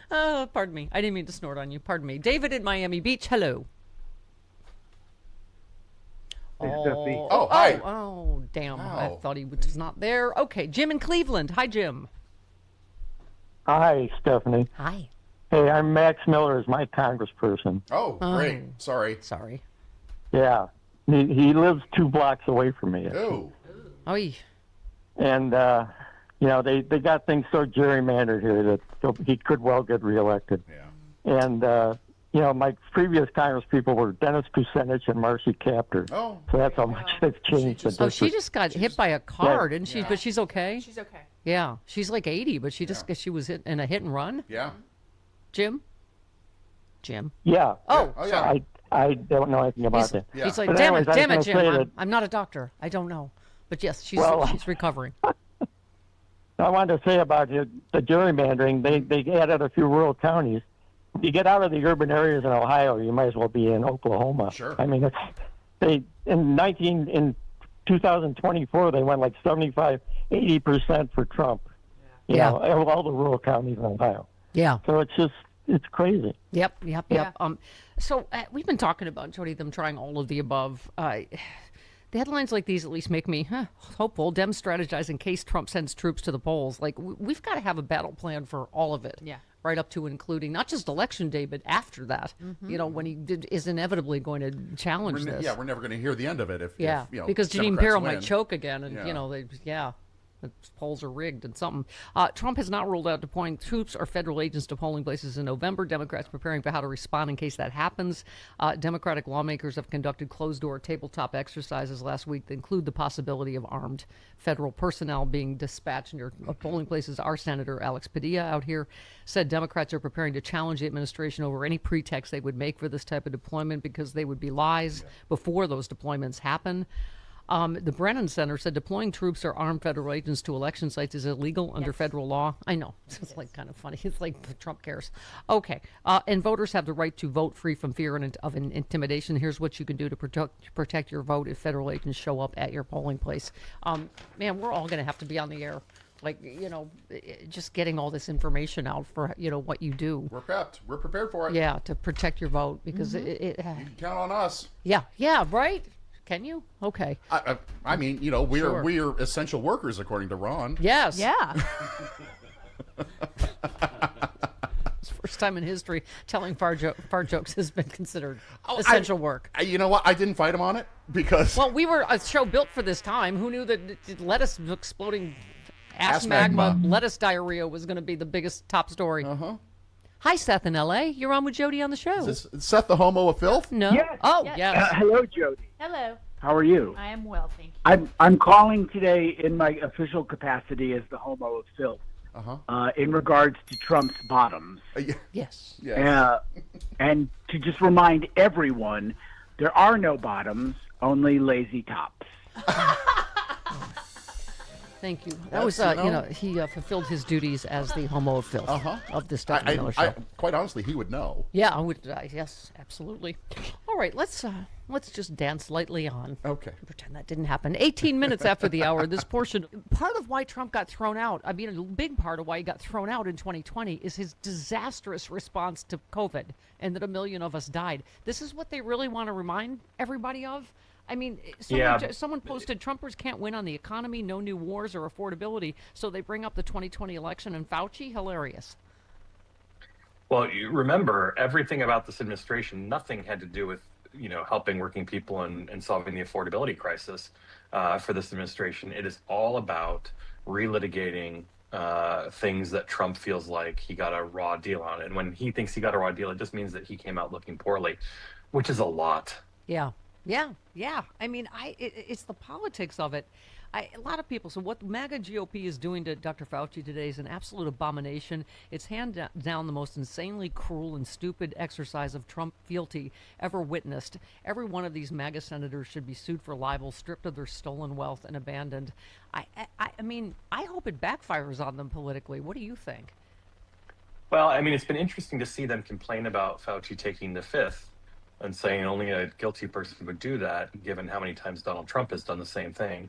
whatever. Pardon me. I didn't mean to snort on you. Pardon me. David in Miami Beach, hello.
Hi.
Oh, damn.
Wow.
I thought he was not there. Okay, Jim in Cleveland. Hi, Jim.
Hi, Stephanie.
Hi.
Hey, I'm Max Miller as my congressperson.
Oh, great. Sorry.
Yeah. He lives 2 blocks away from me.
Oh.
Oy.
And, they got things so gerrymandered here that he could well get reelected. Yeah. And, my previous congresspeople were Dennis Kucinich and Marcy Kaptur. Oh. So that's how much they've changed.
She just got hit by a car, didn't she?
Yeah.
But she's okay.
She's okay.
Yeah, she's like 80, but she was in a hit and run.
Yeah.
Jim.
Yeah.
Oh,
yeah. I don't know anything about that.
He's like,
But
damn
anyways,
it, Jim.
that,
I'm not a doctor. I don't know. But yes, she's recovering.
I wanted to say about the gerrymandering. They added a few rural counties. You get out of the urban areas in Ohio, you might as well be in Oklahoma.
Sure.
I mean, in 2024 they went like 75-80% for Trump. You know, all the rural counties in Ohio.
Yeah.
So it's crazy.
Yep. So we've been talking about, Jody, them trying all of the above. The headlines like these at least make me hopeful. Dems strategize in case Trump sends troops to the polls. Like, we've got to have a battle plan for all of it.
Yeah.
Right up to and including not just election day, but after that.
Mm-hmm.
When he is inevitably going to challenge this.
Yeah, we're never going to hear the end of it if
because Jeanine
Democrats
Pirro
win.
might choke again, and the polls are rigged and something. Trump has not ruled out deploying troops or federal agents to polling places in November. Democrats preparing for how to respond in case that happens. Democratic lawmakers have conducted closed-door tabletop exercises last week that include the possibility of armed federal personnel being dispatched near polling places. Our Senator Alex Padilla out here said Democrats are preparing to challenge the administration over any pretext they would make for this type of deployment because they would be lies before those deployments happen. The Brennan Center said deploying troops or armed federal agents to election sites is illegal under federal law. I know. It's like kind of funny. It's like Trump cares. Okay. And voters have the right to vote free from fear of intimidation. Here's what you can do to protect your vote if federal agents show up at your polling place. Man, we're all going to have to be on the air. Like, just getting all this information out for, what you do.
We're prepped. We're prepared for it.
Yeah, to protect your vote because
you can count on us.
Yeah, right? Can you? Okay.
I mean, we're essential workers according to Ron.
Yes.
Yeah.
It's the first time in history telling fart jokes has been considered essential work.
You know what? I didn't fight him on it because...
Well, we were a show built for this time. Who knew that lettuce exploding ass magma lettuce diarrhea was going to be the biggest top story?
Uh-huh.
Hi, Seth in L.A. You're on with Jody on the show.
Is this Seth the homo of filth?
No.
Yes.
Oh, yes.
Hello, Jody.
Hello.
How are you?
I am well, thank you.
I'm calling today in my official capacity as the homo of filth. In regards to Trump's bottoms.
Yes.
And to just remind everyone, there are no bottoms, only lazy tops.
Thank you. That was, he fulfilled his duties as the homo of filth of the Stephanie Miller Show.
Quite honestly, he would know.
Yeah, I would. Yes, absolutely. All right, let's just dance lightly on.
Okay.
Pretend that didn't happen. 18 minutes after the hour, this portion, part of why Trump got thrown out, I mean, a big part of why he got thrown out in 2020 is his disastrous response to COVID and that 1 million of us died. This is what they really want to remind everybody of. I mean, someone posted Trumpers can't win on the economy, no new wars or affordability, so they bring up the 2020 election and Fauci. Hilarious.
Well, you remember everything about this administration, nothing had to do with, helping working people and solving the affordability crisis for this administration. It is all about relitigating things that Trump feels like he got a raw deal on. And when he thinks he got a raw deal, it just means that he came out looking poorly, which is a lot.
Yeah. I mean, it's the politics of it. A lot of people. So what the MAGA GOP is doing to Dr. Fauci today is an absolute abomination. It's hands down the most insanely cruel and stupid exercise of Trump fealty ever witnessed. Every one of these MAGA senators should be sued for libel, stripped of their stolen wealth, and abandoned. I mean, I hope it backfires on them politically. What do you think?
Well, I mean, it's been interesting to see them complain about Fauci taking the fifth and saying only a guilty person would do that, given how many times Donald Trump has done the same thing.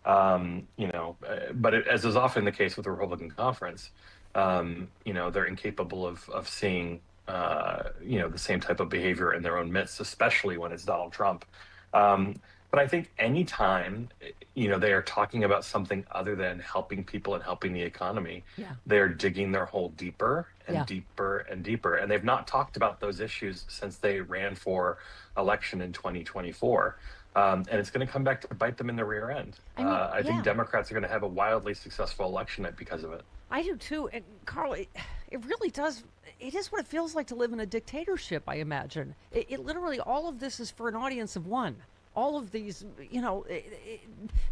But as is often the case with the Republican conference, they're incapable of seeing, the same type of behavior in their own midst, especially when it's Donald Trump. But I think anytime, they are talking about something other than helping people and helping the economy, they're digging their hole deeper and deeper and deeper. And they've not talked about those issues since they ran for election in 2024. And it's going to come back to bite them in the rear end. I think Democrats are going to have a wildly successful election because of it.
I do too. And Carl, it really does. It is what it feels like to live in a dictatorship, I imagine. It literally, all of this is for an audience of one. All of these,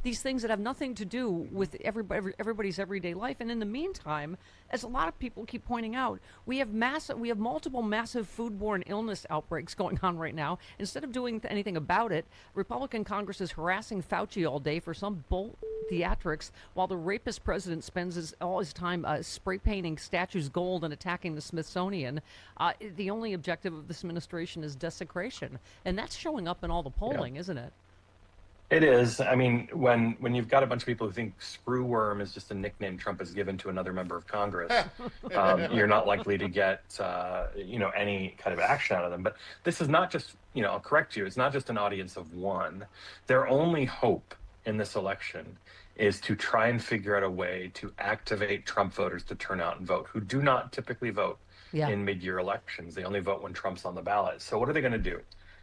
these things that have nothing to do with everybody's everyday life. And in the meantime, as a lot of people keep pointing out, we have multiple massive foodborne illness outbreaks going on right now. Instead of doing anything about it, Republican Congress is harassing Fauci all day for some bull theatrics, while the rapist president spends all his time spray painting statues gold and attacking the Smithsonian. The only objective of this administration is desecration, and that's showing up in all the polling, isn't it?
It is. I mean, when you've got a bunch of people who think screwworm is just a nickname Trump has given to another member of Congress, you're not likely to get, any kind of action out of them. But this is not just, I'll correct you, it's not just an audience of one. Their only hope in this election is to try and figure out a way to activate Trump voters to turn out and vote, who do not typically vote in mid-year elections. They only vote when Trump's on the ballot. So what are they going to do?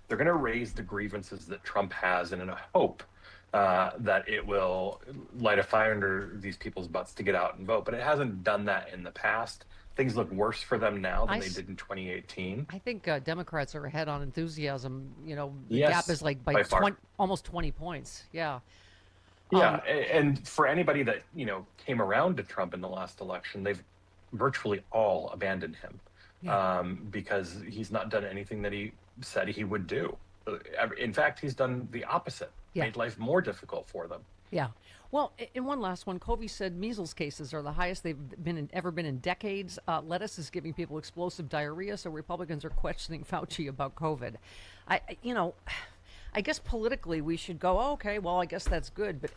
They're going to raise the grievances that Trump has in a hope that it will light a fire under these people's butts to get out and vote. But it hasn't done that in the past. Things look worse for them now than they did in 2018.
I think Democrats are ahead on enthusiasm. The
Yes,
gap is like by almost 20 points. Yeah.
Yeah, and for anybody that, came around to Trump in the last election, they've virtually all abandoned him because he's not done anything that he said he would do. In fact, he's done the opposite, made life more difficult for them.
Yeah. Well, in one last one, Covey said measles cases are the highest they've ever been in decades. Lettuce is giving people explosive diarrhea, so Republicans are questioning Fauci about COVID. I guess politically we should go, oh, okay, well, I guess that's good. But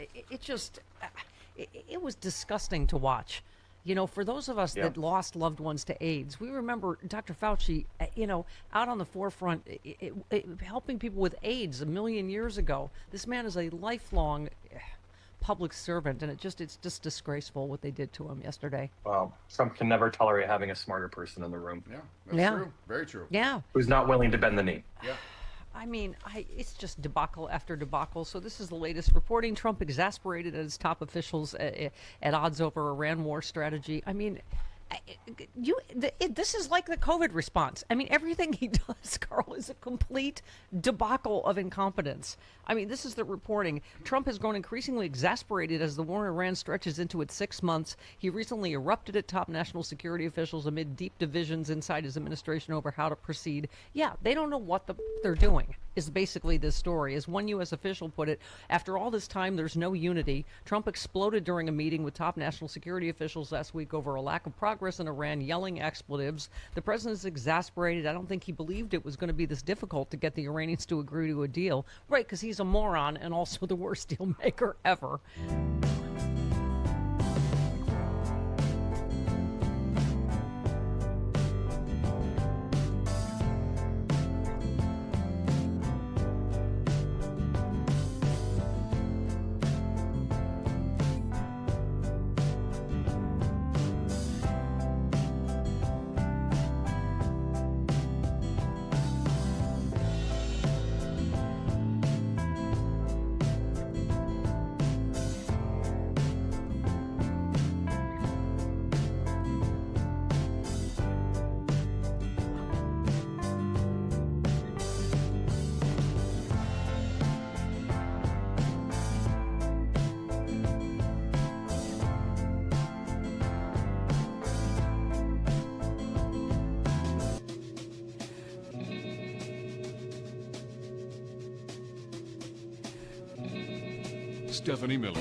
it was disgusting to watch. For those of us that lost loved ones to AIDS, we remember Dr. Fauci, out on the forefront, helping people with AIDS a million years ago. This man is a lifelong public servant, and it's just disgraceful what they did to him yesterday.
Well, Trump can never tolerate having a smarter person in the room.
Yeah, that's true. Very true.
Yeah.
Who's not willing to bend the knee.
Yeah.
I mean, it's just debacle after debacle. So this is the latest reporting. Trump exasperated at his top officials at odds over Iran war strategy. I mean, this is like the COVID response. I mean, everything he does, Carl, is a complete debacle of incompetence. I mean, this is the reporting. Trump has grown increasingly exasperated as the war in Iran stretches into its 6 months. He recently erupted at top national security officials amid deep divisions inside his administration over how to proceed. Yeah, they don't know what they're doing, is basically this story. As one U.S. official put it, after all this time, there's no unity. Trump exploded during a meeting with top national security officials last week over a lack of progress in Iran, yelling expletives. The president's exasperated. I don't think he believed it was going to be this difficult to get the Iranians to agree to a deal. Right, because he's a moron and also the worst deal maker ever.
Stephanie Miller.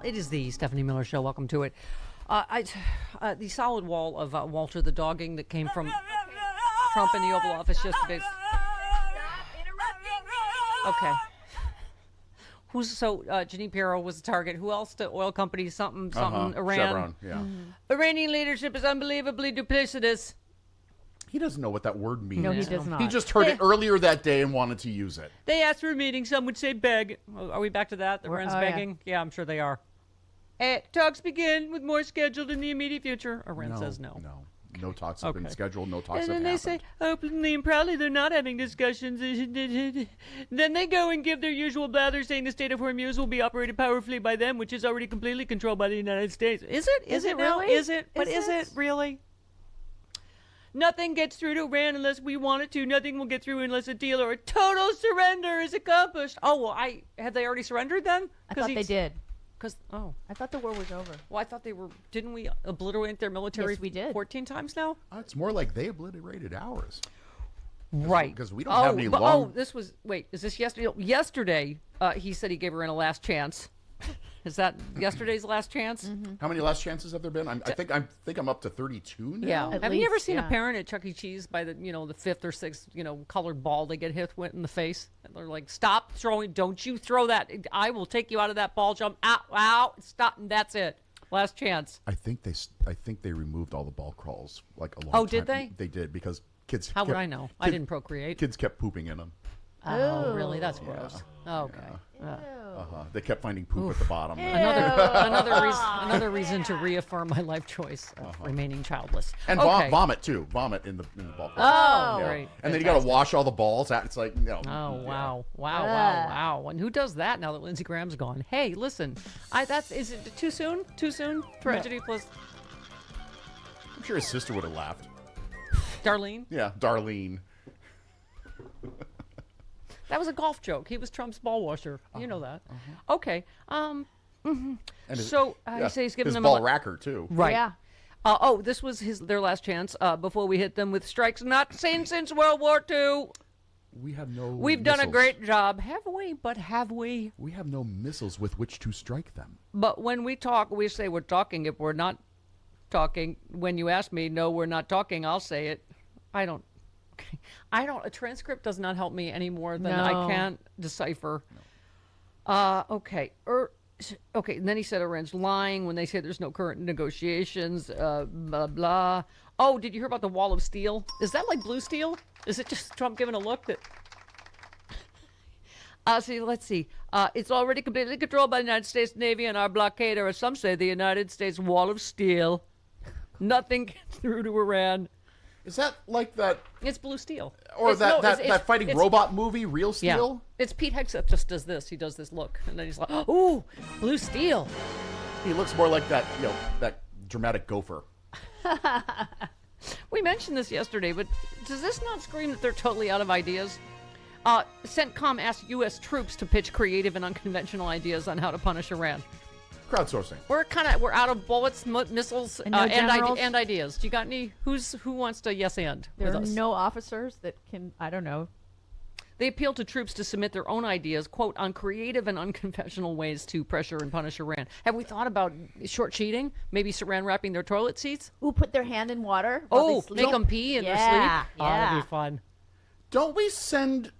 It is the Stephanie Miller Show. Welcome to it. The solid wall of Walter the dogging that came from Trump in the Oval Office yesterday. Okay. Jeanine Pirro was the target. Who else? The oil company, something, Iran.
Chevron, yeah.
Iranian leadership is unbelievably duplicitous.
He doesn't know what that word means.
No, he does not.
He just heard it earlier that day and wanted to use it.
They asked for a meeting. Some would say beg. Are we back to that? The Iran's begging? Yeah, I'm sure they are. Talks begin with more scheduled in the immediate future. Iran says no.
No talks have been scheduled. No talks have
happened. And then they say, openly and proudly, they're not having discussions. Then they go and give their usual blather, saying the state of Hormuz will be operated powerfully by them, which is already completely controlled by the United States. Is it? Is it now?
Really?
Is it? But is it really? Nothing gets through to Iran unless we want it to. Nothing will get through unless a deal or a total surrender is accomplished. Oh, well, have they already surrendered then?
I thought they did.
I
thought the war was over.
Well, I thought they were. Didn't we obliterate their military?
Yes, we did.
14 times now.
It's more like they obliterated ours.
Right.
Because we don't have any long.
This was. Wait, is this yesterday? Yesterday, he said he gave Iran a last chance. Is that yesterday's last chance?
Mm-hmm.
How many last chances have there been? I think I'm up to 32 now.
Yeah. Have you ever seen a parent at Chuck E. Cheese by the the fifth or sixth colored ball they get hit with in the face? And they're like, stop throwing! Don't you throw that! I will take you out of that ball jump. Ow! Stop! And that's it. Last chance.
I think they removed all the ball crawls like a long time.
Oh, did they?
They did because kids.
How would I know? I didn't procreate.
Kids kept pooping in them.
Oh, really? That's gross. Oh, okay.
They kept finding poop at the bottom.
Another reason to reaffirm my life choice of remaining childless.
And vomit too. Vomit in the ball.
Oh, right.
And then you got to wash all the balls out. It's like
Oh wow! And who does that now that Lindsey Graham's gone? Hey, listen, is it too soon? Too soon? Tragedy plus.
I'm sure his sister would have laughed.
Darlene.
Yeah, Darlene.
That was a golf joke. He was Trump's ball washer. You know that. Okay. So I say he's giving
his
them
ball racker too.
Right. Yeah. This was their last chance before we hit them with strikes not seen since World War II.
We have no.
We've done a great job, have we? But have we?
We have no missiles with which to strike them.
But when we talk, we say we're talking. If we're not talking, when you ask me, no, we're not talking, I'll say it. A transcript does not help me any more than I can't decipher. No. Okay. And then he said Iran's lying when they say there's no current negotiations, blah, blah. Oh, did you hear about the wall of steel? Is that like blue steel? Is it just Trump giving a look that... let's see. It's already completely controlled by the United States Navy and our blockade, or as some say, the United States wall of steel. Nothing gets through to Iran.
Is that like that?
It's blue steel.
Or that fighting robot movie, Real Steel?
Yeah. It's Pete Hegseth just does this. He does this look. And then he's like, ooh, blue steel.
He looks more like that, that dramatic gopher.
We mentioned this yesterday, but does this not scream that they're totally out of ideas? CENTCOM asked U.S. troops to pitch creative and unconventional ideas on how to punish Iran.
Crowdsourcing.
We're out of bullets, missiles, and ideas. Do you got any? Who wants to yes and?
There are no officers that can. I don't know.
They appeal to troops to submit their own ideas, quote, on creative and unconventional ways to pressure and punish Iran. Have we thought about short cheating? Maybe saran wrapping their toilet seats?
Ooh, put their hand in water.
Make them pee in their sleep.
Yeah.
Oh, that'd be fun.
Don't we send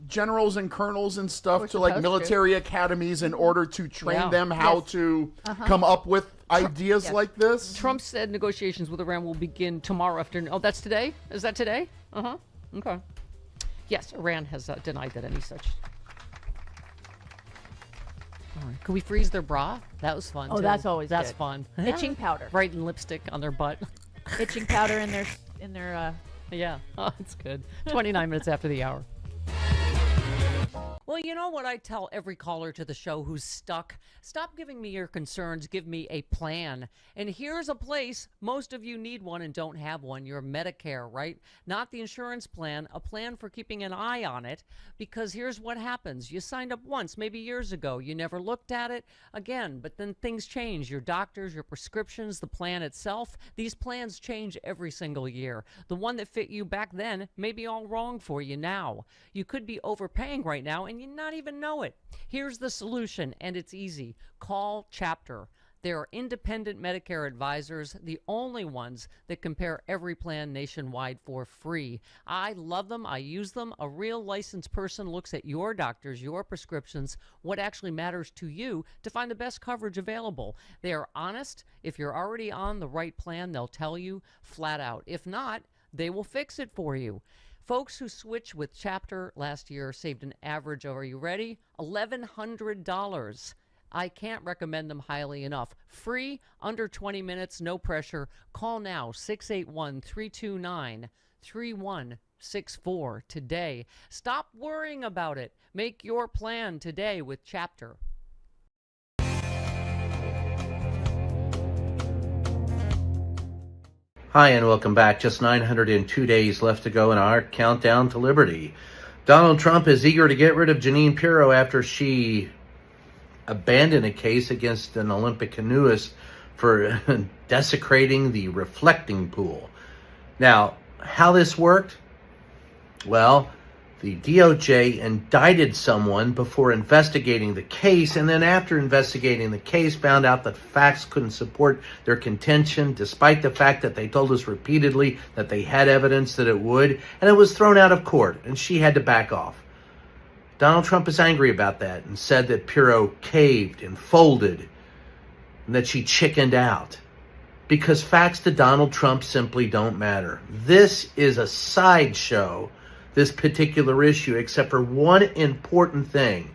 generals and colonels and stuff to military academies in order to train them how to come up with ideas like this?
Trump said negotiations with Iran will begin tomorrow afternoon. Oh, that's today? Is that today? Okay. Yes, Iran has denied that any such. All right. Could we freeze their bra? That was fun.
Oh, that's always
that's
good.
Fun.
Itching powder.
Writing lipstick on their butt.
Itching powder in their.
Yeah. Oh, it's good. 29 minutes after the hour. Well, you know what I tell every caller to the show who's stuck? Stop giving me your concerns. Give me a plan. And here's a place. Most of you need one and don't have one. Your Medicare, right? Not the insurance plan, a plan for keeping an eye on it. Because here's what happens. You signed up once, maybe years ago. You never looked at it again. But then things change. Your doctors, your prescriptions, the plan itself. These plans change every single year. The one that fit you back then may be all wrong for you now. You could be overpaying right now and you not even know it. Here's the solution, and it's easy. Call Chapter. They are independent Medicare advisors, the only ones that compare every plan nationwide for free. I love them. I use them. A real licensed person looks at your doctors, your prescriptions, what actually matters to you to find the best coverage available. They are honest. If you're already on the right plan, they'll tell you flat out. If not, They will fix it for you. Folks who switched with Chapter last year saved an average of, are you ready? $1,100. I can't recommend them highly enough. Free, under 20 minutes, no pressure. Call now, 681-329-3164 today. Stop worrying about it. Make your plan today with Chapter.
Hi, and welcome back. Just 902 days left to go in our countdown to liberty. Donald Trump is eager to get rid of Jeanine Pirro after she abandoned a case against an Olympic canoeist for desecrating the reflecting pool. Now, how this worked? Well, the DOJ indicted someone before investigating the case, and then after investigating the case, found out that facts couldn't support their contention, despite the fact that they told us repeatedly that they had evidence that it would, and it was thrown out of court, and she had to back off. Donald Trump is angry about that and said that Pirro caved and folded, and that she chickened out. Because facts to Donald Trump simply don't matter. This is a sideshow, this particular issue, except for one important thing.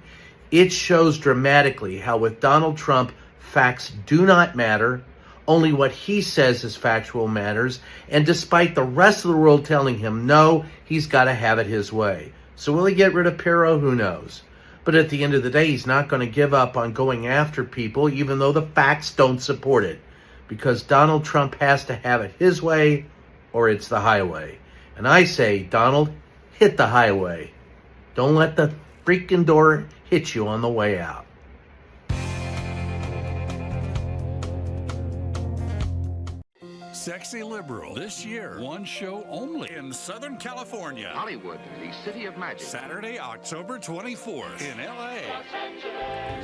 It shows dramatically how with Donald Trump, facts do not matter. Only what he says is factual matters. And despite the rest of the world telling him no, he's got to have it his way. So will he get rid of Pirro? Who knows? But at the end of the day, he's not going to give up on going after people, even though the facts don't support it. Because Donald Trump has to have it his way, or it's the highway. And I say, Donald, hit the highway. Don't let the freaking door hit you on the way out.
Sexy Liberal. This year, one show only in Southern California.
Hollywood, the city of magic.
Saturday, October 24th in L.A.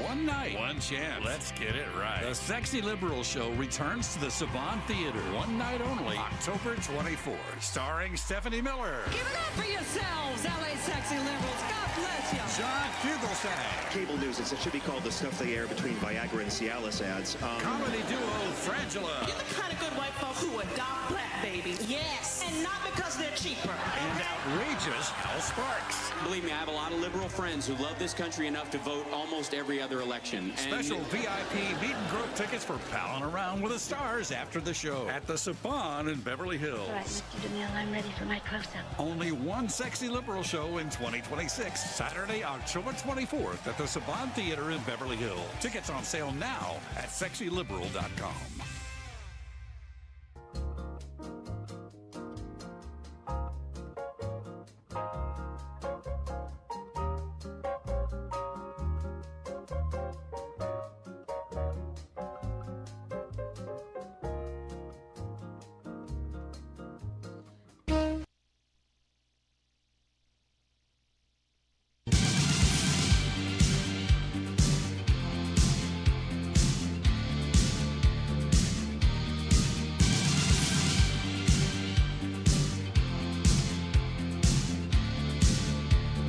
One night, one chance. Let's get it right. The Sexy Liberal Show returns to the Saban Theater. One night only, October 24th. Starring Stephanie Miller.
Give it up for yourselves, LA Sexy Liberals. God bless you.
John Fugelsang.
Cable news, it should be called the stuff they air between Viagra and Cialis ads.
Comedy duo Frangela.
You're the kind of good white folks who adopt black babies. Yes. And not because they're cheaper.
And outrageous Hal Sparks.
Believe me, I have a lot of liberal friends who love this country enough to vote almost every other election.
Special VIP meet and grope tickets for palling around with the stars after the show at the Saban in Beverly Hills.
All right, Mr. DeMille, I'm ready for my close-up.
Only one Sexy Liberal show in 2026. Saturday, October 24th at the Saban Theater in Beverly Hills. Tickets on sale now at sexyliberal.com.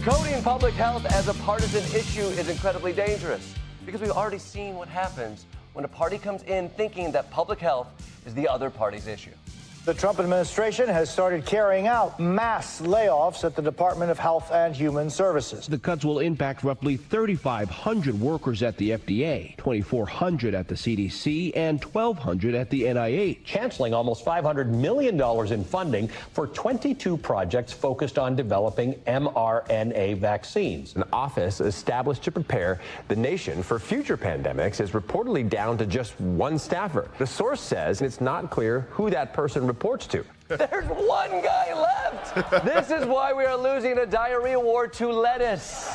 Coding public health as a partisan issue is incredibly dangerous because we've already seen what happens when a party comes in thinking that public health is the other party's issue.
The Trump administration has started carrying out mass layoffs at the Department of Health and Human Services.
The cuts will impact roughly 3,500 workers at the FDA, 2,400 at the CDC, and 1,200 at the NIH.
Canceling almost $500 million in funding for 22 projects focused on developing mRNA vaccines.
An office established to prepare the nation for future pandemics is reportedly down to just one staffer. The source says it's not clear who that person reports to.
There's one guy left. This is why we are losing a diarrhea war to lettuce.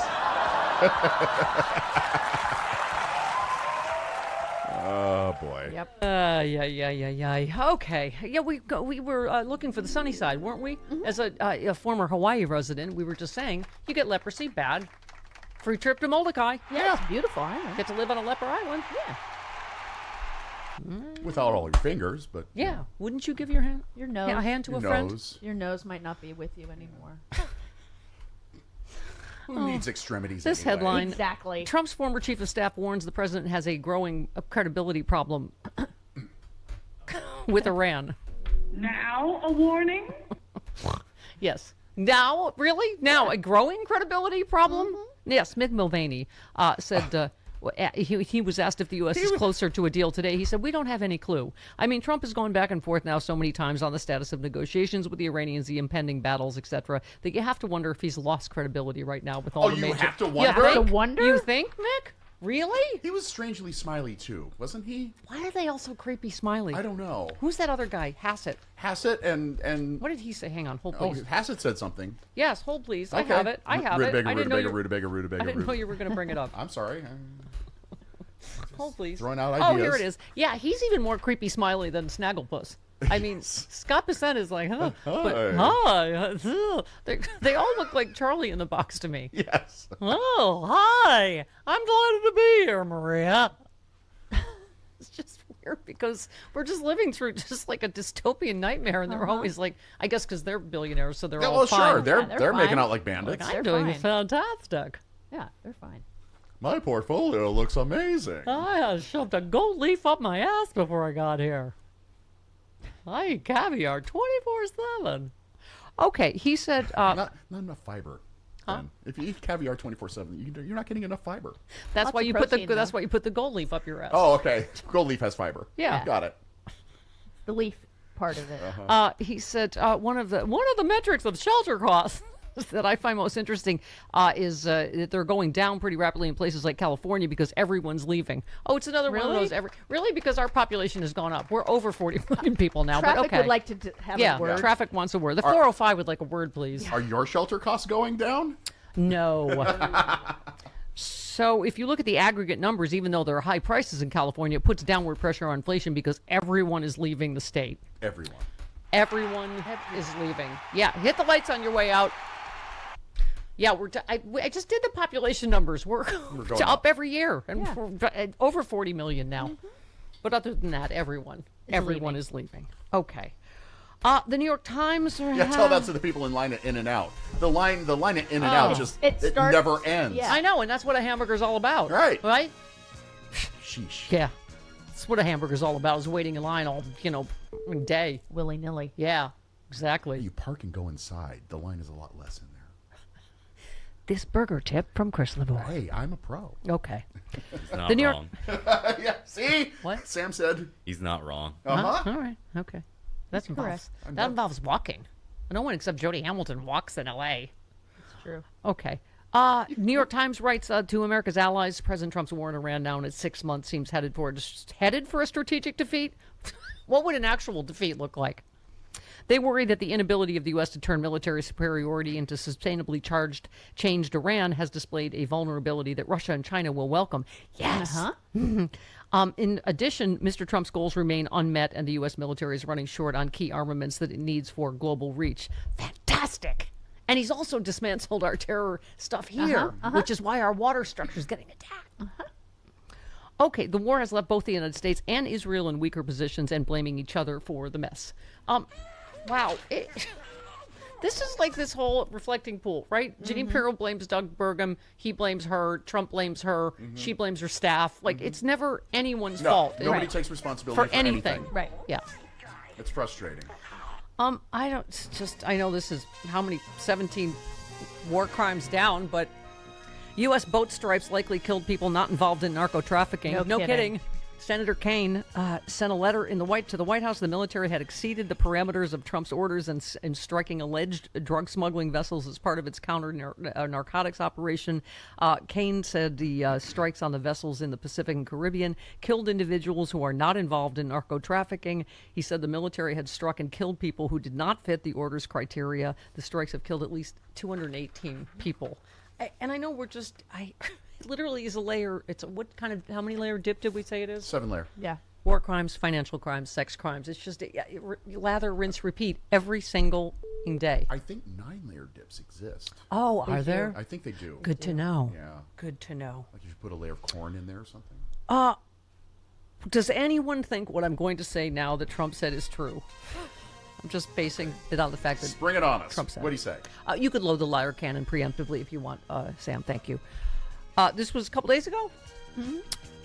Oh boy.
Yep. Yeah. Okay. Yeah, we were looking for the sunny side, weren't we? Mm-hmm. As a former Hawaii resident, we were just saying, you get leprosy, bad. Free trip to Molokai.
Yeah, it's beautiful island.
Get to live on a leper island. Yeah.
Without all your fingers, but
yeah, wouldn't you give your hand,
your nose,
a hand to
your
a friend?
Nose.
Your nose might not be with you anymore.
Who needs extremities?
This
anyway?
headline:
Exactly.
Trump's former chief of staff warns the president has a growing credibility problem with Iran.
Now a warning.
Yes. Now, really? Now, a growing credibility problem? Mm-hmm. Yes, Mick Mulvaney said... he was asked if the U.S. is closer to a deal today. He said, we don't have any clue. I mean, Trump has gone back and forth now so many times on the status of negotiations with the Iranians, the impending battles, etc., that you have to wonder if he's lost credibility right now with all the major...
you have to wonder?
You have to wonder? You think, Mick? Really?
He was strangely smiley, too, wasn't he?
Why are they all so creepy smiley?
I don't know.
Who's that other guy? Hassett.
Hassett and...
What did he say? Hang on, hold please.
Oh, Hassett said something.
Yes, hold please.
Okay.
I have it. I have it. I didn't know you were going to bring it up.
I'm sorry.
Hold please.
Throwing out ideas.
Oh, here it is. Yeah, he's even more creepy smiley than Snagglepuss. I mean, Scott Bissett is like, huh? But, hi. They all look like Charlie in the Box to me.
Yes.
Oh, hi. I'm delighted to be here, Maria. It's just weird because we're just living through just like a dystopian nightmare, and they're always like, I guess because they're billionaires, so they're all fine.
Sure. They're making out like bandits.
Like, I'm doing fantastic.
Yeah, they're fine.
My portfolio looks amazing.
I shoved a gold leaf up my ass before I got here. I eat caviar 24/7. Okay, he said...
not enough fiber. Huh? If you eat caviar 24/7, you're not getting enough fiber.
That's why you put the gold leaf up your ass.
Oh, okay. Gold leaf has fiber.
Yeah.
Got it.
The leaf part of it.
He said one of the metrics of shelter costs that I find most interesting is that they're going down pretty rapidly in places like California because everyone's leaving. Oh, it's another one of those. Really, because our population has gone up. We're over 40 million people now.
Traffic
but okay.
would like to have a word.
Yeah, traffic wants a word. The 405 would like a word, please.
Are your shelter costs going down?
No. So if you look at the aggregate numbers, even though there are high prices in California, it puts downward pressure on inflation because everyone is leaving the state. Everyone is leaving. Yeah, hit the lights on your way out. Yeah, I just did the population numbers. We're up every year, and we're over 40 million now. Mm-hmm. But other than that, everyone is leaving. Okay. The New York Times.
Tell that to the people in line at In-N-Out. The line at In-N-Out it never ends.
Yeah. I know, and that's what a hamburger's all about.
Right.
Sheesh. Yeah, that's what a hamburger's all about. Is waiting in line all day,
willy nilly.
Yeah, exactly.
You park and go inside. The line is a lot less in there.
This burger tip from Chris LeBoy.
Hey, I'm a pro.
Okay.
He's not
the New
wrong.
Yeah, see?
What?
Sam said.
He's not wrong.
Uh-huh. All right. Okay. That involves walking. No one except Jody Hamilton walks in L.A.
That's true.
Okay. New York Times writes to America's allies, President Trump's war in Iran now in its 6 months seems headed for a strategic defeat. What would an actual defeat look like? They worry that the inability of the U.S. to turn military superiority into sustainably changed Iran has displayed a vulnerability that Russia and China will welcome. Yes. Uh-huh. In addition, Mr. Trump's goals remain unmet, and the U.S. military is running short on key armaments that it needs for global reach. Fantastic. And he's also dismantled our terror stuff here, which is why our water structure is getting attacked. Okay, the war has left both the United States and Israel in weaker positions and blaming each other for the mess. Wow. This is like this whole reflecting pool, right? Janine Pirro blames Doug Burgum. He blames her. Trump blames her. She blames her staff. Like, it's never anyone's fault.
Nobody takes responsibility for anything.
Right. Yeah.
It's frustrating.
I know this is how many 17 war crimes down, but U.S. boat stripes likely killed people not involved in narco trafficking. No kidding. Senator Kaine sent a letter to the White House. The military had exceeded the parameters of Trump's orders in striking alleged drug smuggling vessels as part of its counter-narcotics operation. Kaine said the strikes on the vessels in the Pacific and Caribbean killed individuals who are not involved in narco trafficking. He said the military had struck and killed people who did not fit the order's criteria. The strikes have killed at least 218 people. And I know it literally is a layer. How many layer dip did we say it is?
7 layer.
Yeah.
War crimes, financial crimes, sex crimes. It's just lather, rinse, repeat every single day.
I think 9-layer dips exist.
Oh, are there?
I think they do.
Good to know.
Yeah.
Good to know.
Like you should put a layer of corn in there or something.
Does anyone think what I'm going to say now that Trump said is true? I'm just basing it on the fact that
Bring it on us.
Trump said.
What do you say?
You could load the liar cannon preemptively if you want, Sam. Thank you. This was a couple days ago. Mm-hmm.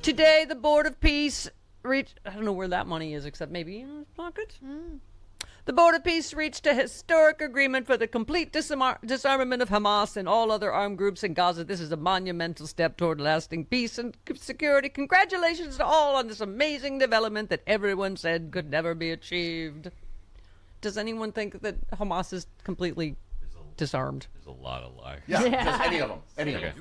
Today, the Board of Peace reached... I don't know where that money is, except maybe in his pocket. The board of peace reached a historic agreement for the complete disarmament of Hamas and all other armed groups in Gaza. This is a monumental step toward lasting peace and security. Congratulations to all on this amazing development that everyone said could never be achieved. Does anyone think that Hamas is completely disarmed?
There's a lot of lies.
Yeah, just any of them. Any of them.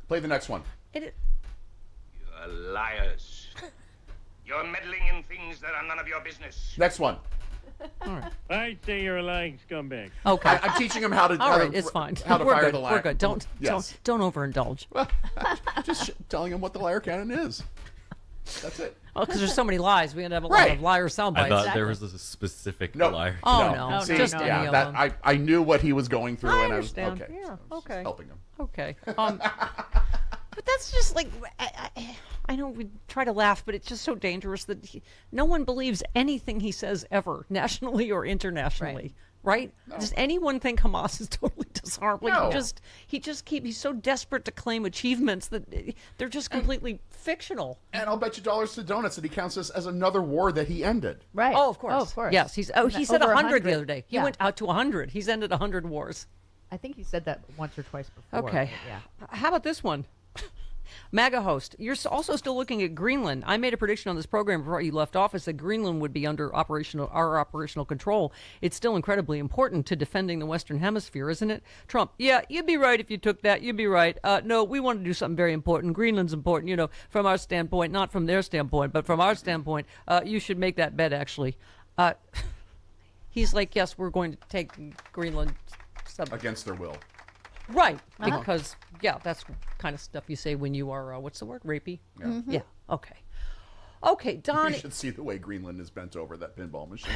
Play the next one.
You're liars. You're meddling in things that are none of your business.
Next one.
All right.
I say you're a lying scumbag.
Okay.
I'm teaching him how to.
All right, it's fine.
How to
We're
fire
good.
the liar.
We're good. Don't overindulge.
Just telling him what the liar cannon is. That's it.
Well, because there's so many lies, we end up have a lot of liar sound bites.
I thought there was a specific
No.
liar.
Oh no,
See,
just any of them.
I knew what he was going through,
I
and I was
understand.
okay.
Yeah,
so I was just helping him.
Okay. But that's just like I know we try to laugh, but it's just so dangerous that no one believes anything he says ever, nationally or internationally. Right?
No.
Does anyone think Hamas is totally disarmed? Like
No.
he's so desperate to claim achievements that they're just completely fictional.
And I'll bet you dollars to donuts that he counts this as another war that he ended.
Right.
Oh, of course.
Oh, of course.
Yes, he said
Over
100 the other day. He
Yeah.
went out to 100. He's ended 100 wars.
I think he said that once or twice before.
Okay.
but Yeah.
How about this one? MAGA host, you're also still looking at Greenland. I made a prediction on this program before you left office that Greenland would be under our operational control. It's still incredibly important to defending the Western Hemisphere, isn't it? Trump, yeah, you'd be right if you took that. You'd be right. No, we want to do something very important. Greenland's important, from our standpoint, not from their standpoint, but from our standpoint. You should make that bet, actually. He's like, yes, we're going to take Greenland.
Against their will.
Right, because, that's kind of stuff you say when you are, what's the word, rapey?
Yeah.
Yeah, okay. Okay, Don.
You should see the way Greenland is bent over that pinball machine.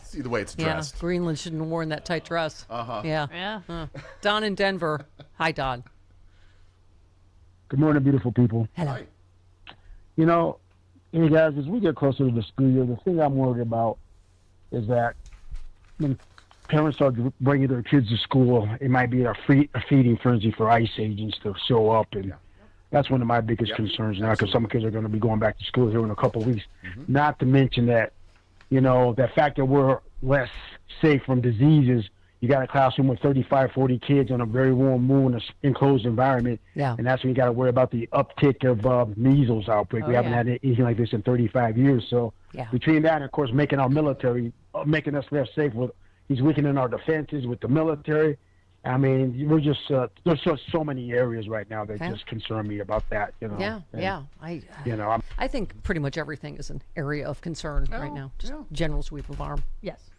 See the way it's
Yeah,
dressed.
Greenland shouldn't have worn that tight dress.
Uh-huh.
Yeah. Don in Denver. Hi, Don.
Good morning, beautiful people.
Hello.
Hi.
Hey guys, as we get closer to the school year, the thing I'm worried about is that when parents start bringing their kids to school, it might be a feeding frenzy for ICE agents to show up, and that's one of my biggest concerns now, because some kids are going to be going back to school here in a couple of weeks.
Mm-hmm.
Not to mention that, that fact that we're less safe from diseases. You got a classroom with 35, 40 kids on a very warm moon, an enclosed environment, and that's when you got to worry about the uptick of measles outbreak. We haven't had anything like this in 35 years. So between that and, of course, making our military, making us less safe, he's weakening our defenses with the military. I mean, we're just there's just so many areas right now that just concern me about that.
I think pretty much everything is an area of concern right now. Just general sweep of arm.
Yes.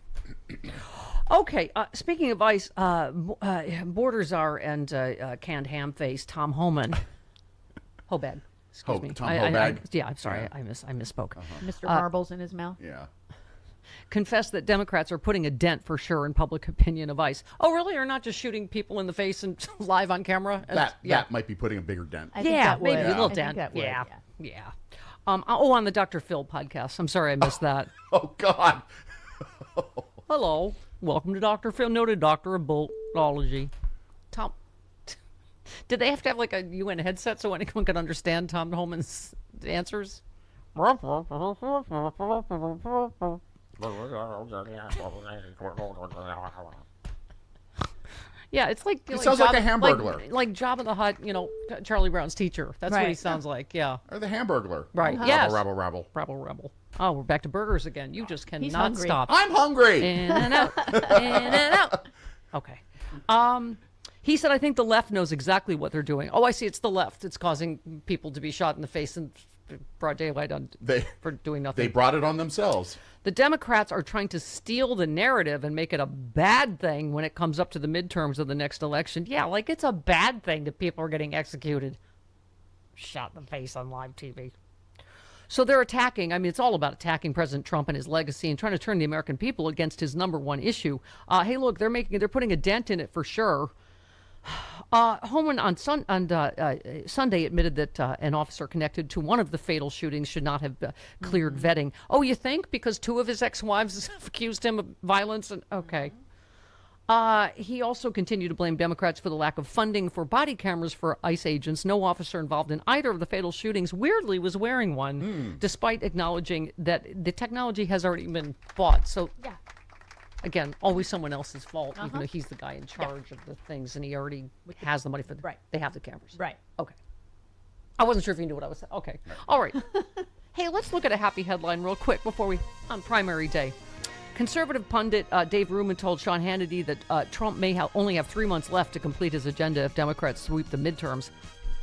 Okay, speaking of ICE, border czar and canned ham face Thom Homan. Hobag. Excuse me.
Tom Hobag.
I'm sorry. I misspoke.
Mr. Marbles in his mouth.
Yeah.
Confessed that Democrats are putting a dent for sure in public opinion of ICE. Oh, really? Or not just shooting people in the face and live on camera?
That might be putting a bigger dent.
I think that would.
Maybe a little
I
dent.
think that would,
Yeah. On the Dr. Phil podcast. I'm sorry I missed that.
Oh, God.
Hello. Welcome to Dr. Phil, noted doctor of boltology. Tom, did they have to have like a UN headset so anyone could understand Thom Homan's answers? Yeah, it's like
he sounds like a Hamburglar,
like Jabba the Hutt, Charlie Brown's teacher. That's what he sounds like. Yeah,
or the Hamburglar.
Right.
Rabble,
Yes.
Rabble.
Oh, we're back to burgers again. You just cannot stop.
I'm hungry.
In and out. In and out. Okay. He said, I think the left knows exactly what they're doing. Oh, I see. It's the left. It's causing people to be shot in the face in broad daylight for doing nothing.
They brought it on themselves.
The Democrats are trying to steal the narrative and make it a bad thing when it comes up to the midterms of the next election. Yeah, like it's a bad thing that people are getting executed. Shot in the face on live TV. So they're attacking. I mean, it's all about attacking President Trump and his legacy and trying to turn the American people against his number one issue. Hey, look, they're putting a dent in it for sure. Homan on Sunday admitted that an officer connected to one of the fatal shootings should not have cleared vetting. Oh, you think? Because two of his ex-wives have accused him of violence? Okay. He also continued to blame Democrats for the lack of funding for body cameras for ICE agents. No officer involved in either of the fatal shootings, weirdly, was wearing one, despite acknowledging that the technology has already been bought. So, yeah, again, always someone else's fault, even though he's the guy in charge of the things, and he already has the money for them.
Right.
They have the cameras.
Right.
Okay. I wasn't sure if you knew what I was saying. Okay. All right. Hey, let's look at a happy headline real quick before we, on primary day. Conservative pundit Dave Rubin told Sean Hannity that Trump may only have 3 months left to complete his agenda if Democrats sweep the midterms.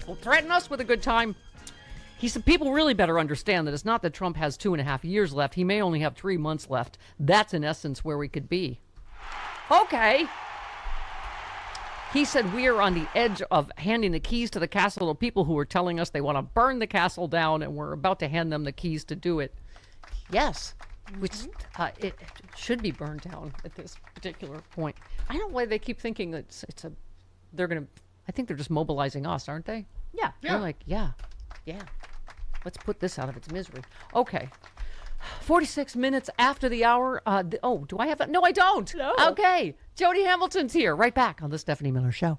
Will threaten us with a good time. He said people really better understand that it's not that Trump has 2.5 years left. He may only have 3 months left. That's in essence where we could be. Okay. He said we are on the edge of handing the keys to the castle to people who are telling us they want to burn the castle down, and we're about to hand them the keys to do it. Yes. Which it should be burned down at this particular point. I don't know why they keep thinking that they're gonna. I think they're just mobilizing us, aren't they?
Yeah.
They're like, yeah. Let's put this out of its misery. Okay. 46 minutes after the hour. Do I have that? No, I don't.
No.
Okay. Jody Hamilton's here. Right back on the Stephanie Miller Show.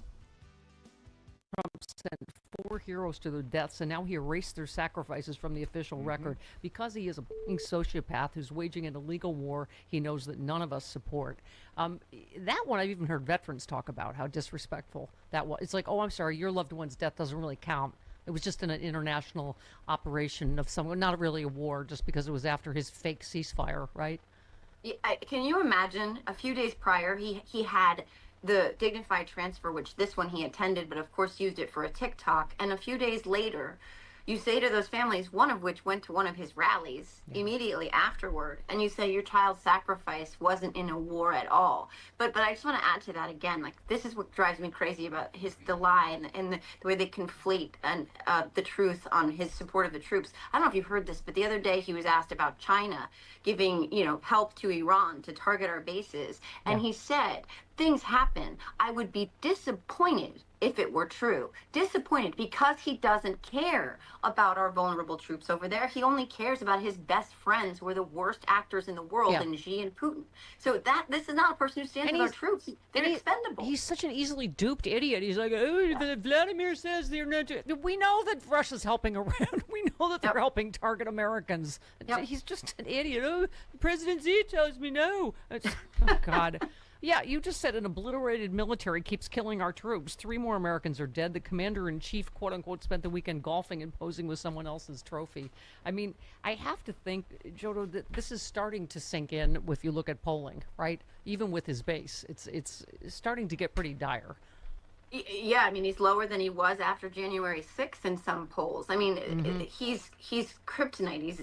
Trump sent 4 heroes to their deaths, and now he erased their sacrifices from the official record because he is a sociopath who's waging an illegal war he knows that none of us support. That one I've even heard veterans talk about, how disrespectful that was. It's like, oh, I'm sorry, your loved one's death doesn't really count. It was just an international operation of someone, not really a war, just because it was after his fake ceasefire, right?
Can you imagine a few days prior, he had the dignified transfer, which this one he attended, but of course used it for a TikTok. And a few days later, you say to those families, one of which went to one of his rallies immediately afterward, and you say your child's sacrifice wasn't in a war at all. But I just want to add to that again, like, this is what drives me crazy about the lie and the way they conflate and the truth on his support of the troops. I don't know if you've heard this, but the other day he was asked about China giving, help to Iran to target our bases, and he said, things happen. I would be disappointed if it were true. Disappointed because he doesn't care about our vulnerable troops over there. He only cares about his best friends who are the worst actors in the world, in Xi and Putin. So this is not a person who stands with our troops. They're expendable.
He's such an easily duped idiot. He's like, oh, Vladimir says they're not. We know that Russia's helping Iran. We know that they're helping target Americans. He's just an idiot. Oh, President Xi tells me no. Oh, God. Yeah, you just said an obliterated military keeps killing our troops. 3 more Americans are dead. The commander-in-chief, quote-unquote, spent the weekend golfing and posing with someone else's trophy. I mean, I have to think, Jodo, that this is starting to sink in if you look at polling, right? Even with his base. It's starting to get pretty dire.
Yeah, I mean, he's lower than he was after January 6th in some polls. I mean, he's kryptonite. He's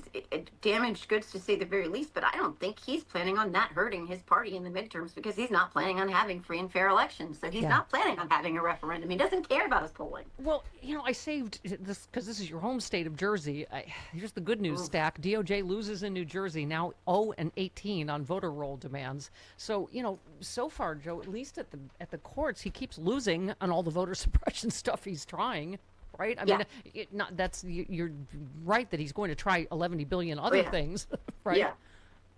damaged goods to say the very least, but I don't think he's planning on that hurting his party in the midterms because he's not planning on having free and fair elections. So he's not planning on having a referendum. He doesn't care about his polling.
Well, I saved this because this is your home state of Jersey. Here's the good news stack. DOJ loses in New Jersey, now 0-18 on voter roll demands. So, so far, Joe, at least at the courts, he keeps losing on all the voter suppression stuff he's trying, right? I mean, you're right that he's going to try 11 billion other things, right?
Yeah.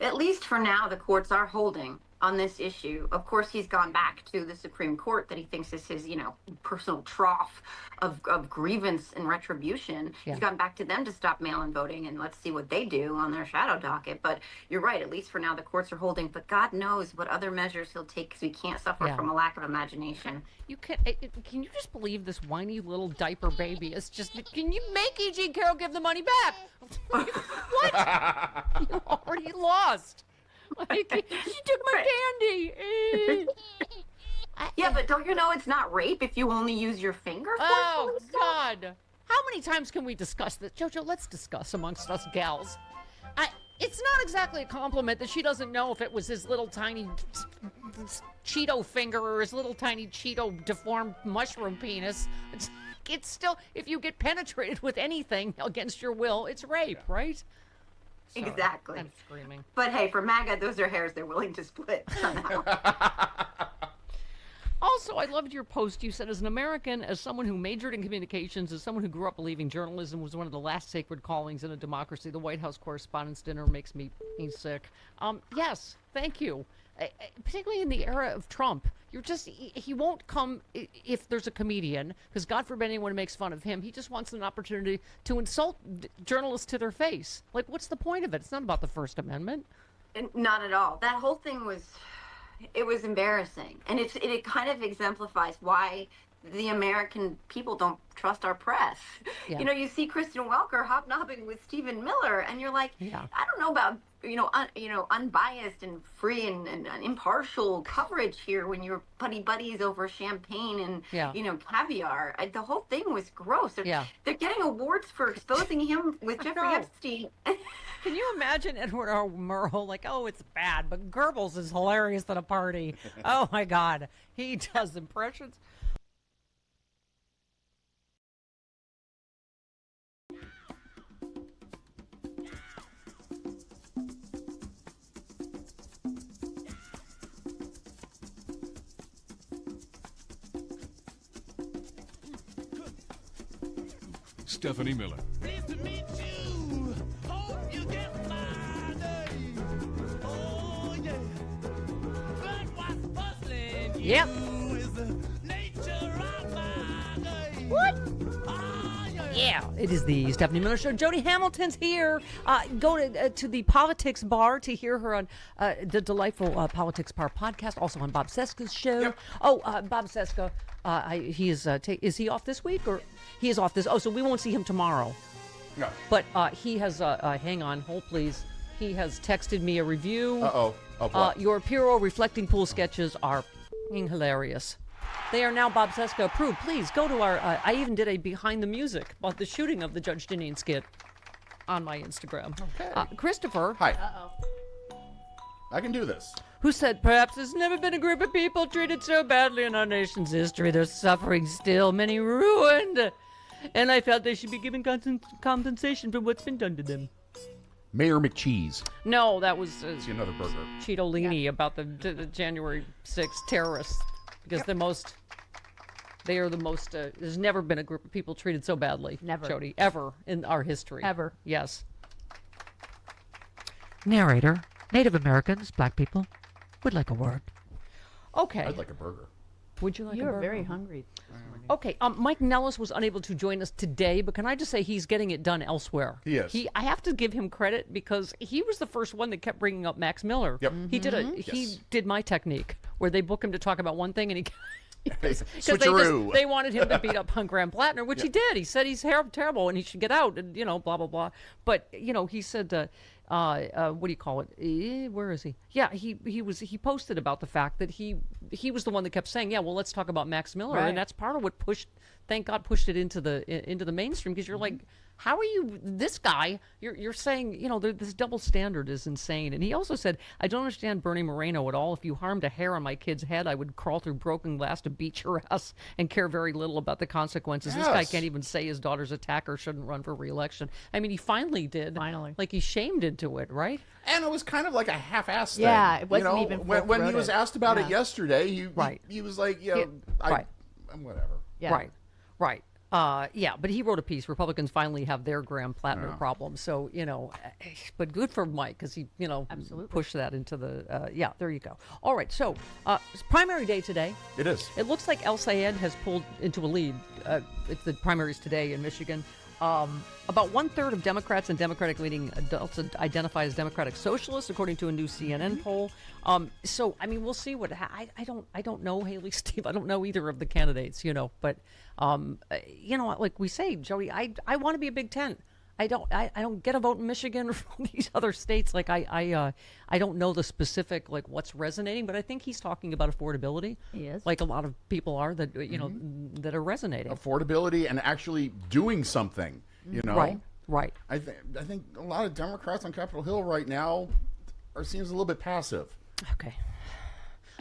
At least for now, the courts are holding on this issue. Of course, he's gone back to the Supreme Court that he thinks is his, personal trough of grievance and retribution. He's gone back to them to stop mail-in voting, and let's see what they do on their shadow docket. But you're right, at least for now, the courts are holding. But God knows what other measures he'll take because we can't suffer from a lack of imagination.
Can you just believe this whiny little diaper baby is just, can you make E.G. Carroll give the money back? What? You already lost. She took my candy.
Yeah, but don't you know it's not rape if you only use your finger?
Oh, God. How many times can we discuss this? Jojo, let's discuss amongst us gals. It's not exactly a compliment that she doesn't know if it was his little tiny Cheeto finger or his little tiny Cheeto deformed mushroom penis. It's still, if you get penetrated with anything against your will, it's rape, right? Sorry,
exactly.
I'm screaming.
But hey, for MAGA, those are hairs they're willing to split somehow.
Also, I loved your post. You said, as an American, as someone who majored in communications, as someone who grew up believing journalism was one of the last sacred callings in a democracy, the White House Correspondents' Dinner makes me sick. Yes, thank you. particularly in the era of Trump. He won't come if there's a comedian, because God forbid anyone makes fun of him. He just wants an opportunity to insult journalists to their face. Like, what's the point of it? It's not about the First Amendment.
Not at all. That whole thing was embarrassing. And it kind of exemplifies why the American people don't trust our press.
Yeah.
You see Kristen Welker hobnobbing with Stephen Miller, and you're like, I don't know about unbiased and free and impartial coverage here when you're buddies over champagne and caviar. The whole thing was gross. They're getting awards for exposing him with Jeffrey Epstein.
Can you imagine Edward R. Murrow like, oh, it's bad, but Goebbels is hilarious at a party. Oh my God, he does impressions.
Stephanie Miller.
Pleased to meet you. Hope you get my name. Oh, yeah. But what's puzzling
Yep.
you is the nature of my name.
What?
Ah,
Yeah, it is the Stephanie Miller Show. Jody Hamilton's here. Go to the Politics Bar to hear her on the delightful Politics Bar podcast, also on Bob Seska's show.
Yep.
Oh, Bob Seska, he is he off this week, or he is off this? Oh, so we won't see him tomorrow.
No.
But he has, hang on, hold please. He has texted me a review.
Uh-oh. Of what?
Your Puro reflecting pool sketches are hilarious. They are now Bob Seska approved. Please go to our, I even did a behind the music about the shooting of the Judge Deneen skit on my Instagram.
Okay.
Christopher.
Hi. I can do this.
Who said, perhaps there's never been a group of people treated so badly in our nation's history. They're suffering still, many ruined. And I felt they should be given compensation for what's been done to them.
Mayor McCheese.
No, that was
See another burger.
Cheetolini about the January 6th terrorists. Because they are the most, there's never been a group of people treated so badly.
Never.
Jody, ever in our history.
Ever.
Yes.
Narrator, Native Americans, black people, would like a word.
Okay.
I'd like a burger.
Would you like a burger?
You're very hungry.
Okay, Mike Nellis was unable to join us today, but can I just say he's getting it done elsewhere.
He is.
I have to give him credit because he was the first one that kept bringing up Max Miller.
Yep.
He did my technique where they book him to talk about one thing and he because they wanted him to beat up on Graham Plattner, which he did. He said he's terrible and he should get out and blah blah blah. But he said what do you call it? Where is he? Yeah, he posted about the fact that he was the one that kept saying, yeah, well, let's talk about Max Miller, and that's part of what pushed it into the mainstream, because you're like, how are you this guy? You're saying, this double standard is insane. And he also said, I don't understand Bernie Moreno at all. If you harmed a hair on my kid's head, I would crawl through broken glass to beat your ass and care very little about the consequences. Yes. This guy can't even say his daughter's attacker shouldn't run for re-election. I mean, he finally did. Like, he shamed into it, right?
And it was kind of like a half-assed thing.
Yeah, it wasn't even
when he was asked about it yesterday, he was like, whatever.
Yeah. Right. Yeah, but he wrote a piece. Republicans finally have their Graham Plattner problem. So, but good for Mike, because he,
absolutely
pushed that into the, there you go. All right, so it's primary day today.
It is.
It looks like El Sayed has pulled into a lead. It's the primaries today in Michigan. About 1/3 of Democrats and Democratic-leaning adults identify as Democratic Socialists, according to a new CNN poll. So, I mean, we'll see what. I don't know, Haley, Steve. I don't know either of the candidates, but like we say, Jody, I want to be a big tent. I don't get a vote in Michigan or from these other states. Like I don't know the specific what's resonating, but I think he's talking about affordability.
He is.
Like a lot of people are that that are resonating.
Affordability and actually doing something.
Right.
I think a lot of Democrats on Capitol Hill right now seems a little bit passive.
Okay.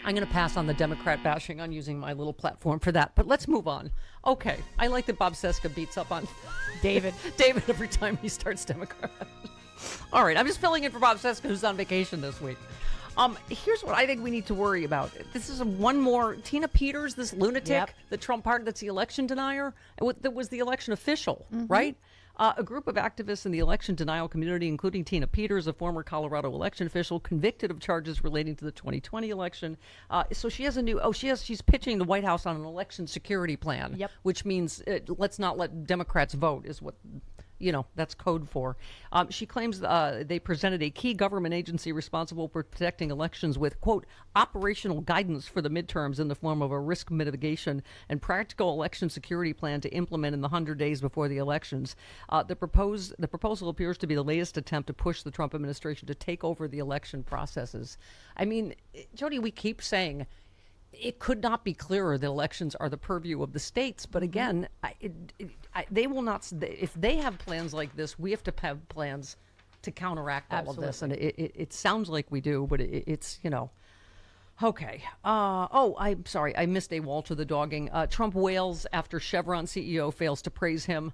I'm going to pass on the Democrat bashing on using my little platform for that, but let's move on. Okay. I like that Bob Seska beats up on David every time he starts Democrat. All right. I'm just filling in for Bob Seska, who's on vacation this week. Here's what I think we need to worry about. This is one more Tina Peters, this lunatic, the Trump part that's the election denier, that was the election official, right? A group of activists in the election denial community, including Tina Peters, a former Colorado election official convicted of charges relating to the 2020 election. So she has a new, she's pitching the White House on an election security plan, which means let's not let Democrats vote is what, that's code for. She claims they presented a key government agency responsible for protecting elections with, quote, operational guidance for the midterms in the form of a risk mitigation and practical election security plan to implement in the 100 days before the elections. The proposal appears to be the latest attempt to push the Trump administration to take over the election processes. I mean, Jody, we keep saying it could not be clearer that elections are the purview of the states. But again, they will not. If they have plans like this, we have to have plans to counteract all of this. And it sounds like we do, but it's. Okay. I'm sorry. I missed a Walter the dogging. Trump wails after Chevron CEO fails to praise him.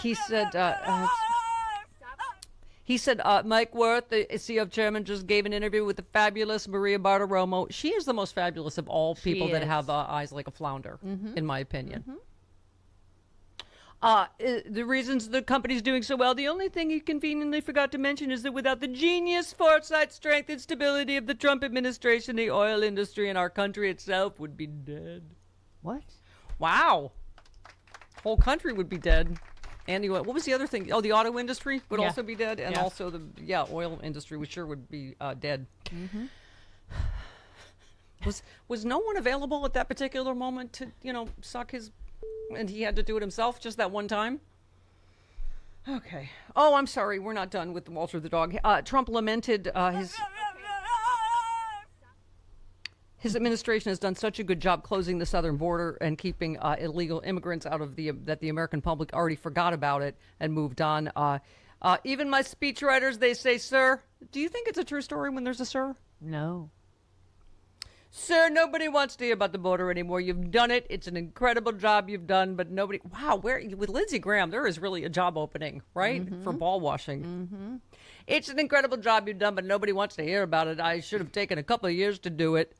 He said. He said, Mike Wirth, the CEO chairman, just gave an interview with the fabulous Maria Bartiromo. She is the most fabulous of all people that have eyes like a flounder, in my opinion. The reasons the company's doing so well, the only thing he conveniently forgot to mention is that without the genius, foresight, strength, and stability of the Trump administration, the oil industry and our country itself would be dead.
What?
Wow. Whole country would be dead. And what was the other thing? Oh, the auto industry would also be dead, and also the oil industry, which sure would be dead. Was no one available at that particular moment to suck his, and he had to do it himself just that one time? Okay. Oh, I'm sorry, we're not done with the Walter the dog. Trump lamented his administration has done such a good job closing the southern border and keeping illegal immigrants out of that the American public already forgot about it and moved on. Even my speechwriters, they say, sir. Do you think it's a true story when there's a sir?
No.
Sir, nobody wants to hear about the border anymore. You've done it. It's an incredible job you've done, but nobody... Wow, with Lindsey Graham, there is really a job opening, right? For ball washing. It's an incredible job you've done, but nobody wants to hear about it. I should have taken a couple of years to do it.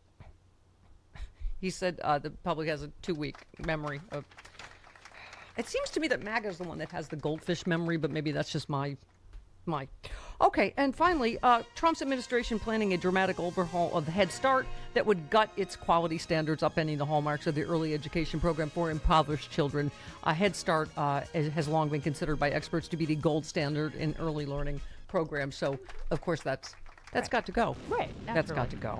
He said the public has a 2-week memory of... It seems to me that MAGA is the one that has the goldfish memory, but maybe that's just my... Okay, and finally, Trump's administration planning a dramatic overhaul of the Head Start that would gut its quality standards, upending the hallmarks of the early education program for impoverished children. Head Start has long been considered by experts to be the gold standard in early learning programs. So, of course, that's got to go.
Right.
That's got to go.